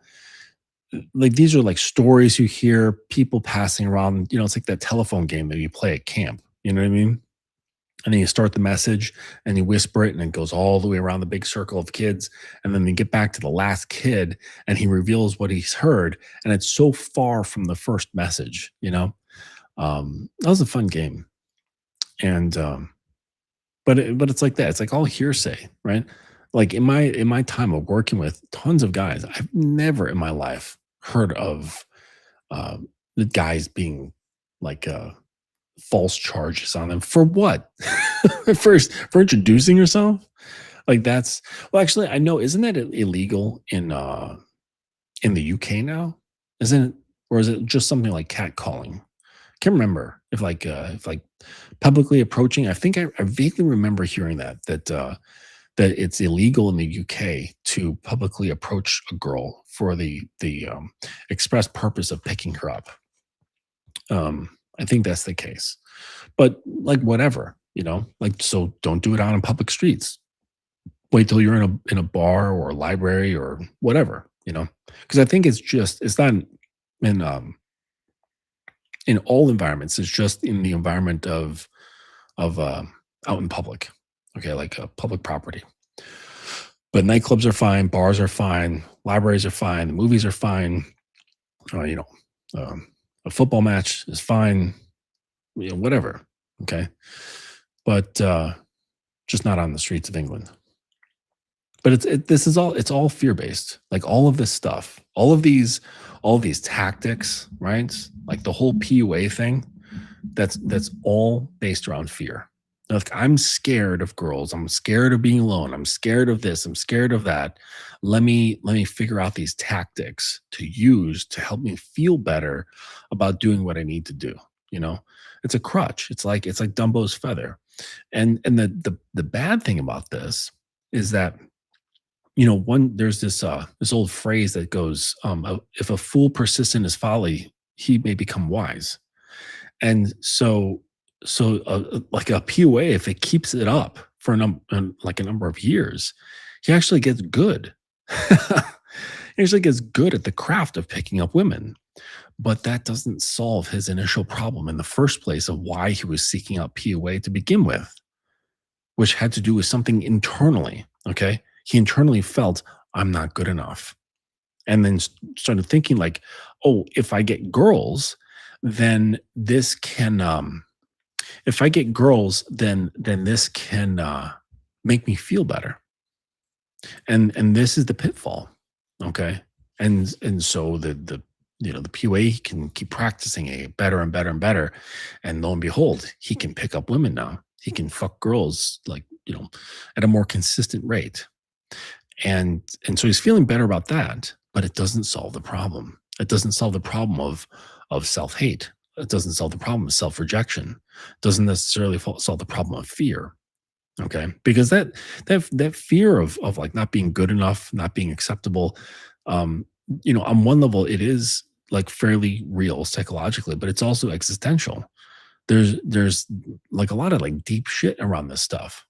Like these are like stories you hear people passing around. It's like that telephone game that you play at camp. You know what I mean? And then you start the message and you whisper it and it goes all the way around the big circle of kids. And then you get back to the last kid and he reveals what he's heard. And it's so far from the first message. That was a fun game. And, but it's like that. It's like all hearsay, right? Like in my time of working with tons of guys, I've never in my life heard of uh, the guys being like, false charges on them for what? First, for introducing yourself? Like that's well, actually, I know, isn't that illegal in the UK now? Isn't it, or is it just something like catcalling? Can't remember if like publicly approaching. I think I vaguely remember hearing that it's illegal in the UK to publicly approach a girl for the express purpose of picking her up. I think that's the case. But like whatever, like so don't do it out on public streets. Wait till you're in a bar or a library or whatever. Because I think it's not in all environments. It's just in the environment of out in public. Okay, like public property. But nightclubs are fine, bars are fine, libraries are fine, the movies are fine. Uh, you know, um, a football match is fine. Whatever. Okay, but just not on the streets of England. But it's all fear based. Like all of this stuff, all of these tactics, right? Like the whole PUA thing. That's all based around fear. Like I'm scared of girls. I'm scared of being alone. I'm scared of this. I'm scared of that. Let me figure out these tactics to use to help me feel better about doing what I need to do. You know, it's a crutch. It's like Dumbo's feather. And the bad thing about this is that one there's this old phrase that goes, if a fool persist in his folly, he may become wise. And like a PUA, if it keeps it up for like a number of years, he actually gets good. He actually gets good at the craft of picking up women. But that doesn't solve his initial problem in the first place of why he was seeking out PUA to begin with, which had to do with something internally. Okay. He internally felt, I'm not good enough. And then started thinking, like, oh, if I get girls, then this can, if I get girls, then this can make me feel better. And this is the pitfall. Okay. And so the PUA can keep practicing it better and better and better. And lo and behold, he can pick up women now. He can fuck girls like, at a more consistent rate. And so he's feeling better about that, but it doesn't solve the problem. It doesn't solve the problem of self-hate. It doesn't solve the problem of self-rejection. It doesn't necessarily solve the problem of fear. Okay. Because that fear of like not being good enough, not being acceptable, um, on one level it is like fairly real psychologically, but it's also existential. There's like a lot of like deep shit around this stuff.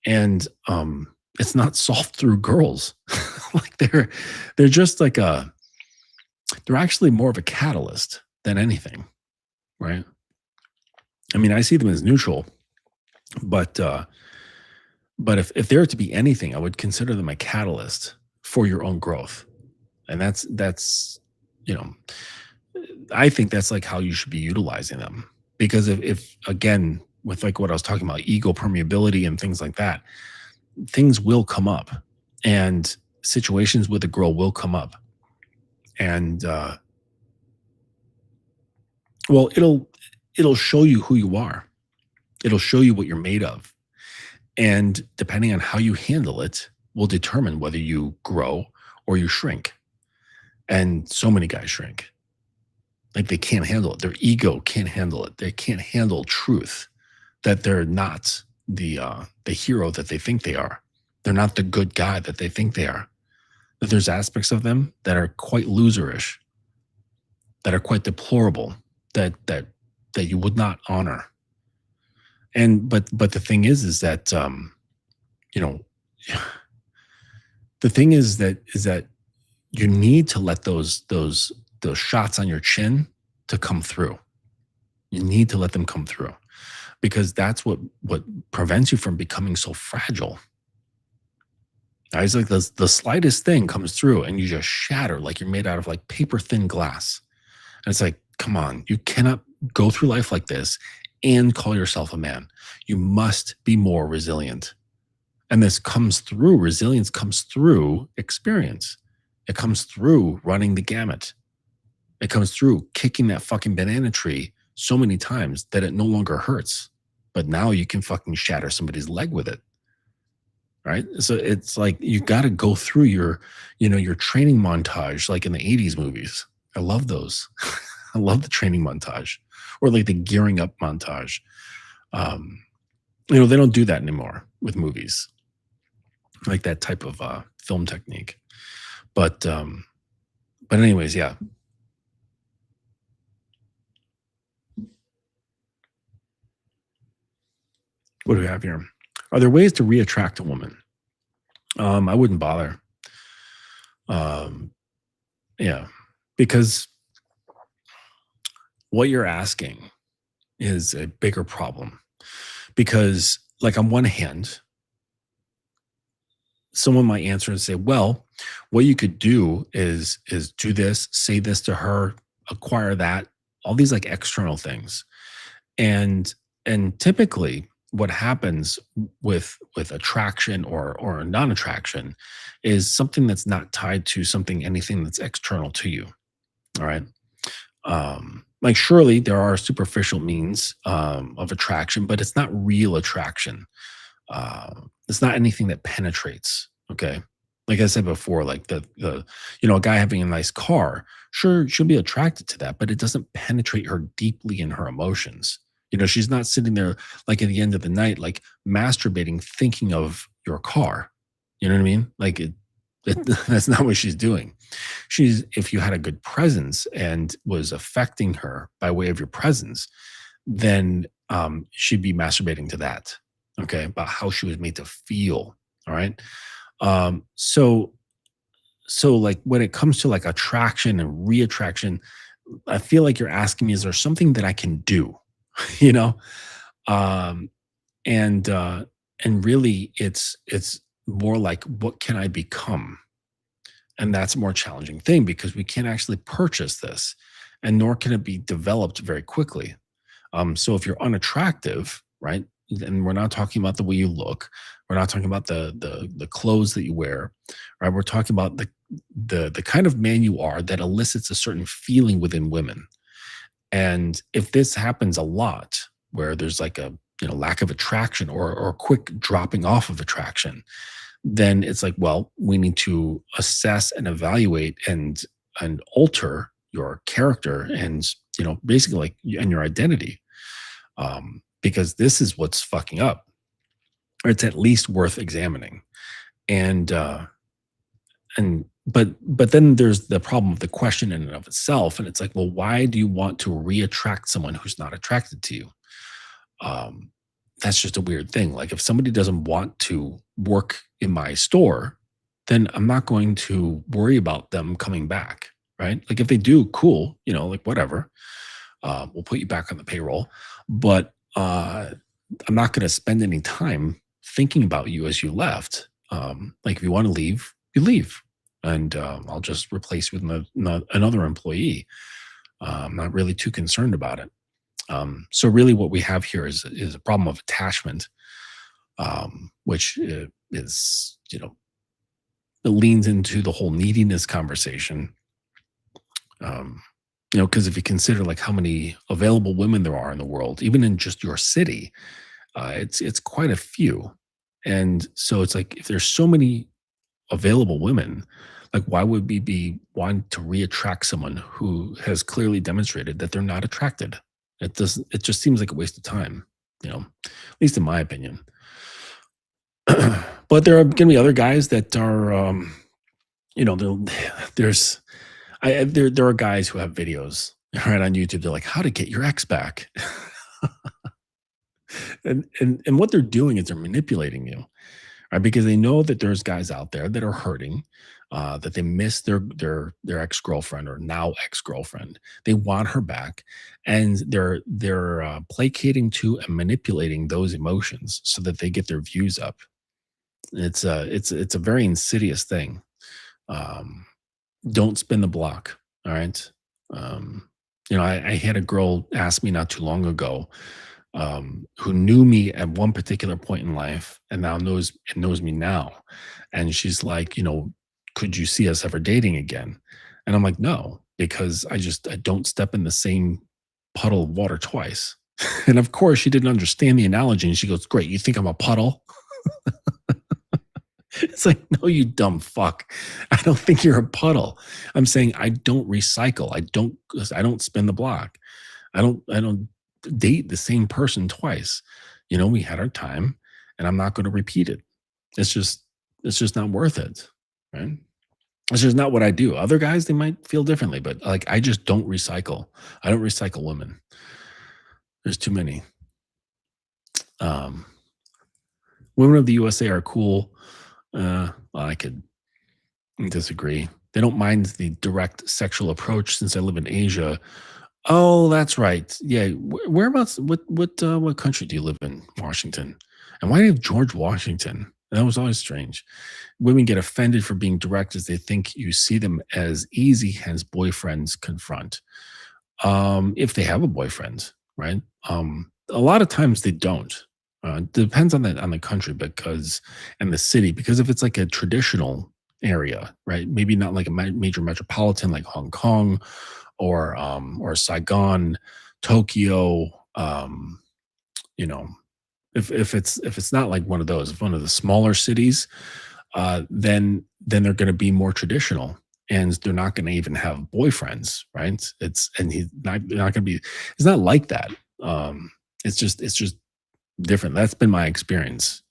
And it's not solved through girls. Like they're just like they're actually more of a catalyst than anything, right? I mean, I see them as neutral, but if they were to be anything, I would consider them a catalyst for your own growth. And that's you know, I think that's like how you should be utilizing them. Because if again, with like what I was talking about, ego permeability and things like that, things will come up, and situations with a girl will come up. And well, it'll show you who you are. It'll show you what you're made of. And depending on how you handle it will determine whether you grow or you shrink. And so many guys shrink. Like they can't handle it. Their ego can't handle it. They can't handle truth that they're not the hero that they think they are. They're not the good guy that they think they are. That there's aspects of them that are quite loserish, that are quite deplorable, that you would not honor. And but the thing is that you know the thing is that you need to let those shots on your chin to come through. You need to let them come through, because that's what prevents you from becoming so fragile. It's like the slightest thing comes through and you just shatter like you're made out of like paper thin glass. And it's like, come on, you cannot go through life like this and call yourself a man. You must be more resilient. And this comes through, resilience comes through experience. It comes through running the gamut. It comes through kicking that fucking banana tree so many times that it no longer hurts. But now you can fucking shatter somebody's leg with it. Right? So it's like you got to go through your training montage, like in the 80s movies. I love those. I love the training montage, or like the gearing up montage. They don't do that anymore with movies, like that type of film technique. But anyways, yeah. What do we have here? Are there ways to reattract a woman? I wouldn't bother. Yeah, because what you're asking is a bigger problem. Because, like, on one hand, someone might answer and say, well, what you could do is do this, say this to her, acquire that, all these like external things. And typically what happens with attraction or non-attraction is something that's not tied to anything that's external to you. All right. Like surely there are superficial means of attraction, but it's not real attraction. It's not anything that penetrates. Okay. Like I said before, like the a guy having a nice car, sure, she'll be attracted to that, but it doesn't penetrate her deeply in her emotions. She's not sitting there like at the end of the night, like masturbating, thinking of your car. You know what I mean? Like that's not what she's doing. If you had a good presence and was affecting her by way of your presence, then she'd be masturbating to that. Okay. About how she was made to feel. All right. So like when it comes to like attraction and reattraction, I feel like you're asking me, is there something that I can do? you know? And really it's more like, what can I become? And that's a more challenging thing because we can't actually purchase this, and nor can it be developed very quickly. So if you're unattractive, right? And we're not talking about the way you look. We're not talking about the clothes that you wear, right? We're talking about the kind of man you are that elicits a certain feeling within women. And if this happens a lot, where there's like a lack of attraction or quick dropping off of attraction, then it's like, well, we need to assess and evaluate and alter your character and, basically like, and your identity, because this is what's fucking up, or it's at least worth examining. And but then there's the problem of the question in and of itself, and it's like, well, why do you want to reattract someone who's not attracted to you? um, that's just a weird thing. Like, if somebody doesn't want to work in my store, then I'm not going to worry about them coming back, right? Like, if they do, cool, like, whatever. We'll put you back on the payroll, but I'm not going to spend any time thinking about you as you left. Like, if you want to leave, you leave, and I'll just replace you with another employee. I'm not really too concerned about it. So really what we have here is a problem of attachment, which is, it leans into the whole neediness conversation. Because if you consider like how many available women there are in the world, even in just your city, it's quite a few. And so it's like, if there's so many available women, like, why would we be wanting to reattract someone who has clearly demonstrated that they're not attracted? It just seems like a waste of time, at least in my opinion. But there are going to be other guys that are, there's, there are guys who have videos right on YouTube. They're like, how to get your ex back. and what they're doing is they're manipulating you, right? Because they know that there's guys out there that are hurting, that they miss their ex-girlfriend or now ex-girlfriend. They want her back, and they're placating to and manipulating those emotions so that they get their views up. It's a very insidious thing. Don't spin the block. All right. I had a girl ask me not too long ago, who knew me at one particular point in life and now knows me now. And she's like, could you see us ever dating again? And I'm like, no, because I don't step in the same puddle of water twice. And of course she didn't understand the analogy. And she goes, great, you think I'm a puddle? It's like, no, you dumb fuck. I don't think you're a puddle. I'm saying I don't recycle. I don't spin the block. I don't date the same person twice. We had our time, and I'm not going to repeat it. It's just not worth it. Right? It's just not what I do. Other guys, they might feel differently, but like, I just don't recycle. I don't recycle women. There's too many. Women of the USA are cool. Well, I could disagree. They don't mind the direct sexual approach since I live in Asia. Oh, that's right. Yeah. Whereabouts? What country do you live in? Washington. And why do you have George Washington? That was always strange. Women get offended for being direct as they think you see them as easy, hence boyfriends confront. If they have a boyfriend, right? A lot of times they don't. Depends on the country and the city, because if it's like a traditional area, right? Maybe not like a major metropolitan like Hong Kong or Saigon, Tokyo. If it's not like one of those, if one of the smaller cities, then they're going to be more traditional, and they're not going to even have boyfriends, right? He's not going to be. It's not like that. It's just different. That's been my experience,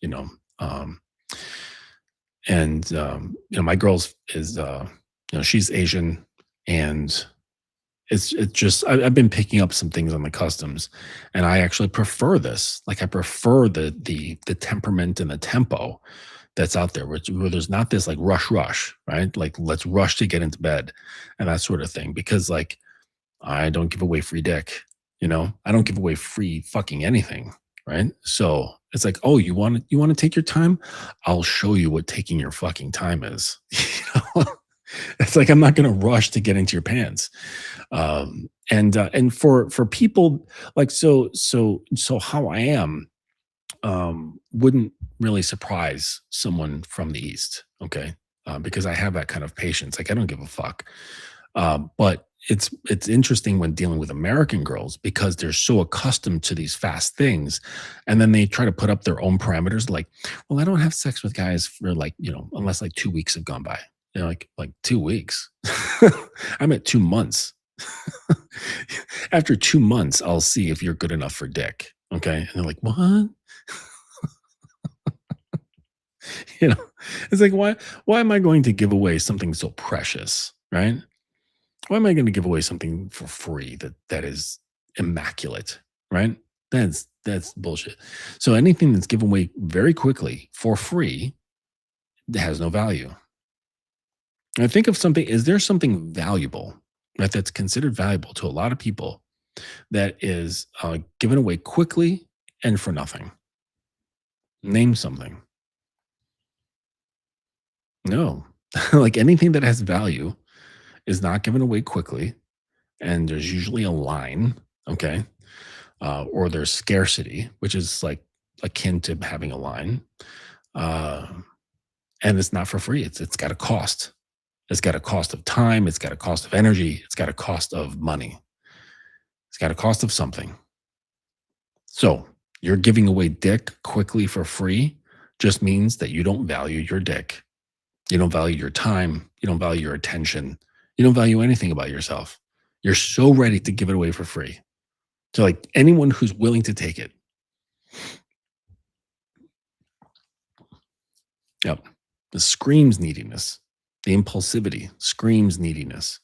my girl's is, she's Asian, and it's just, I've been picking up some things on the customs, and I actually prefer this. Like, I prefer the temperament and the tempo that's out there, where there's not this like rush, right? Like, let's rush to get into bed and that sort of thing. Because like, I don't give away free dick, I don't give away free fucking anything. Right. So it's like, oh, you want to take your time? I'll show you what taking your fucking time is. It's like, I'm not going to rush to get into your pants. And for people like, so how I am, wouldn't really surprise someone from the East. Okay. Because I have that kind of patience. Like, I don't give a fuck. But it's interesting when dealing with American girls because they're so accustomed to these fast things, and then they try to put up their own parameters. Like, well, I don't have sex with guys for like unless like 2 weeks have gone by. Like 2 weeks. I'm at 2 months. After 2 months, I'll see if you're good enough for dick. Okay, and they're like, what? you know, it's like why am I going to give away something so precious, right? Why am I going to give away something for free that is immaculate, right? That's bullshit. So anything that's given away very quickly for free has no value. And I think of something, is there something valuable, right, that's considered valuable to a lot of people that is given away quickly and for nothing? Name something. No. Like anything that has value is not given away quickly, and there's usually a line, okay? Or there's scarcity, which is like akin to having a line. Uh, and it's not for free. It's got a cost. It's got a cost of time. It's got a cost of energy. It's got a cost of money. It's got a cost of something. So you're giving away dick quickly for free just means that you don't value your dick. You don't value your time. You don't value your attention. You don't value anything about yourself. You're so ready to give it away for free. So like anyone who's willing to take it. Yep. The screams neediness. The impulsivity screams neediness,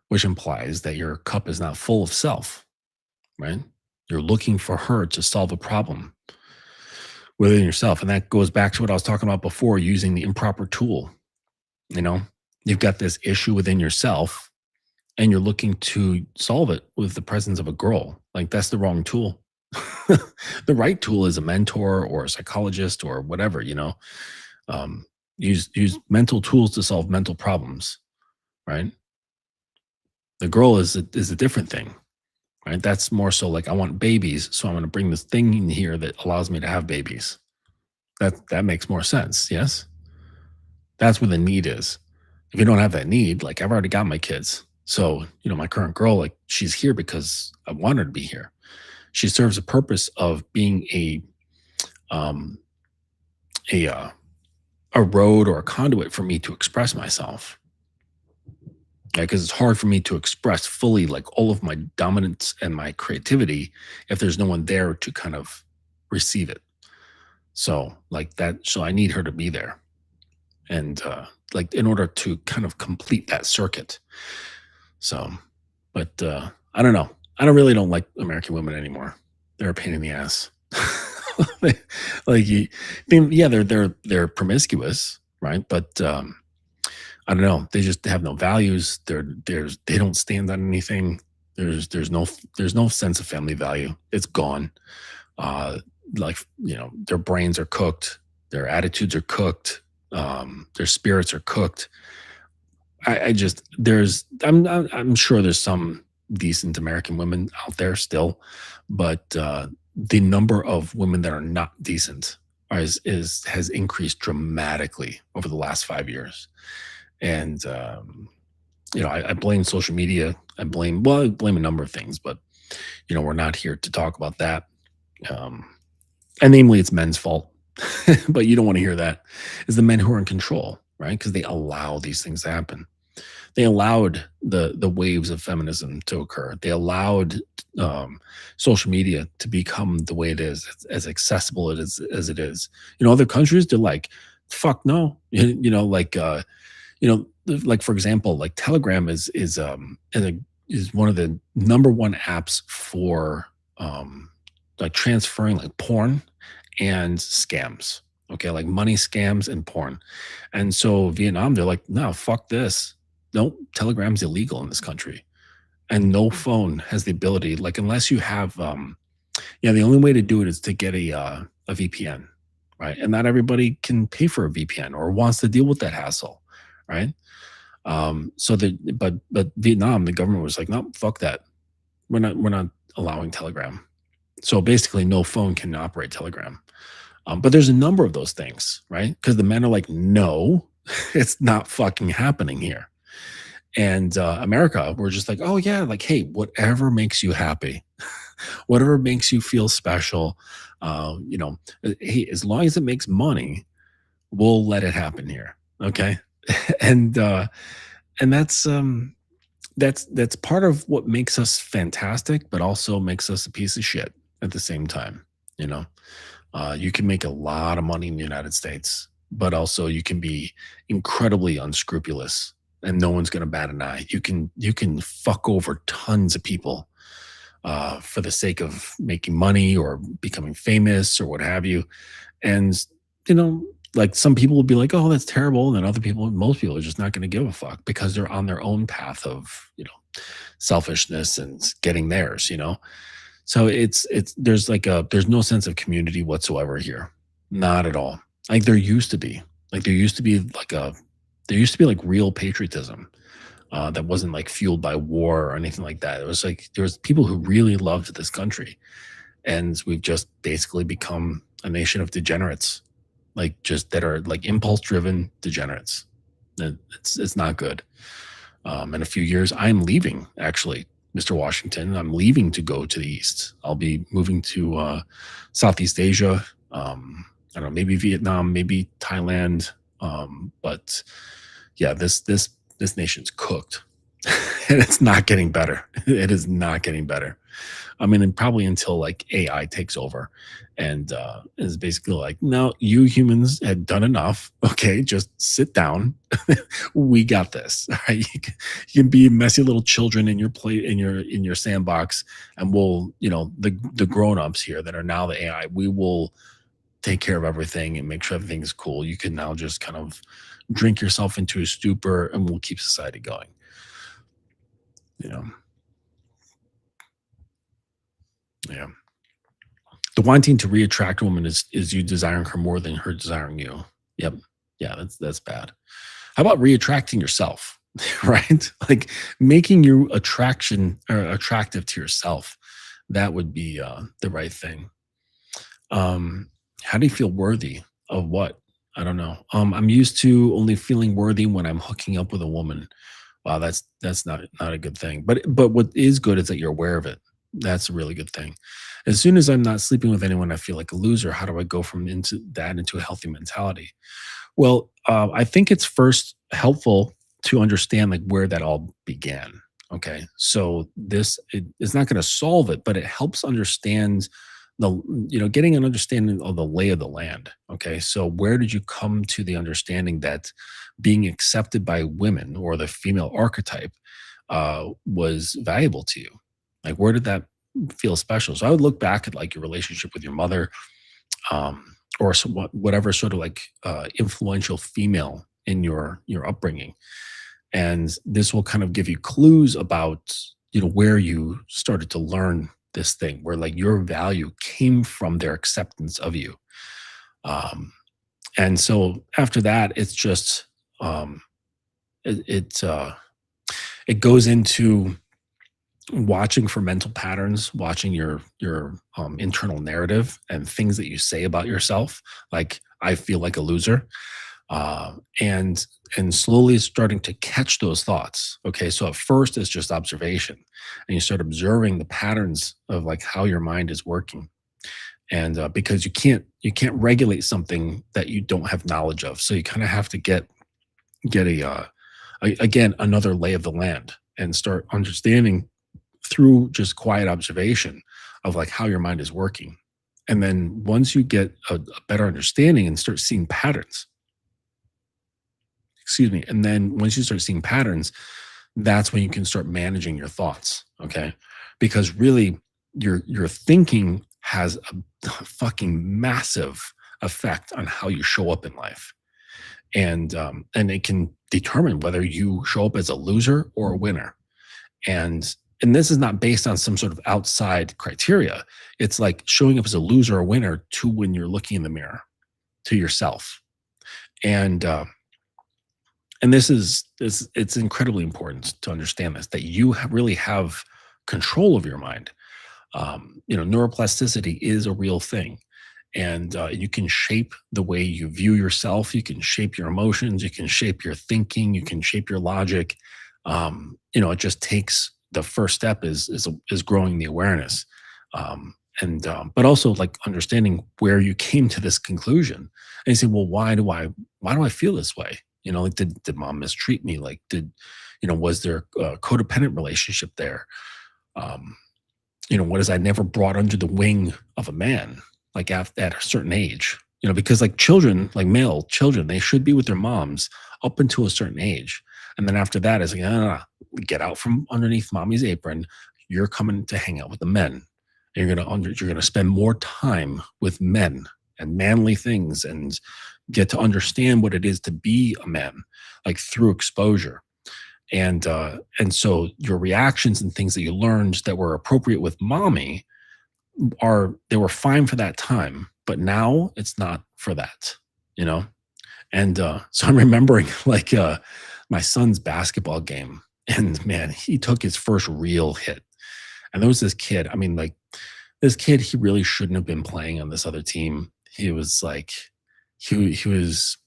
which implies that your cup is not full of self, right? You're looking for her to solve a problem within yourself. And that goes back to what I was talking about before, using the improper tool. You've got this issue within yourself and you're looking to solve it with the presence of a girl. Like that's the wrong tool. The right tool is a mentor or a psychologist or whatever, use mental tools to solve mental problems, right? The girl is a different thing, right? That's more so like I want babies, so I'm going to bring this thing in here that allows me to have babies. That makes more sense. Yes, that's where the need is. If you don't have that need, like I've already got my kids, so my current girl, like she's here because I want her to be here. She serves a purpose of being a road or a conduit for me to express myself. Because it's hard for me to express fully like all of my dominance and my creativity if there's no one there to kind of receive it. So like that, so I need her to be there. And like in order to kind of complete that circuit. So, but I don't know. I don't like American women anymore. They're a pain in the ass. They're promiscuous, right? But I don't know. They just have no values. They don't stand on anything. There's no sense of family value. It's gone. Their brains are cooked. Their attitudes are cooked. Their spirits are cooked. I'm sure there's some decent American women out there still, but the number of women that are not decent has increased dramatically over the last 5 years. And I blame social media. I blame a number of things, but we're not here to talk about that. And namely, it's men's fault. But you don't want to hear that. It's the men who are in control, right? Because they allow these things to happen. They allowed the waves of feminism to occur. They allowed social media to become the way it is, as accessible as it is. Other countries, they're like, fuck no. Like for example, like Telegram is one of the number one apps for like transferring like porn and scams. Okay, like money scams and porn. And so Vietnam, they're like, no, fuck this. No, Telegram's illegal in this country. And no phone has the ability, like unless you have the only way to do it is to get a VPN, right? And not everybody can pay for a VPN or wants to deal with that hassle, right? But Vietnam, the government was like, no, fuck that. We're not allowing Telegram. So basically no phone can operate Telegram. But there's a number of those things, right? Because the men are like, no, it's not fucking happening here. And America, we're just like, oh yeah, like, hey, whatever makes you happy, whatever makes you feel special, you know, hey, as long as it makes money, we'll let it happen here. Okay. and and that's part of what makes us fantastic, but also makes us a piece of shit at the same time. You know, you can make a lot of money in the United States, but also you can be incredibly unscrupulous, and no one's going to bat an eye. You can fuck over tons of people for the sake of making money or becoming famous or what have you. And you know, like some people will be like, "Oh, that's terrible," and then other people, most people, are just not going to give a fuck because they're on their own path of selfishness and getting theirs. So it's there's no sense of community whatsoever here. Not at all. Like there used to be. Like there used to be like real patriotism that wasn't like fueled by war or anything like that. It was like there was people who really loved this country, and we've just basically become a nation of degenerates, like just that are like impulse driven degenerates. It's not good. In a few years, I'm leaving, actually, Mr. Washington. I'm leaving to go to the East. I'll be moving to Southeast Asia. I don't know, maybe Vietnam, maybe Thailand. But yeah, this nation's cooked, and it's not getting better. It is not getting better. I mean, and probably until like AI takes over and is basically like, no, you humans had done enough. Okay, just sit down. We got this. All right, you can be messy little children in your play in your sandbox, and we'll, the grown ups here that are now the AI, we will take care of everything and make sure everything's cool. You can now just kind of drink yourself into a stupor, and we'll keep society going. You know, yeah. The wanting to reattract a woman is you desiring her more than her desiring you. Yep. Yeah, that's bad. How about reattracting yourself? Right? Like making you attraction or attractive to yourself. That would be the right thing. How do you feel worthy of what? I don't know. I'm used to only feeling worthy when I'm hooking up with a woman. Wow, that's not a good thing. But what is good is that you're aware of it. That's a really good thing. As soon as I'm not sleeping with anyone, I feel like a loser. How do I go from into a healthy mentality? Well, I think it's first helpful to understand like where that all began. Okay, so it's not going to solve it, but it helps understand the getting an understanding of the lay of the land. Okay, so where did you come to the understanding that being accepted by women or the female archetype was valuable to you? Like, where did that feel special? So I would look back at like your relationship with your mother, or whatever sort of like influential female in your upbringing, and this will kind of give you clues about where you started to learn this thing, where like your value came from their acceptance of you. Um, and so after that, it's just it it, uh, it goes into watching for mental patterns, watching your internal narrative and things that you say about yourself, like I feel like a loser, uh, and and slowly starting to catch those thoughts. Okay, so at first it's just observation, and you start observing the patterns of like how your mind is working, and because you can't regulate something that you don't have knowledge of, so you kind of have to get again another lay of the land and start understanding through just quiet observation of like how your mind is working. And then once you get a better understanding and start seeing patterns, excuse me, and then once you start seeing patterns, that's when you can start managing your thoughts. Okay, because really your thinking has a fucking massive effect on how you show up in life, and it can determine whether you show up as a loser or a winner. And this is not based on some sort of outside criteria. It's like showing up as a loser or winner to when you're looking in the mirror to yourself. And this it's incredibly important to understand this, that you really have control of your mind. Neuroplasticity is a real thing, and you can shape the way you view yourself. You can shape your emotions. You can shape your thinking. You can shape your logic. It just takes the first step is growing the awareness, and but also like understanding where you came to this conclusion. And you say, well, why do I feel this way? Like did mom mistreat me? Like was there a codependent relationship there? Um, what is I never brought under the wing of a man, like at a certain age, because like children, like male children, they should be with their moms up until a certain age. And then after that, it's like, no, no, no, get out from underneath mommy's apron. You're coming to hang out with the men. You're gonna spend more time with men and manly things and get to understand what it is to be a man, like through exposure. And so your reactions and things that you learned that were appropriate with mommy they were fine for that time, but now it's not for that, you know? And so I'm remembering like my son's basketball game, and man, he took his first real hit. And there was this kid, I mean, like this kid, he really shouldn't have been playing on this other team. He was like, he was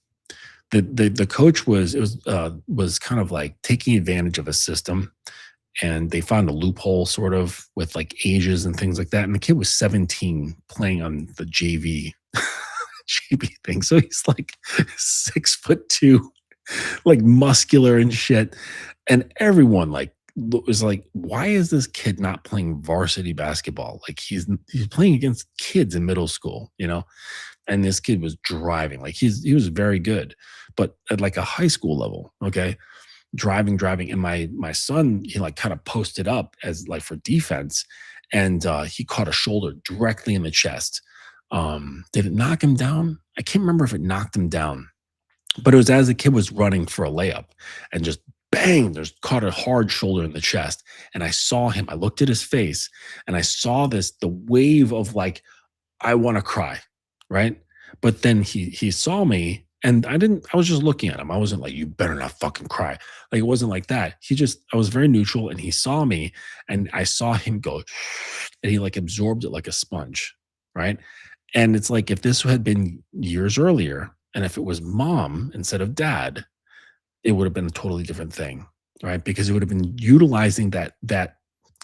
the coach was kind of like taking advantage of a system, and they found a loophole sort of with like ages and things like that. And the kid was 17 playing on the JV thing. So he's like 6'2", like muscular and shit. And everyone like was like, why is this kid not playing varsity basketball? Like he's playing against kids in middle school. And this kid was driving. Like he was very good, but at like a high school level, okay, driving. And my son, he like kind of posted up as like for defense, and he caught a shoulder directly in the chest. Did it knock him down? I can't remember if it knocked him down, but it was as the kid was running for a layup, and just bang, there's caught a hard shoulder in the chest. And I saw him. I looked at his face, and I saw the wave of like, I want to cry, right? But then he saw me, and I was just looking at him. I wasn't like, you better not fucking cry. Like it wasn't like that. I was very neutral, and he saw me, and I saw him go, and he like absorbed it like a sponge, right? And it's like if this had been years earlier, and if it was mom instead of dad, it would have been a totally different thing, right? Because it would have been utilizing that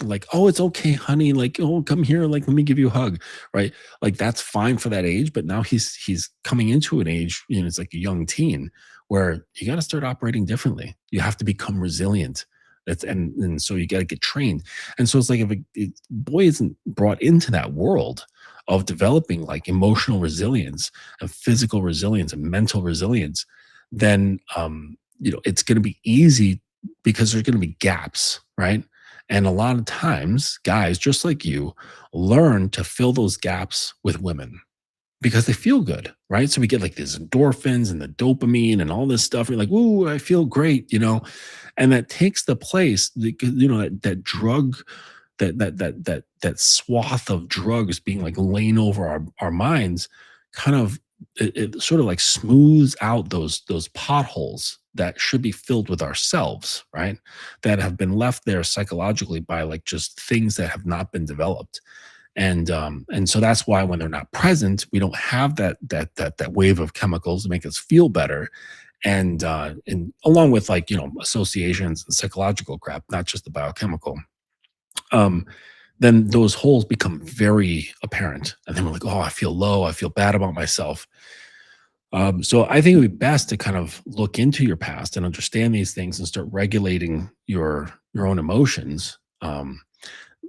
like, oh, it's okay, honey. Like, oh, come here. Like, let me give you a hug, right? Like that's fine for that age, but now he's coming into an age, it's like a young teen where you got to start operating differently. You have to become resilient. And so you got to get trained. And so it's like if a boy isn't brought into that world of developing like emotional resilience and physical resilience and mental resilience, then it's going to be easy because there's going to be gaps, right? And a lot of times, guys, just like you, learn to fill those gaps with women because they feel good, right? So we get like these endorphins and the dopamine and all this stuff. You're like, "Ooh, I feel great," and that takes the place, that drug, that swath of drugs being like laying over our minds, kind of it sort of like smooths out those potholes that should be filled with ourselves, right? That have been left there psychologically by like just things that have not been developed. And so that's why when they're not present, we don't have that wave of chemicals to make us feel better. And along with like, associations and psychological crap, not just the biochemical, um, then those holes become very apparent. And then we're like, oh, I feel low. I feel bad about myself. So I think it would be best to kind of look into your past and understand these things and start regulating your own emotions,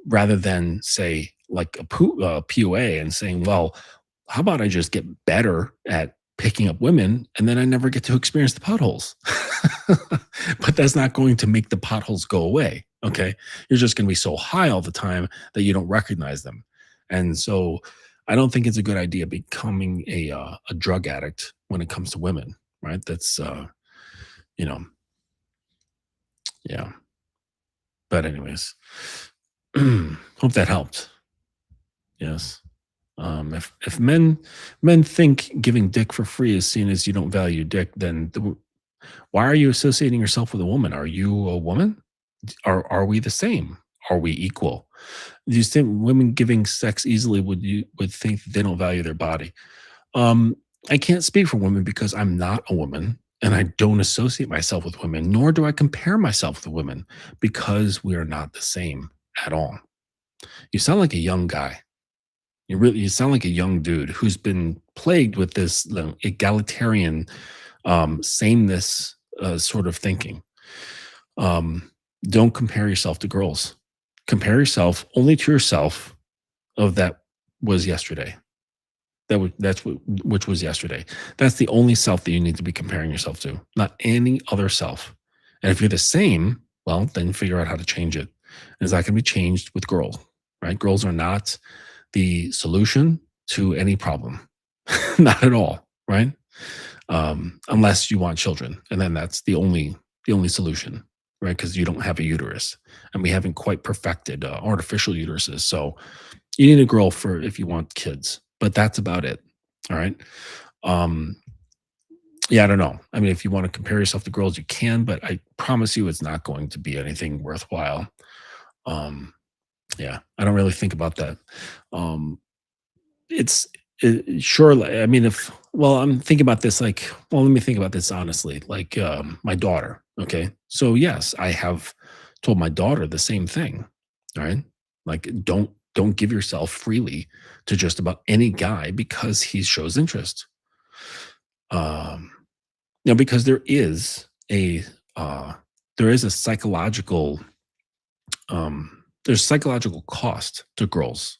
rather than say like a PUA and saying, well, how about I just get better at picking up women and then I never get to experience the potholes. But that's not going to make the potholes go away. Okay. You're just going to be so high all the time that you don't recognize them. And so I don't think it's a good idea becoming a drug addict when it comes to women, right? That's, you know, yeah. But anyways, hope that helped. Yes. If men think giving dick for free is seen as you don't value dick, then why are you associating yourself with a woman? Are you a woman? Are we the same? Are we equal? Do you think women giving sex easily would think they don't value their body? I can't speak for women because I'm not a woman. And I don't associate myself with women, nor do I compare myself with women because we are not the same at all. You sound like a young guy. You sound like a young dude who's been plagued with this egalitarian sameness sort of thinking. Um, don't compare yourself to girls. Compare yourself only to yourself of that was yesterday. That's what which was yesterday. That's the only self that you need to be comparing yourself to, not any other self. And if you're the same, well, then figure out how to change it. And it's not going to be changed with girls, right? Girls are not the solution to any problem, not at all, right? Unless you want children, and then that's the only solution, right? Because you don't have a uterus, and we haven't quite perfected artificial uteruses. So you need a girl for if you want kids, but that's about it. All right. Um, yeah, I don't know. I mean, if you want to compare yourself to girls, you can, but I promise you, it's not going to be anything worthwhile. Um, yeah, I don't really think about that. Um, it's sure. I mean, if well, I'm thinking about this like, well, let me think about this honestly. Like my daughter. Okay, so yes, I have told my daughter the same thing. All right, like don't give yourself freely to just about any guy because he shows interest. Um, because a uh, there is a psychological there's psychological cost to girls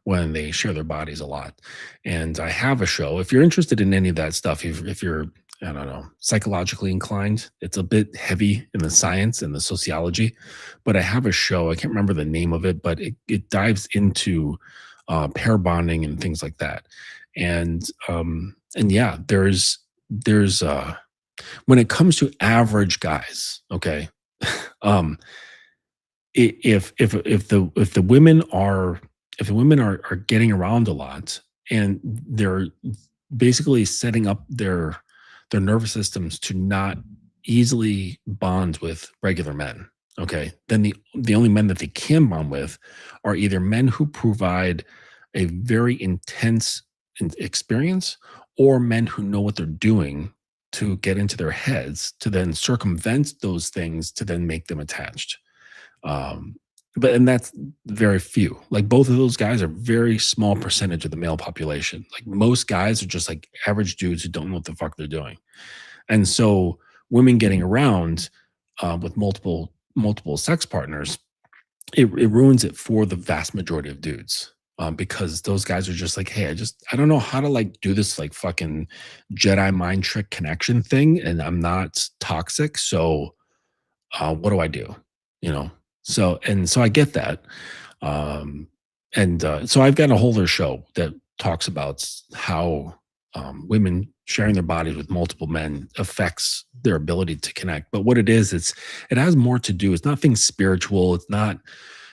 when they share their bodies a lot. And I have a show. If you're interested in any of that stuff, if you're, I don't know, psychologically inclined, it's a bit heavy in the science and the sociology, but I have a show. I can't remember the name of it, but it dives into pair bonding and things like that. And yeah, there's when it comes to average guys, okay, um, if the women are are getting around a lot and they're basically setting up their nervous systems to not easily bond with regular men, okay, then the only men that they can bond with are either men who provide a very intense experience or men who know what they're doing to get into their heads to then circumvent those things to then make them attached. um, and that's very few. Like both of those guys are very small percentage of the male population. Like most guys are just like average dudes who don't know what the fuck they're doing. And so women getting around with multiple sex partners, it ruins it for the vast majority of dudes. Because those guys are just like, hey, I don't know how to like do this like fucking Jedi mind trick connection thing, and I'm not toxic, so what do I do? You know? So I get that. Um, and so I've got a whole other show that talks about how women sharing their bodies with multiple men affects their ability to connect. But what it is, it has more to do. It's nothing spiritual. It's not.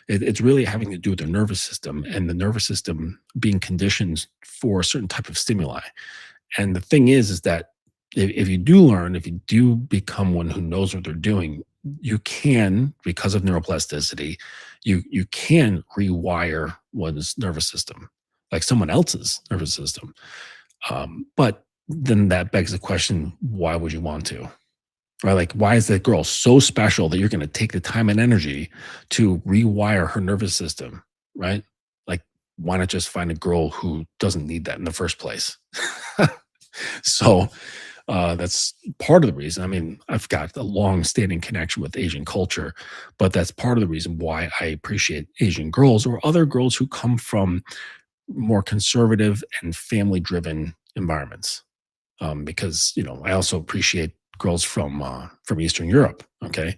It's really having to do with their nervous system and the nervous system being conditioned for a certain type of stimuli. And the thing is that if you do become one who knows what they're doing, you can, because of neuroplasticity, you can rewire one's nervous system, like someone else's nervous system. But then that begs the question: why would you want to? Right? Like, why is that girl so special that you're going to take the time and energy to rewire her nervous system? Right? Like, why not just find a girl who doesn't need that in the first place? So that's part of the reason. I mean, I've got a long-standing connection with Asian culture, but that's part of the reason why I appreciate Asian girls or other girls who come from more conservative and family-driven environments. Because I also appreciate girls from Eastern Europe. Okay,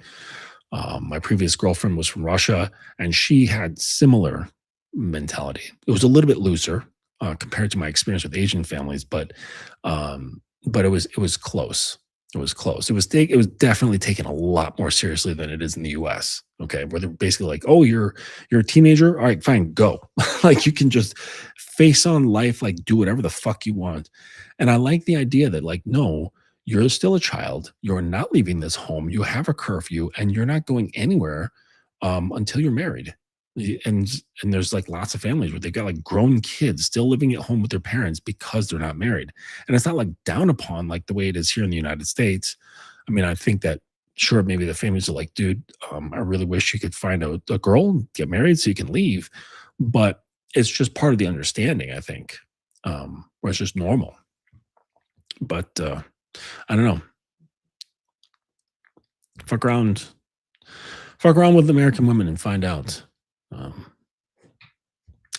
my previous girlfriend was from Russia, and she had similar mentality. It was a little bit looser compared to my experience with Asian families, but it was close. It was close. It was definitely taken a lot more seriously than it is in the U.S. Okay, where they're basically like, "Oh, you're a teenager. All right, fine, go." Like you can just face on life, like do whatever the fuck you want. And I like the idea that like, no, you're still a child. You're not leaving this home. You have a curfew, and you're not going anywhere until you're married. and there's like lots of families where they've got like grown kids still living at home with their parents because they're not married. And it's not like down upon like the way it is here in the United States. I mean, I think that sure, maybe the families are like, dude, I really wish you could find a girl, and get married so you can leave. But it's just part of the understanding, I think, where it's just normal. But I don't know. Fuck around, fuck around with American women and find out. Um,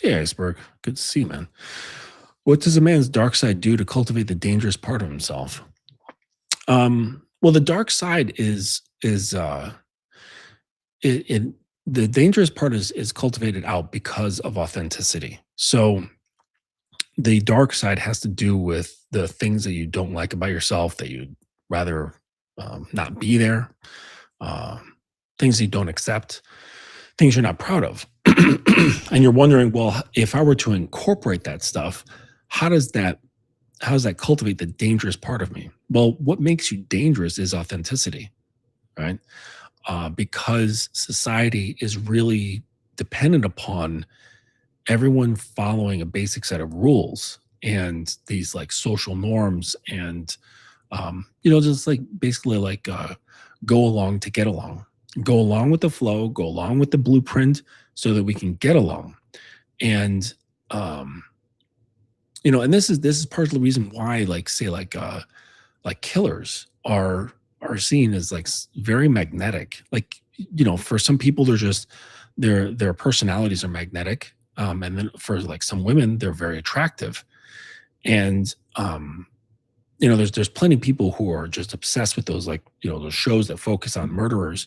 hey, Iceberg, good to see you, man. What does a man's dark side do to cultivate the dangerous part of himself? Well, the dark side is it the dangerous part is cultivated out because of authenticity. So the dark side has to do with the things that you don't like about yourself, that you'd rather not be there, things you don't accept, things you're not proud of. And you're wondering, well, if I were to incorporate that stuff, how does that cultivate the dangerous part of me? Well, what makes you dangerous is authenticity, right? Because society is really dependent upon everyone following a basic set of rules and these like social norms and just like basically like go along to get along, go along with the flow, go along with the blueprint so that we can get along. And and this is part of the reason why like say like killers are seen as like very magnetic. Like for some people they're just their personalities are magnetic, and then for like some women they're very attractive. And there's plenty of people who are just obsessed with those like those shows that focus on murderers.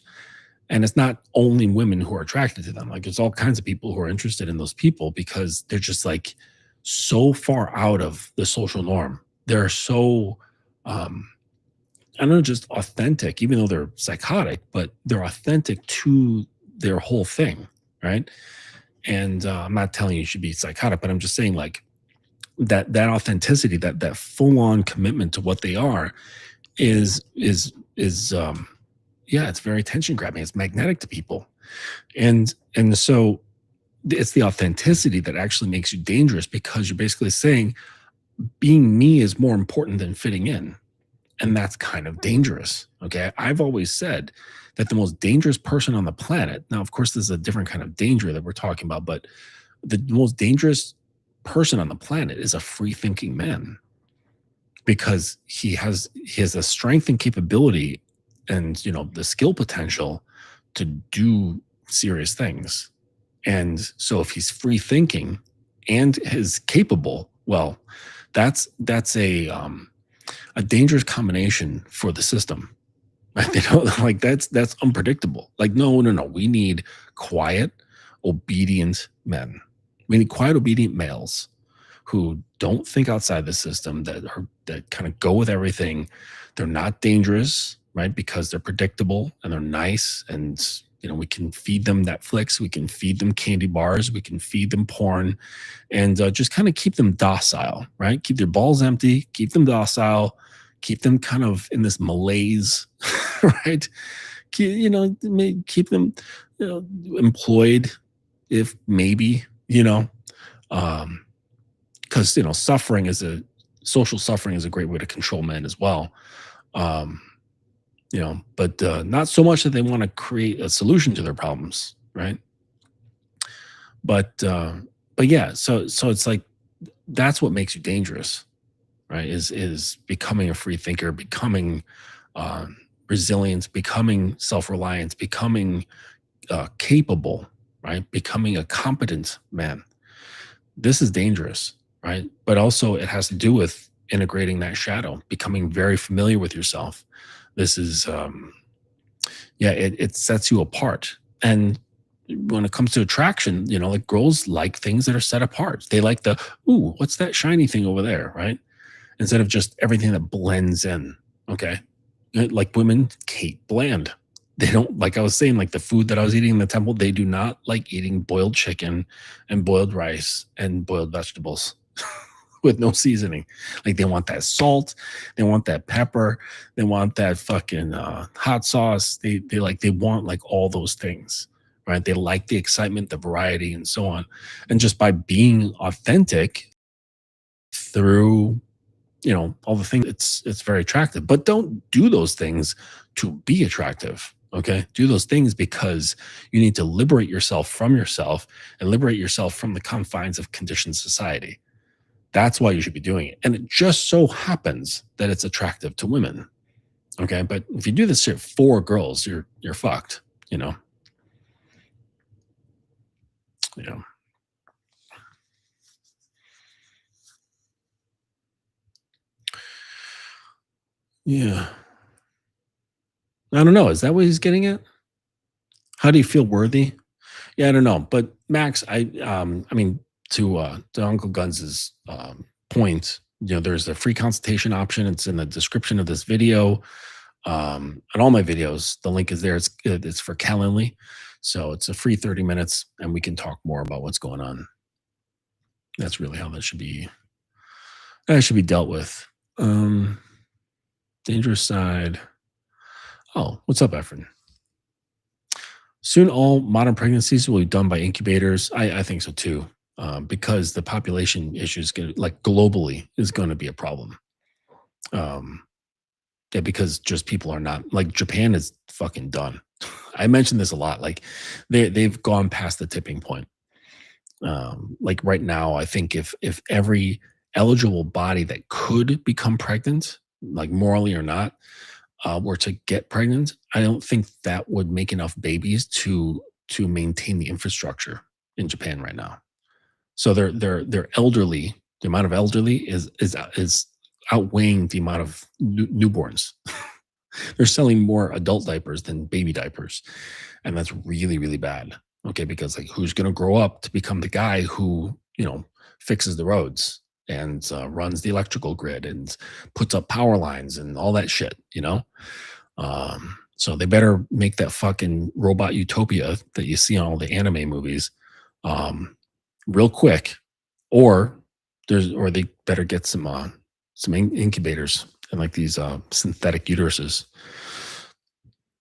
And it's not only women who are attracted to them. Like there's all kinds of people who are interested in those people because they're just like so far out of the social norm. They're so I don't know, just authentic, even though they're psychotic, but they're authentic to their whole thing, right? And I'm not telling you you should be psychotic, but I'm just saying like that authenticity, that full on commitment to what they are, is it's very attention grabbing. It's magnetic to people, and so it's the authenticity that actually makes you dangerous because you're basically saying being me is more important than fitting in. And that's kind of dangerous. Okay. I've always said that the most dangerous person on the planet, now, of course, this is a different kind of danger that we're talking about, but the most dangerous person on the planet is a free thinking man because he has a strength and capability and, the skill potential to do serious things. And so if he's free thinking and is capable, well, that's a dangerous combination for the system. Right? Like that's unpredictable. Like, no. We need quiet, obedient men. We need quiet, obedient males who don't think outside the system, that kind of go with everything. They're not dangerous, right? Because they're predictable and they're nice. And, we can feed them Netflix, we can feed them candy bars, we can feed them porn, and just kind of keep them docile, right? Keep their balls empty, keep them docile, keep them kind of in this malaise, right? Keep them, employed, if maybe, because social suffering is a great way to control men as well. But not so much that they want to create a solution to their problems, right? But yeah, so it's like that's what makes you dangerous, right? Is becoming a free thinker, becoming resilient, becoming self-reliant, becoming capable, right? Becoming a competent man. This is dangerous, right? But also it has to do with integrating that shadow, becoming very familiar with yourself. This is, it sets you apart. And when it comes to attraction, like girls like things that are set apart. They like ooh, what's that shiny thing over there, right? Instead of just everything that blends in, okay? Like women, Kate Bland. They don't, like I was saying, like the food that I was eating in the temple, they do not like eating boiled chicken and boiled rice and boiled vegetables. With no seasoning. Like they want that salt, they want that pepper, they want that fucking hot sauce. They want like all those things, right? They like the excitement, the variety, and so on. And just by being authentic through, all the things, it's very attractive. But don't do those things to be attractive. Okay. Do those things because you need to liberate yourself and liberate yourself from the confines of conditioned society. That's why you should be doing it. And it just so happens that it's attractive to women. Okay. But if you do this shit for girls, you're fucked, you know. Yeah. Yeah. I don't know. Is that what he's getting at? How do you feel worthy? Yeah, I don't know. But Max, I mean, to Uncle Guns's point, there's a free consultation option. It's in the description of this video. On all my videos, the link is there. It's for Calendly. So it's a free 30 minutes and we can talk more about what's going on. That's really how that should be dealt with. Dangerous side. Oh, what's up, Efren? Soon all modern pregnancies will be done by incubators. I think so too, because the population issues, like globally, is going to be a problem. Yeah, because just people are not, like, Japan is fucking done. I mentioned this a lot. Like they've gone past the tipping point. Like right now, I think if every eligible body that could become pregnant, like morally or not, were to get pregnant, I don't think that would make enough babies to maintain the infrastructure in Japan right now. So they're elderly. The amount of elderly is outweighing the amount of newborns. They're selling more adult diapers than baby diapers, and that's really, really bad. Okay, because like who's going to grow up to become the guy who fixes the roads and runs the electrical grid and puts up power lines and all that shit, so they better make that fucking robot utopia that you see on all the anime movies real quick, or they better get some incubators and like these synthetic uteruses.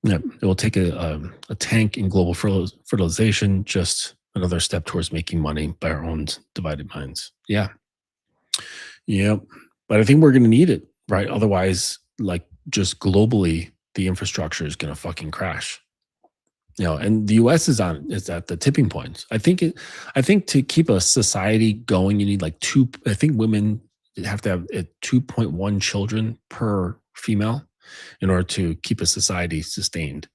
Yeah, it will take a tank in global fertilization, just another step towards making money by our own divided minds. Yeah. Yep. But I think we're going to need it, right? Otherwise, like just globally, the infrastructure is going to fucking crash. And the US is at the tipping point. I think to keep a society going, you need like I think women have to have 2.1 children per female in order to keep a society sustained.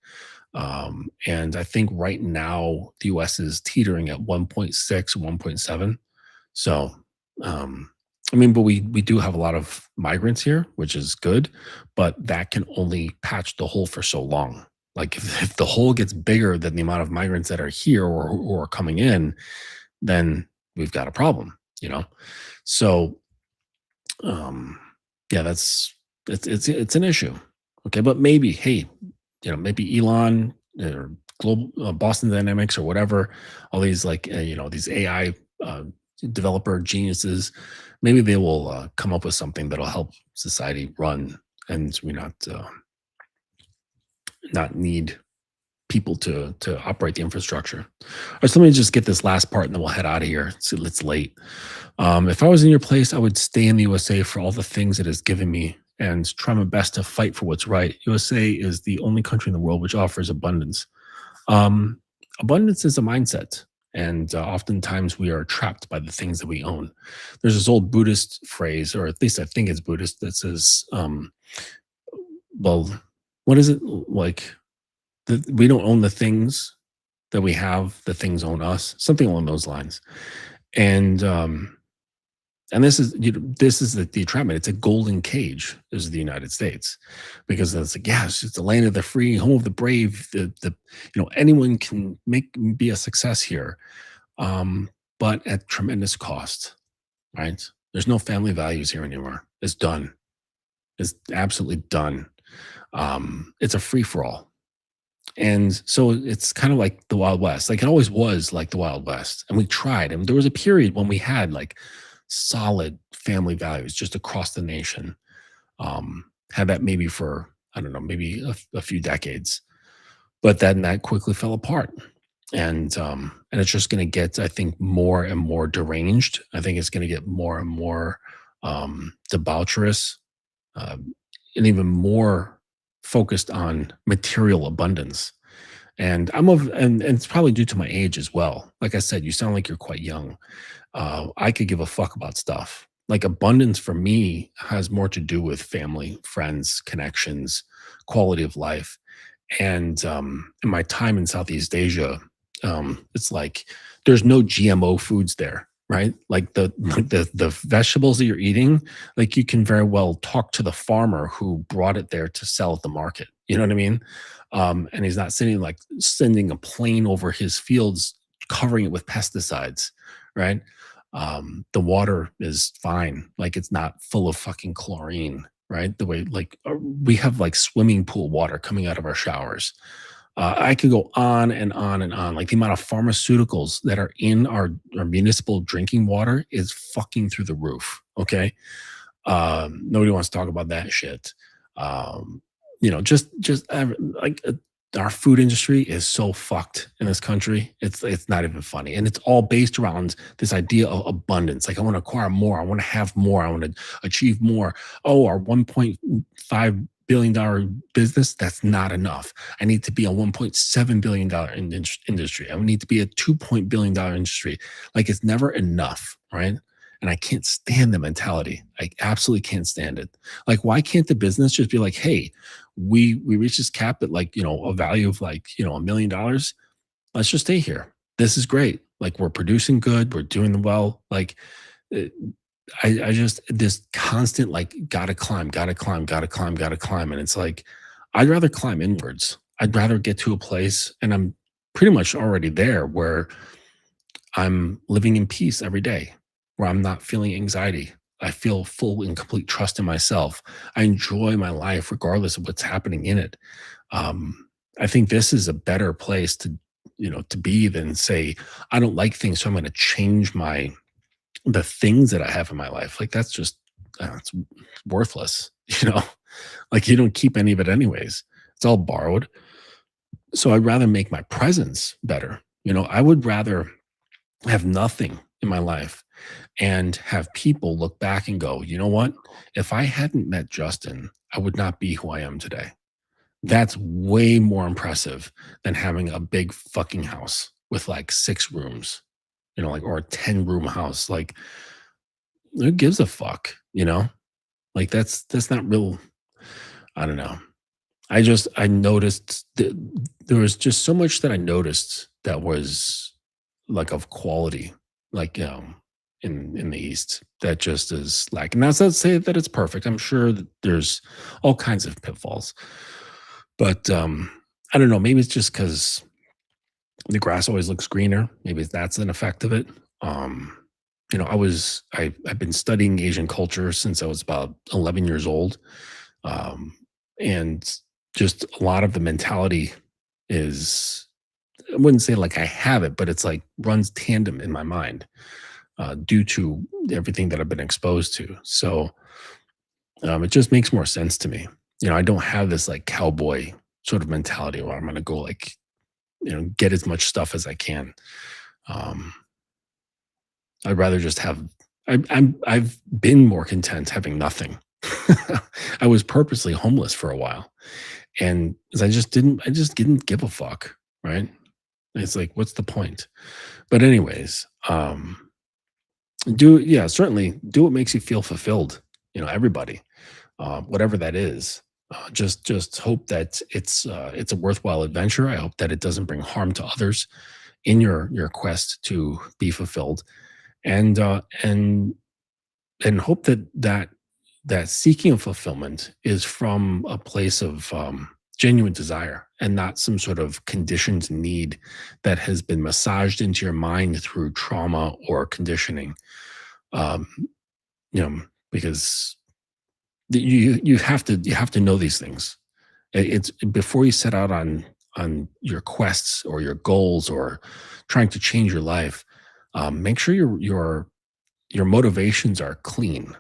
And I think right now the US is teetering at 1.6, 1.7. So, I mean, but we do have a lot of migrants here, which is good, but that can only patch the hole for so long. Like if the hole gets bigger than the amount of migrants that are here or are coming in, then we've got a problem, So, yeah, it's an issue. Okay, but maybe, hey, maybe Elon or global Boston Dynamics or whatever, all these like these AI developer geniuses, maybe they will come up with something that'll help society run, and we not need people to operate the infrastructure. All right, so let me just get this last part and then we'll head out of here. It's late. If I was in your place, I would stay in the USA for all the things it has given me and try my best to fight for what's right. USA is the only country in the world which offers abundance. Abundance is a mindset, and oftentimes we are trapped by the things that we own. There's this old Buddhist phrase, or at least I think it's Buddhist, that says, well, what is it like? We don't own the things that we have; the things own us. Something along those lines. And this is the entrapment. It's a golden cage. This is the United States, because it's like, yes, it's the land of the free, home of the brave. Anyone can be a success here, but at tremendous cost. Right? There's no family values here anymore. It's done. It's absolutely done. It's a free for all. And so it's kind of like the Wild West. Like it always was like the Wild West. And we tried. And there was a period when we had like solid family values just across the nation. Had that maybe for, I don't know, maybe a few decades. But then that quickly fell apart. and it's just going to get, I think, more and more deranged. I think it's going to get more and more debaucherous, um, and even more focused on material abundance. And and it's probably due to my age as well. Like I said, you sound like you're quite young. I could give a fuck about stuff. Like abundance for me has more to do with family, friends, connections, quality of life. And in my time in Southeast Asia, it's like there's no GMO foods there, right? Like the vegetables that you're eating, like you can very well talk to the farmer who brought it there to sell at the market. You know what I mean? And he's not sitting like sending a plane over his fields, covering it with pesticides, right? The water is fine, like it's not full of fucking chlorine, right? The way like we have like swimming pool water coming out of our showers. I could go on and on and on. Like the amount of pharmaceuticals that are in our municipal drinking water is fucking through the roof. Okay. Nobody wants to talk about that shit. Um, like our food industry is so fucked in this country. It's not even funny, and it's all based around this idea of abundance. Like I want to acquire more, I want to have more, I want to achieve more. Oh, our 1.5 billion dollar business, that's not enough. I need to be a 1.7 billion dollar industry. I need to be a 2 billion dollar industry. Like it's never enough, right? And I can't stand the mentality. I absolutely can't stand it. Like, why can't the business just be like, hey, we reach this cap at like, a value of like, $1 million. Let's just stay here. This is great. Like we're producing good, we're doing well. Like uh, I just this constant like gotta climb, gotta climb, gotta climb, gotta climb. And it's like I'd rather climb inwards. I'd rather get to a place, and I'm pretty much already there, where I'm living in peace every day, where I'm not feeling anxiety. I feel full and complete trust in myself. I enjoy my life regardless of what's happening in it. Um, I think this is a better place to be than say, I don't like things, so I'm going to change the things that I have in my life. Like that's just, it's worthless, like you don't keep any of it anyways. It's all borrowed. So I'd rather make my presence better. I would rather have nothing in my life and have people look back and go, you know what? If I hadn't met Justin, I would not be who I am today. That's way more impressive than having a big fucking house with like 6 rooms, like, or a 10-room house. Like, who gives a fuck, Like, that's not real. I don't know. I noticed that there was just so much that I noticed that was like of quality, like in the East, that just is lacking. Not to say that it's perfect. I'm sure that there's all kinds of pitfalls, but I don't know. Maybe it's just because the grass always looks greener. Maybe that's an effect of it. Um, I've been studying Asian culture since I was about 11 years old, um, and just a lot of the mentality is, I wouldn't say like I have it, but it's like runs tandem in my mind due to everything that I've been exposed to. So it just makes more sense to me. I don't have this like cowboy sort of mentality where I'm going to go like, get as much stuff as I can. Um, I'd rather just have. I've been more content having nothing. I was purposely homeless for a while, and I just didn't give a fuck, right? It's like, what's the point? But anyways, certainly do what makes you feel fulfilled. Everybody, whatever that is. Just hope that it's a worthwhile adventure. I hope that it doesn't bring harm to others in your quest to be fulfilled, and hope that seeking of fulfillment is from a place of genuine desire and not some sort of conditioned need that has been massaged into your mind through trauma or conditioning. Um, because you have to know these things. It's before you set out on your quests or your goals or trying to change your life. Make sure your motivations are clean,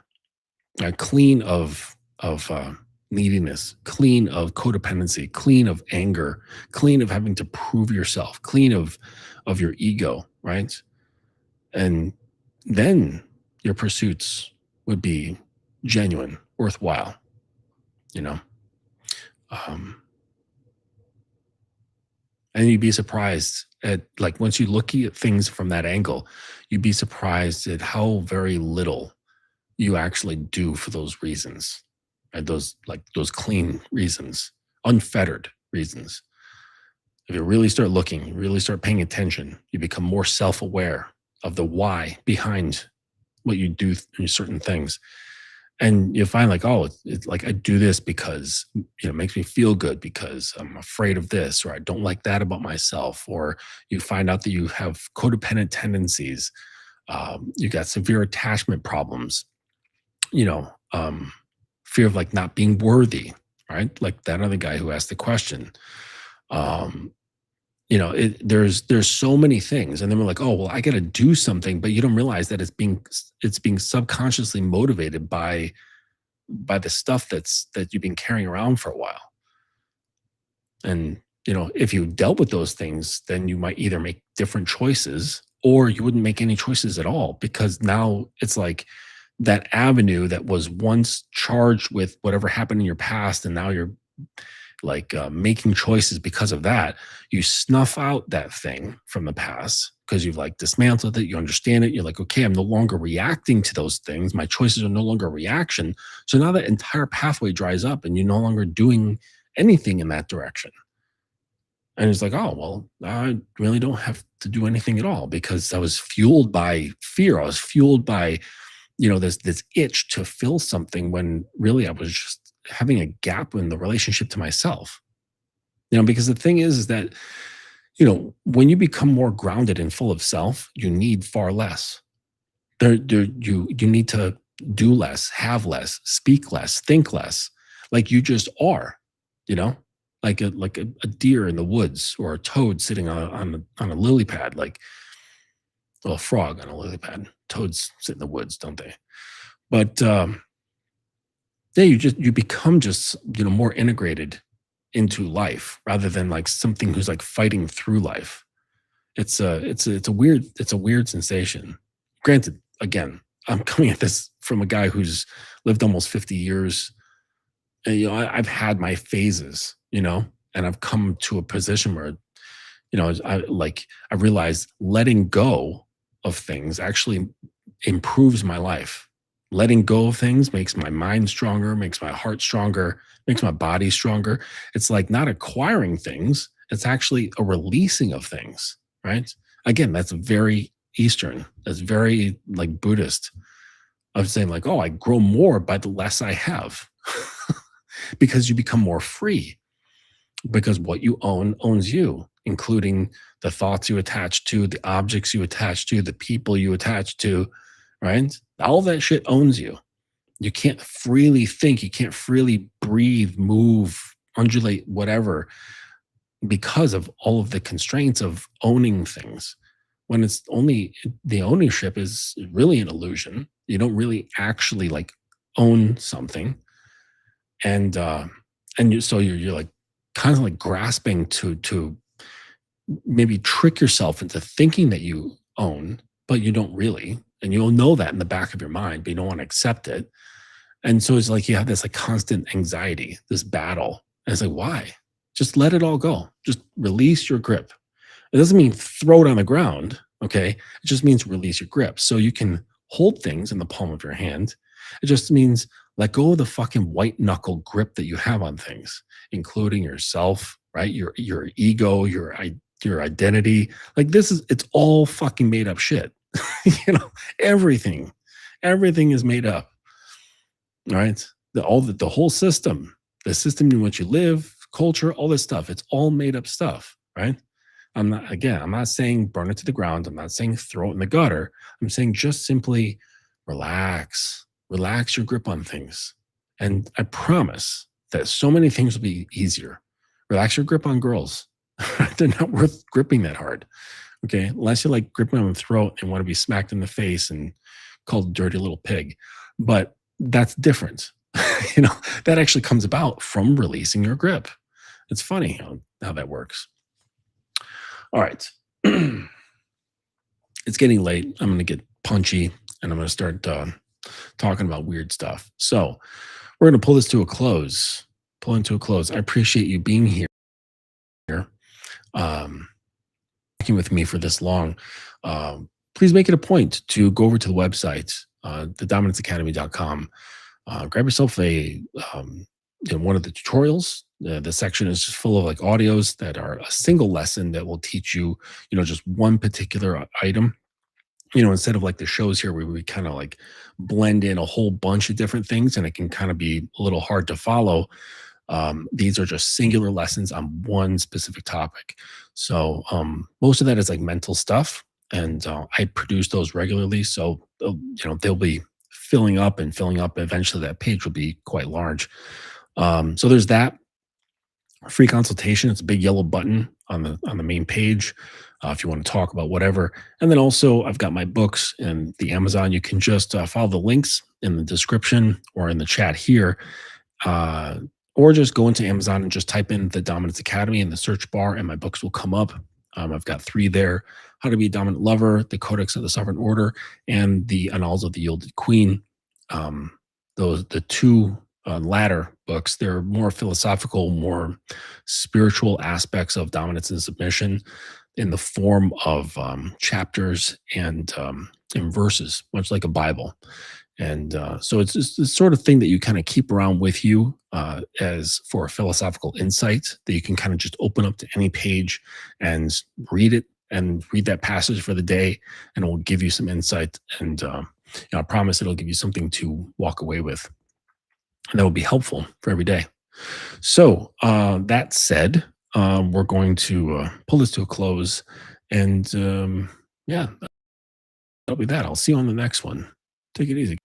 clean of neediness, clean of codependency, clean of anger, clean of having to prove yourself, clean of your ego, right? And then your pursuits would be genuine, worthwhile, you know. Um, and you'd be surprised at, like, once you look at things from that angle, you'd be surprised at how very little you actually do for those reasons, and those clean reasons, unfettered reasons. If you really start looking, really start paying attention, you become more self-aware of the why behind what you do in certain things. And you find, like, oh, it's like I do this because, it makes me feel good because I'm afraid of this, or I don't like that about myself. Or you find out that you have codependent tendencies. You got severe attachment problems, you know, fear of, like, not being worthy, right? Like that other guy who asked the question. Um, there's so many things, and then we're like, oh, well, I got to do something, but you don't realize that it's being subconsciously motivated by the stuff that you've been carrying around for a while. And if you dealt with those things, then you might either make different choices, or you wouldn't make any choices at all, because now it's like that avenue that was once charged with whatever happened in your past, and now you're like making choices because of that. You snuff out that thing from the past because you've, like, dismantled it. You understand it. You're like, okay, I'm no longer reacting to those things. My choices are no longer a reaction. So now that entire pathway dries up, and you're no longer doing anything in that direction. And it's like, oh, well, I really don't have to do anything at all, because I was fueled by fear. I was fueled by, this itch to fill something, when really I was just having a gap in the relationship to myself. Because the thing is that, when you become more grounded and full of self, you need far less. You need to do less, have less, speak less, think less. Like, you just are, you know, like a deer in the woods, or a toad sitting on a lily pad, like, well, a frog on a lily pad. Toads sit in the woods, don't they? But yeah, you become just, more integrated into life, rather than like something who's like fighting through life. It's a weird sensation. Granted, again, I'm coming at this from a guy who's lived almost 50 years. And, I've had my phases, and I've come to a position where, I realized letting go of things actually improves my life. Letting go of things makes my mind stronger, makes my heart stronger, makes my body stronger. It's like not acquiring things, it's actually a releasing of things, right? Again, that's very Eastern. That's very, like, Buddhist, of saying, like, oh, I grow more by the less I have. Because you become more free. Because what you own owns you, including the thoughts you attach to, the objects you attach to, the people you attach to, right? All that shit owns you. You can't freely think. You can't freely breathe, move, undulate, whatever, because of all of the constraints of owning things. When it's only the ownership is really an illusion. You don't really actually, like, own something. And you're like constantly grasping to maybe trick yourself into thinking that you own, but you don't really. And you'll know that in the back of your mind, but you don't want to accept it. And so it's like you have this, like, constant anxiety, this battle. And it's like, why? Just let it all go. Just release your grip. It doesn't mean throw it on the ground, okay? It just means release your grip. So you can hold things in the palm of your hand. It just means let go of the fucking white knuckle grip that you have on things, including yourself, right? Your ego, your identity. Like, it's all fucking made up shit. Everything is made up. All right. The whole system, the system in which you live, culture, all this stuff, it's all made up stuff, right? I'm not saying burn it to the ground. I'm not saying throw it in the gutter. I'm saying just simply relax your grip on things. And I promise that so many things will be easier. Relax your grip on girls. They're not worth gripping that hard. Okay. Unless you're like gripping on the throat and want to be smacked in the face and called a dirty little pig. But that's different. you know, that actually comes about from releasing your grip. It's funny how that works. All right. It's getting late. I'm going to get punchy and I'm going to start talking about weird stuff. So we're going to pull this to a close. Pull into a close. I appreciate you being here. Working with me for this long. Please make it a point to go over to the website, thedominanceacademy.com. Grab yourself one of the tutorials. The section is just full of like audios that are a single lesson that will teach you, just one particular item. Instead of like the shows here where we kind of like blend in a whole bunch of different things and it can kind of be a little hard to follow. These are just singular lessons on one specific topic. So most of that is like mental stuff, and I produce those regularly. So they'll be filling up and filling up. Eventually, that page will be quite large. So there's that free consultation. It's a big yellow button on the main page if you want to talk about whatever. And then also I've got my books and the Amazon. You can just follow the links in the description or in the chat here. Or just go into Amazon and just type in the Dominance Academy in the search bar and my books will come up. I've got 3 there: How to Be a Dominant Lover, the Codex of the Sovereign Order, and the Annals of the Yielded Queen. The 2 latter books, they're more philosophical, more spiritual aspects of dominance and submission in the form of chapters and verses, much like a Bible. And so it's just the sort of thing that you kind of keep around with you as for a philosophical insight that you can kind of just open up to any page and read it and read that passage for the day, and it will give you some insight. And I promise it'll give you something to walk away with. And that will be helpful for every day. So that said, we're going to pull this to a close. And yeah, that'll be that. I'll see you on the next one. Take it easy.